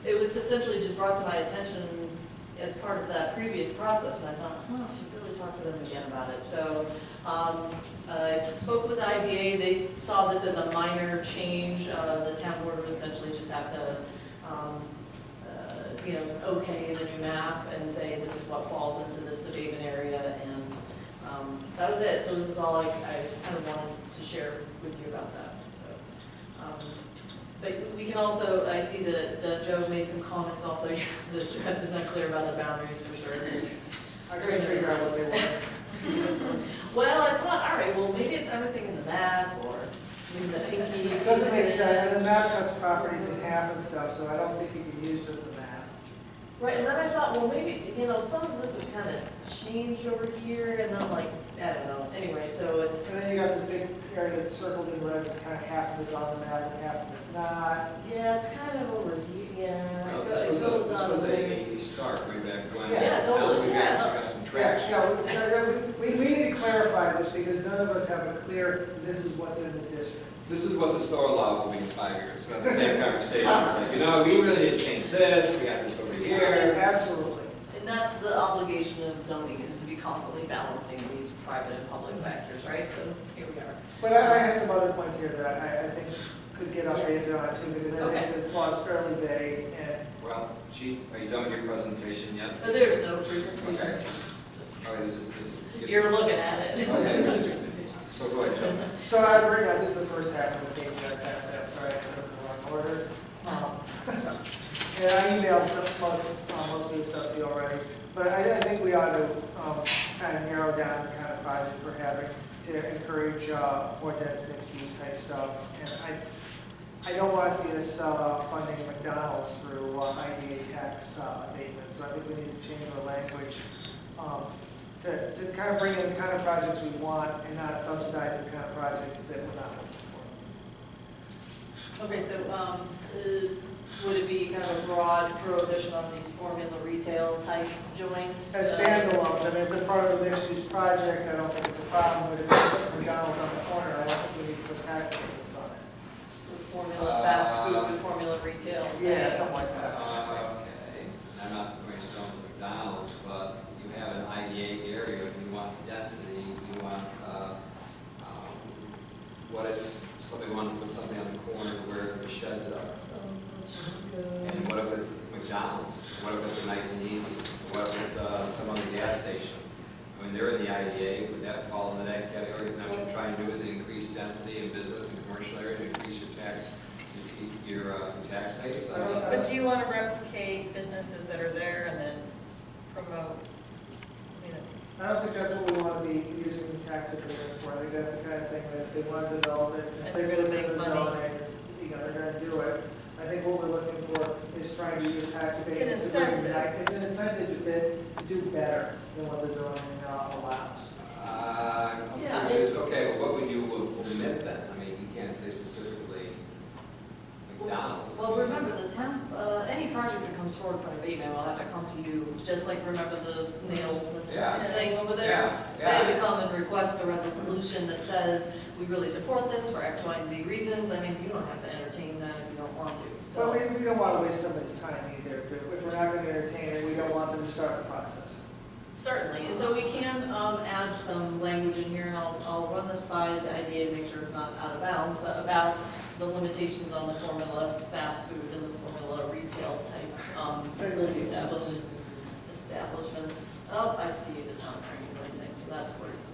it was essentially just brought to my attention as part of that previous process, and I thought, I should really talk to them again about it. So I spoke with the IDA. They saw this as a minor change. The town board would essentially just have to, okay the new map and say this is what falls into this abatement area, and that was it. So this is all I kind of wanted to share with you about that. So. But we can also, I see that Joe made some comments also. The draft is not clear about the boundaries for sure. I couldn't figure out what they were. Well, I thought, all right, well, maybe it's everything in the map, or maybe the pinky. It doesn't make sense, and the map cuts properties in half and stuff, so I don't think you can use just the map. Right, and then I thought, well, maybe, some of this is kind of changed over here, and then I don't know. Anyway, so it's. And then you got this big area that's circled in red, kind of half of it's on the map and half of it's not. Yeah, it's kind of over here. Yeah, Well, it goes this on was the. a start way back when. Yeah, totally. We've got some traction. We need to clarify this because none of us have a clear, this is what's in the district. This is what the solar law will be in 5 years. We'll have the same conversation. It's like, we really did change this, we got this over here. Absolutely. And that's the obligation of zoning, is to be constantly balancing these private and public factors, right? So here we are. But I had some other points here that I think could get updated on too, because I Okay. think the law is fairly vague and. Well, Chief, are you done with your presentation yet? There's no presentation. Okay. This is just- Oh, this is. You're looking at it. Okay. So go ahead, Joe. So I bring up, this is the first half of the page that I passed out, sorry, I put it in the wrong order. Yeah, I emailed most of this stuff to you already, but I think we ought to kind of narrow down the kind of project we're having to encourage more dense mixed-use type stuff. And I don't want to see us funding McDonald's through IDA tax abatements, so I think we need to change our language to kind of bring in the kind of projects we want and not subsidize the kind of projects that we're not looking for. Okay, so would it be kind of a broad prohibition on these formula retail type joints? As standalones, I mean, if they're part of a mixed-use project, I don't think it's a problem, but if it's McDonald's on the corner, I don't think we need to put tax rates on it. With formula fast food, with formula retail. Yeah, something like that. Okay, I'm not throwing stones at McDonald's, but you have an IDA area, you want density, you want, what if somebody wanted to put something on the corner where the sheds are? And what if it's McDonald's? What if it's a nice and easy? What if it's some other gas station? I mean, they're in the IDA, would that fall into that category? Isn't that what you're trying to do, is increase density in business and commercial area to increase your tax base? But do you want to replicate businesses that are there and then promote, you know? I don't think that's what we want to be using tax agreements for. I think that's the kind of thing that if they want to develop it. And they're gonna make money. You know, they're going to do it. I think what we're looking for is trying to use tax It's an abatements to bring incentive. back. It's an incentive to do better than what the zoning allows. Yeah. Okay, but what would you omit then? I mean, you can't say specifically McDonald's. Well, remember, the town, any project that comes forward for an abatement will have to come to you, just like remember the nails and Yeah. thing over there? Yeah, They have yeah. to come and request a resolution that says, we really support this for X, Y, and Z reasons. I mean, you don't have to entertain that if you don't want to, But so. we don't want to waste somebody's time either. If we're not going to entertain it, we don't want them to start the process. Certainly, and so we can add some language in here, and I'll run this by the IDA to make sure it's not out of bounds, but about the limitations on the formula fast food and the formula retail type establishments. Oh, I see the town attorney in Lansing, so that's where's.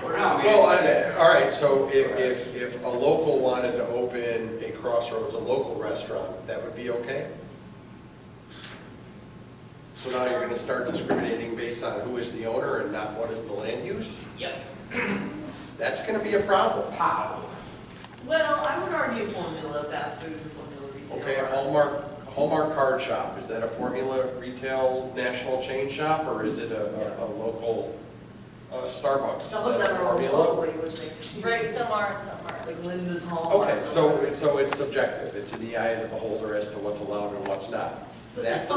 Or no, I mean, Well, it's- all right, so if a local wanted to open a Crossroads, a local restaurant, that would be okay? So now you're gonna start discriminating based on who is the owner and not what is the land use? Yep. That's gonna be a problem. How? Well, I would argue formula fast food and formula retail. Okay, a Hallmark card shop, is that a formula retail national chain shop, or is it a local Starbucks? Some of Is that them a are formula? locally, which makes, right, some aren't, like Linda's Hallmark. Okay, so it's subjective, it's in the eye of the beholder as to what's allowed and what's not. But That-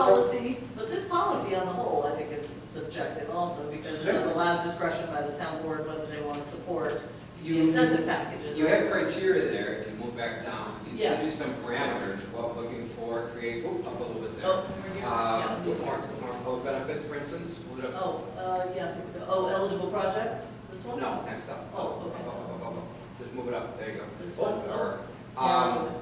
this policy on the whole, I think, is subjective also, because it does allow discretion by the town board whether they want to support the incentive packages. You right? have criteria there, if you move back down, you Yes. do some parameters, what we're looking for, create, up a little bit there. Oh, we're here. Yeah, these With more benefits, for instance, move it up. Oh, yeah, oh, eligible projects, this one? No, next up. Oh, okay. Up. Just move it up, there you go. This one? Or, Down.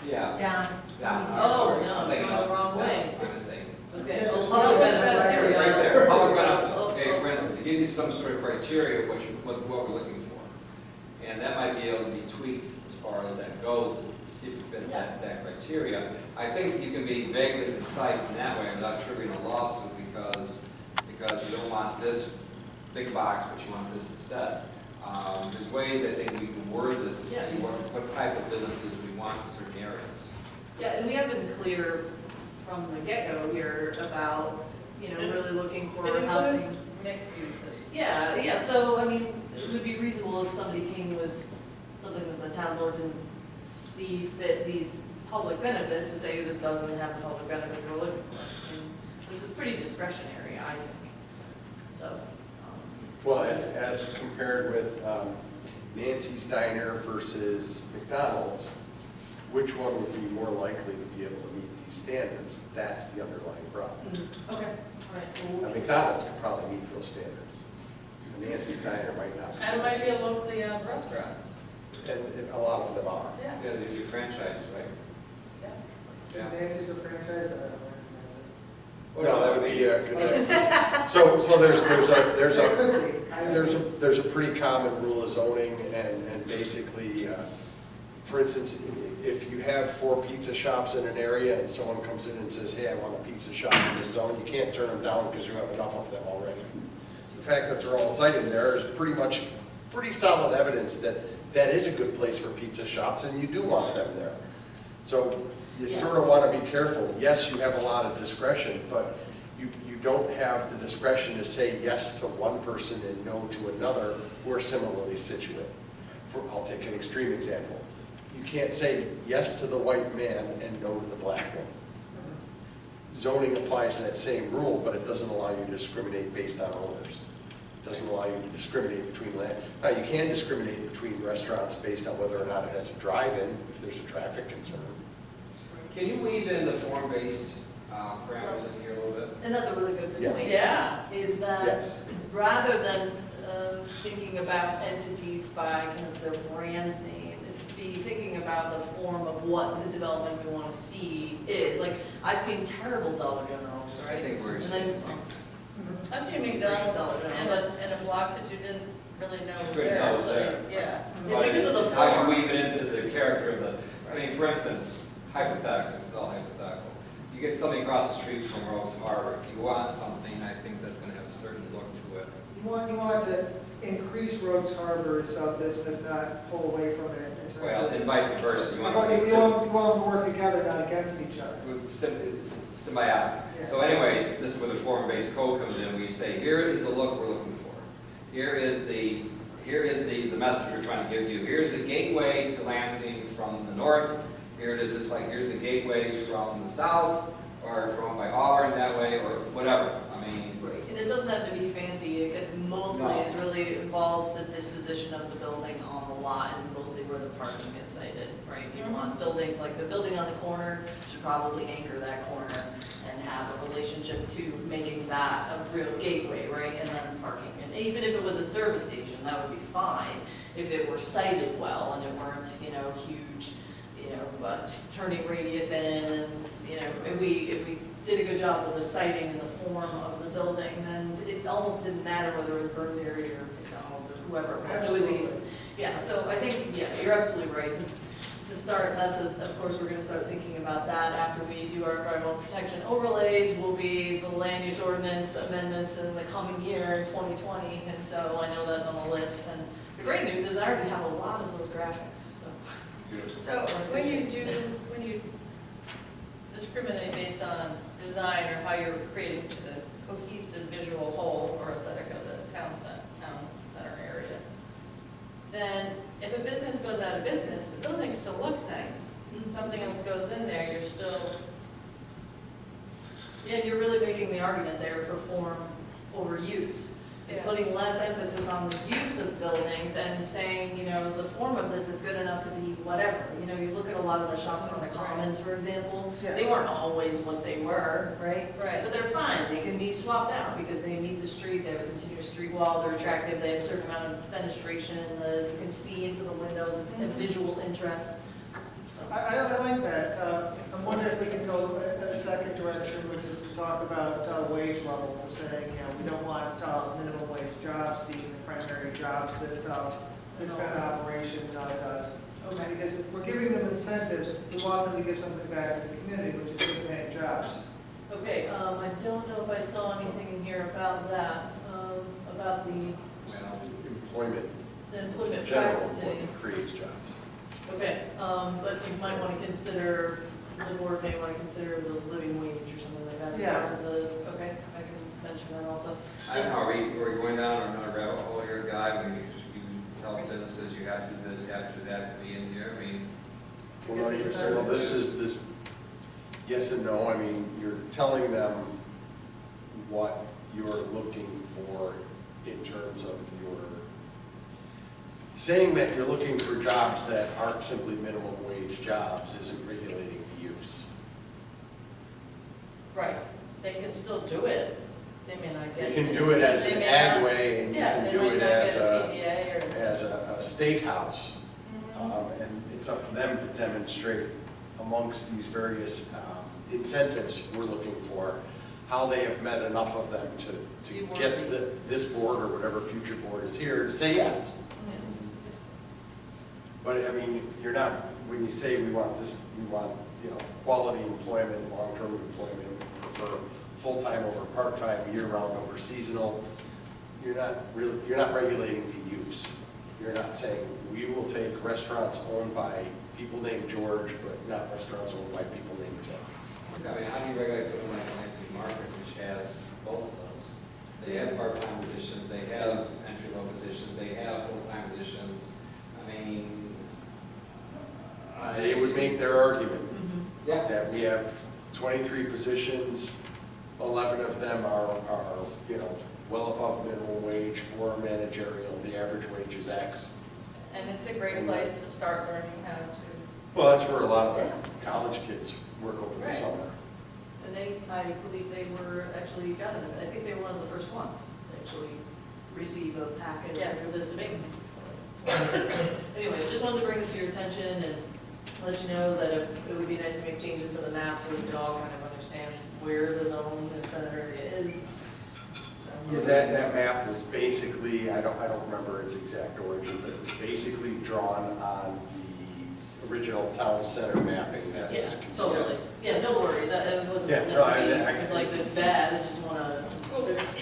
yeah. Down. Down. Oh, Sorry, no, I'm thinking going the up. wrong way. I'm mistaken. Okay, oh, public benefits, here we go. Right there, public benefits, Oh, okay, oh. for instance, it gives you some sort of criteria of what we're looking for. And that might be able to be tweaked as far as that goes, to see if it fits that criteria. I think you can be vaguely concise in that way without triggering a lawsuit because you don't want this big box, but you want this instead. There's ways I think we can word this to see Yeah. what type of businesses we want in certain areas. Yeah, and we have been clear from the get-go here about, really looking for It housing. includes mixed uses. Yeah, so, I mean, it would be reasonable if somebody came with something that the town board didn't see fit these public benefits to say this doesn't have the public benefits we're looking for. And this is pretty discretionary, I think. So, Well, as compared with Nancy's Diner versus McDonald's, which one would be more likely to be able to meet these standards? That's the underlying problem. okay, all right. Now, McDonald's could probably meet those standards. Nancy's Diner might not. And it might be a locally owned restaurant. And a lot of them are. Yeah. Yeah, there's your franchise, right? Yeah. Is Nancy's a franchise? I don't know. No, that would be so there's a pretty common rule of zoning and basically, for instance, if you have 4 pizza shops in an area and someone comes in and says, hey, I want a pizza shop in this zone, you can't turn them down because you have enough of them already. The fact that they're all cited there is pretty solid evidence that that is a good place for pizza shops and you do want them there. So you sort of want to be careful. Yes, you have a lot of discretion, but you don't have the discretion to say yes to one person and no to another who are similarly situated. I'll take an extreme example. You can't say yes to the white man and no to the black one. Zoning applies that same rule, but it doesn't allow you to discriminate based on owners. It doesn't allow you to discriminate between land. Now, you can discriminate between restaurants based on whether or not it has a drive-in, if there's a traffic concern. Can you weave in the form-based parameters in here a little bit? And that's a really good Yes. point. Yeah. Is that Yes. rather than thinking about entities by kind of their brand name, is to be thinking about the form of what the development we want to see is. Like, I've seen terrible Dollar Generals, I right? think we're And saying then- the same thing. I've seen McDonald's in a block that you didn't really know was Couldn't there. tell was there. Yeah. It's because of the How you form. weave it into the character of the, I mean, for instance, hypothetical, it's all hypothetical. You get something across the street from Rose Harbor, you want something, I think that's gonna have a certain look to it. You want to increase Rogues Harbor's business, not pull away from it. in terms Well, of- and vice versa, you want You it to be want them to work together, not against each other. symbiotic. So anyways, this is where the form-based code comes in. We say, here is the look we're looking for. Here is the message we're trying to give you. Here's the gateway to Lansing from the north. Here it is, just like here's the gateway from the south, or from by Auburn that way, or whatever. I mean, Right, and it doesn't have to be fancy, it mostly No. is really involves the disposition of the building on the lot and mostly where the parking is sited, right? You want building, like the building on the corner should probably anchor that corner and have a relationship to making that a real gateway, right? And then parking, and even if it was a service station, that would be fine, if it were sited well and it weren't, huge, turning radius in, and, if we did a good job with the siting and the form of the building, then it almost didn't matter whether it was Burn Dairy or McDonald's or whoever it was. It would be, yeah, so I think, yeah, you're absolutely right. To start, of course, we're gonna start thinking about that after we do our environmental protection overlays, will be the land use ordinance amendments in the coming year, 2020, and so I know that's on the list. And the great news is I already have a lot of those graphics, so. So when you discriminate based on design or how you're creating the cohesive visual whole or aesthetic of the town center area, then if a business goes out of business, the building still looks nice. Something else goes in there, you're still, Yeah, you're really making the argument there for form over use. It's Yeah. putting less emphasis on the use of buildings and saying, the form of this is good enough to be whatever. You look at a lot of the shops on the commons, for example, they weren't always what they were, right? right. But they're fine, they can be swapped out because they meet the street, they have a continuous street wall, they're attractive, they have a certain amount of fenestration, you can see into the windows, it's a visual interest. So. I like that. I'm wondering if we can go a second direction, which is to talk about wage levels, and saying, we don't want minimum wage jobs being the primary jobs that this kind of operation does. Okay. Because if we're giving them incentives, we want them to give something back to the community, which is good paying jobs. Okay, I don't know if I saw anything in here about that, about the Employment, employment general practicing. employment creates jobs. Okay, but you might want to consider, the board may want to consider the living wage or something like that as Yeah. part of the, okay, I can mention that also. I don't know, are we going down another rabbit hole here, guy, when you tell businesses you have to do this, you have to do that to be in here? I mean, Well, this is, yes and no. I mean, you're telling them what you're looking for in terms of saying that you're looking for jobs that aren't simply minimum wage jobs isn't regulating the use. Right, they can still do it, they may not You get. can do it as they an may not- agway, and you Yeah, can they do might it not as get a PDA or. a steakhouse. Mhm. And it's up to them to demonstrate amongst these various incentives we're looking for, how they have met enough of them to Be get worthy. this board or whatever future board is here to say yes. But I mean, you're not, when you say we want this, we want, quality employment, long-term employment, we prefer full-time over part-time, year-round over seasonal, you're not regulating the use. You're not saying, we will take restaurants owned by people named George, but not restaurants owned by people named Tim. I mean, how do you regulate something like Lansing Market, which has both of those? They have part-time positions, they have entry-level positions, they have full-time positions. I mean, They would make their argument yeah. that we have 23 positions 11 of them are, well above minimum wage for managerial. The average wage is X. And it's a great place to start learning how to. Well, that's where a lot of the college kids work over the Right. summer. And I believe they were actually got it. I think they were one of the first ones to actually receive a package Yes. for this abatement. Anyway, just wanted to bring this to your attention and let you know that it would be nice to make changes to the map so we can all kind of understand where the zone and center area is. So, Yeah, that map was basically, I don't remember its exact origin, but it was basically drawn on the original town center mapping that Yeah, was considered. totally. Yeah, no worries. It wasn't Yeah, meant no, to be like it's bad. I just want to.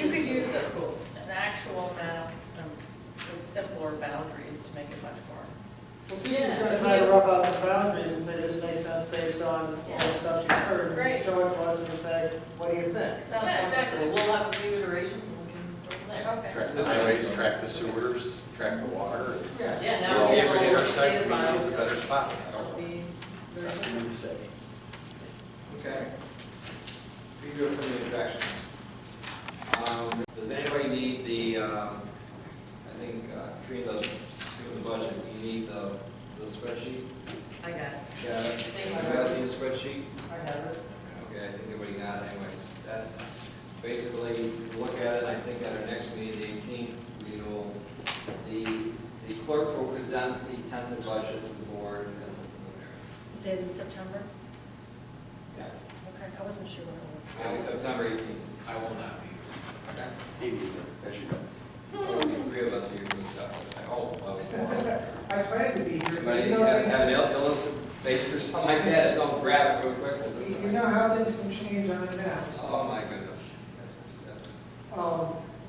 You could use an actual map with simpler boundaries to make it much more. Well, she's gonna try to rub out the boundaries and say this makes sense based on all the stuff she's heard. Great. Show it to us and say, what do you think? Sounds Yeah, wonderful. exactly. We'll have a few iterations and we can go from there. Okay. Track the highways, track the sewers, track the water. Yeah, Where now all we the have all the intersect, data maybe files. it's a better spot. That'll be very That's good. what we say. Okay. Review of community infections. Does anybody need the, I think Katrina does, doing the budget, you need the spreadsheet? I got it. Yeah. Thank you. You guys need the spreadsheet? I have it. Okay, I think everybody got it anyways. That's basically, if you look at it, I think at our next meeting, the 18th, we will, the clerk will present the tentative budget to the board as a preliminary. You said in September? Yeah, Okay, I wasn't sure when it'll be September 18th. I will not be. Okay? Maybe, as you know. There'll be three of us here doing stuff. I hope. I plan to be here. Anybody You know, have an illness faced or something like that, don't grab it real quick. You know how things can change on a dance. Oh, my goodness. Yes, yes, yes.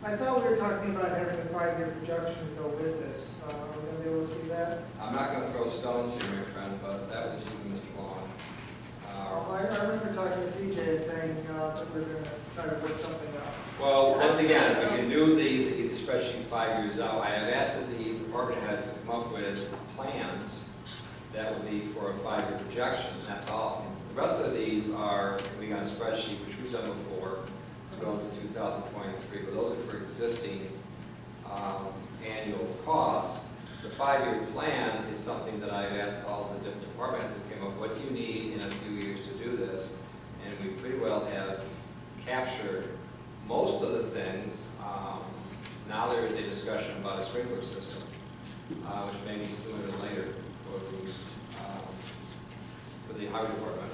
I thought we were talking about having a 5-year projection to go with this. Are we going to be able to see that? I'm not going to throw stones here, my friend, but that was you, Mr. Long. I remember talking to CJ and saying that we're going to try to work something out. Well, once again, if we can do the spreadsheet 5 years out, I have asked that the department heads to come up with plans that would be for a 5-year projection, that's all. The rest of these are going to be on a spreadsheet, which we've done before, to go into 2023, but those are for existing annual costs. The 5-year plan is something that I've asked all the different departments that came up, what do you need in a few years to do this? And we pretty well have captured most of the things. Now there is a discussion about a sprinkler system, which may be sooner than later for the highway department.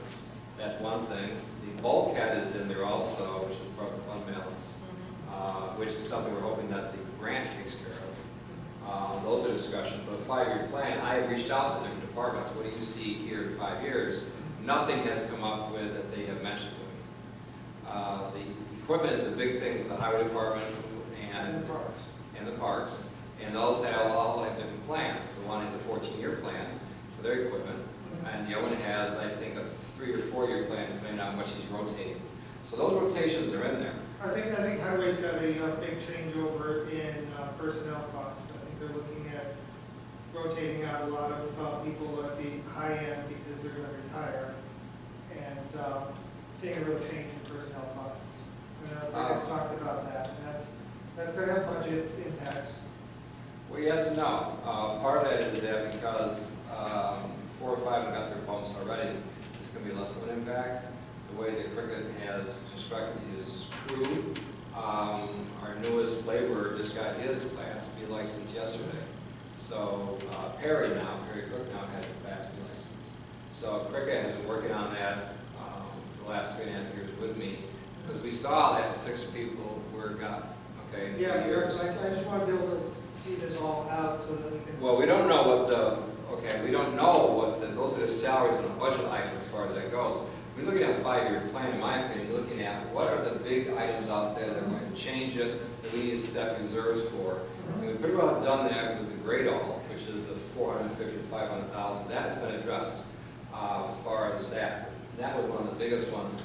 That's one thing. The bulkhead is in there also, which is part of the fund balance, which is something we're hoping that the grant takes care of. Those are discussions. But a 5-year plan, I have reached out to different departments. What do you see here in 5 years? Nothing has come up with that they have mentioned to me. The equipment is the big thing for the highway department and the parks. And those all have different plans. The one has a 14-year plan for their equipment, and the other one has, I think, a 3 or 4-year plan depending on how much he's rotating. So those rotations are in there. I think Highway's got a big changeover in personnel costs. I think they're looking at rotating out a lot of people at the high end because they're going to retire, and seeing a real change in personnel costs. And I think I talked about that, and that's going to have budget impacts. Well, yes and no. Part of that is that because 4 or 5 have got their bumps already, there's going to be less of an impact. The way that Cricket has constructed his crew, our newest laborer just got his Class B license yesterday. So Perry Cook now has a Class B license. So Cricket has been working on that for the last 3.5 years with me, because we saw that 6 people were gone, okay, in 3 Yeah, years. I just want to be able to see this all out so that we can. Well, we don't know what we don't know what those are the salaries on a budget item as far as that goes. We're looking at a 5-year plan, in my opinion, you're looking at what are the big items out there that are going to change it, that we need to set reserves for. And we pretty well have done that with the grade all, which is the $450,000 to $500,000. That has been addressed as far as that. That was one of the biggest ones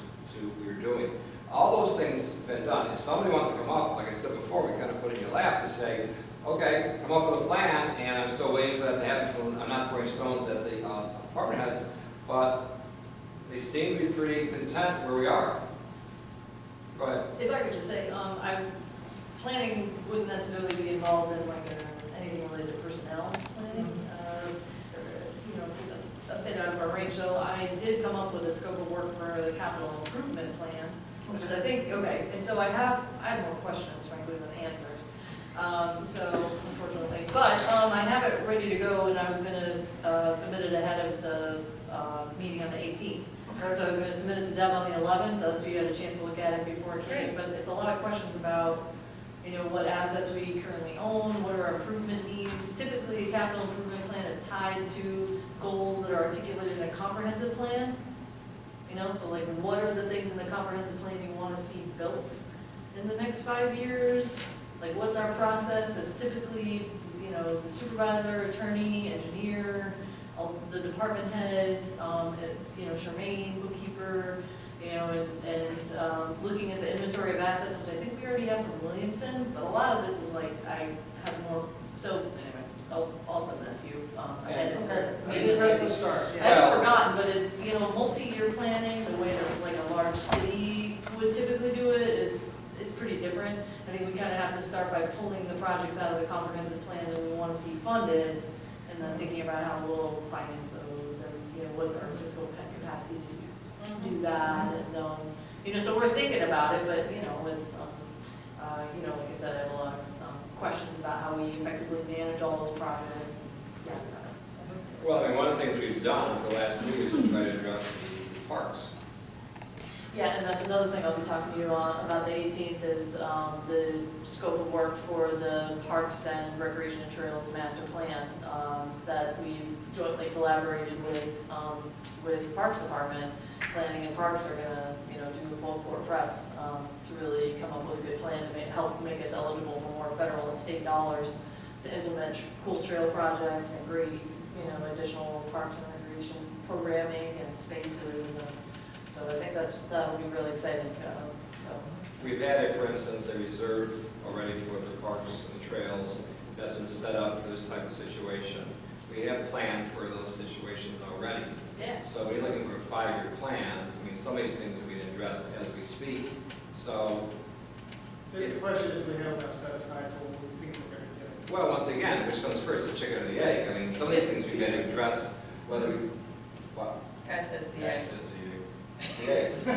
we were doing. All those things have been done. If somebody wants to come up, like I said before, we kind of put it in your lap to say, okay, come up with a plan, and I'm still waiting for that to happen. I'm not throwing stones at the department heads, but they seem to be pretty content where we are. Go ahead. If I could just say, I'm planning wouldn't necessarily be involved in like anything related to personnel planning, because that's a bit out of our range. So I did come up with a scope of work for the capital improvement plan, which is I think, okay, and so I have more questions, frankly, than answers. So unfortunately, but I have it ready to go, and I was going to submit it ahead of the meeting on the 18th. So I was going to submit it to Deb on the 11th, so you had a chance to look at it before it came. But it's a lot of questions about, what assets we currently own, what are our improvement needs. Typically, a capital improvement plan is tied to goals that are articulated in a comprehensive plan. So like, what are the things in the comprehensive plan you want to see built in the next 5 years? Like, what's our process? It's typically, the supervisor, attorney, engineer, the department heads, Charmaine, bookkeeper, and looking at the inventory of assets, which I think we already have from Williamson, but a lot of this is like, I have more, so anyway, I'll send that to you. That's a start. I haven't forgotten, but it's, multi-year planning, the way that like a large city would typically do it is pretty different. I think we kind of have to start by pulling the projects out of the comprehensive plan that we want to see funded, and then thinking about how we'll finance those, and, what's our fiscal capacity to do that, and, so we're thinking about it, but, it's, like I said, I have a lot of questions about how we effectively manage all those projects, and, Well, I mean, one of the things we've done for the last 2 years is try to address the parks. Yeah, and that's another thing I'll be talking to you on about the 18th is the scope of work for the Parks and Recreation and Trails Master Plan that we've jointly collaborated with Parks Department. Planning and Parks are going to, do a full court press to really come up with a good plan to help make us eligible for more federal and state dollars to implement cool trail projects and great, additional parks and recreation programming and spaces. And so I think that'll be really exciting. We've added, for instance, a reserve already for the parks and the trails that's been set up for this type of situation. We have planned for those situations already. Yeah. So we're looking for a 5-year plan. I mean, some of these things are being addressed as we speak. So, The question is, we have enough set aside for what we think we're going to do. well, once again, which comes first, the chicken or the egg? I mean, some of these things we've got to address, whether we, what? Guy says the Guy egg. says the egg. I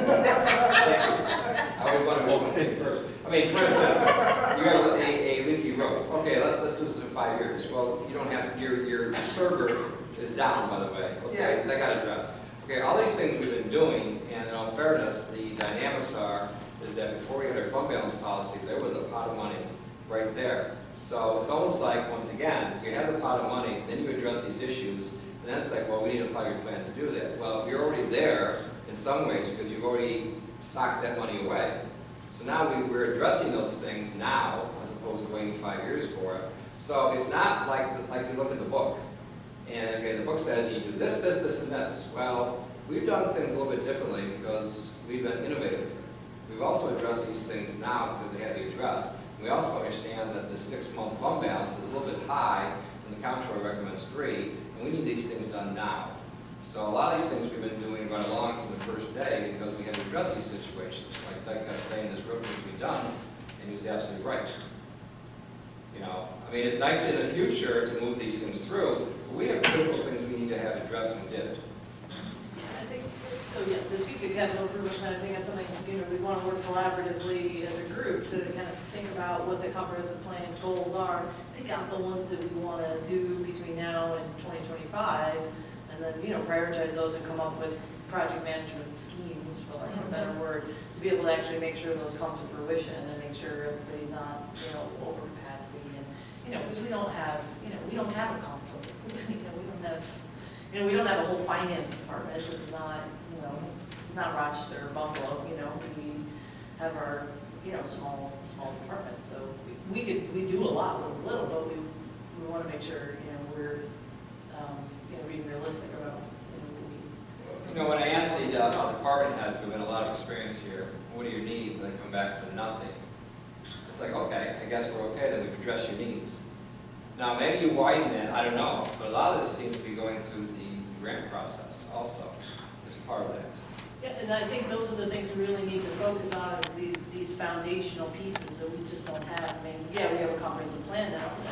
always want to move in first. I mean, for instance, you have a leaky roof. Okay, let's do this in 5 years. Well, you don't have, your server is down, by the way. Okay, Yeah. that got addressed. Okay, all these things we've been doing, and in all fairness, the dynamics is that before we had our fund balance policy, there was a pot of money right there. So it's almost like, once again, you have the pot of money, then you address these issues, and then it's like, well, we need a 5-year plan to do that. Well, you're already there in some ways because you've already socked that money away. So now we're addressing those things now, as opposed to waiting 5 years for it. So it's not like you look at the book, and okay, the book says you do this, this, this, and this. Well, we've done things a little bit differently because we've been innovative. We've also addressed these things now because they had to be addressed. We also understand that the 6-month fund balance is a little bit high, and the comptroller recommends 3, and we need these things done now. So a lot of these things we've been doing right along from the first day because we had to address these situations. Like Doug kept saying, this roof needs to be done, and he was absolutely right. I mean, it's nice in the future to move these things through, but we have critical things we need to have addressed, and we did. I think, so yeah, to speak to capital improvement plan, I think that's something, we want to work collaboratively as a group to kind of think about what the comprehensive plan goals are, pick out the ones that we want to do between now and 2025, and then, prioritize those and come up with project management schemes, for lack of a better word, to be able to actually make sure those come to fruition and make sure everybody's not, over capacity and, because we don't have a comptroller. We don't have a whole finance department. This is not Rochester or Buffalo, we have our, small department. So we do a lot with a little, but we want to make sure, we're, being realistic about, When I asked the department heads, who've had a lot of experience here, what are your needs, and they come back with nothing. It's like, okay, I guess we're okay, then we've addressed your needs. Now, maybe you widen it, I don't know, but a lot of this seems to be going through the grant process also, as part of that. Yeah, and I think those are the things we really need to focus on is these foundational pieces that we just don't have. I mean, yeah, we have a comprehensive plan now, but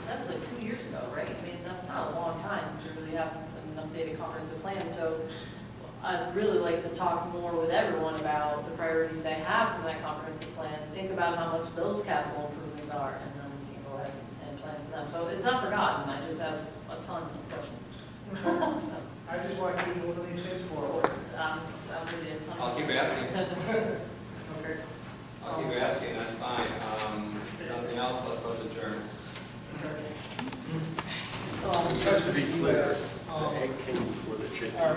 that was like 2 years ago, right? I mean, that's not a long time to really have an updated comprehensive plan. So I'd really like to talk more with everyone about the priorities they have from that comprehensive plan. Think about how much those capital improvements are, and then we can go ahead and plan for them. So it's not forgotten, I just have a ton of questions. So, I just want to keep moving these things forward. I'll give you a ton. I'll keep asking. Okay. I'll keep asking, that's fine. Nothing else, let's adjourn. Just to be clear, the egg came before the chicken. Our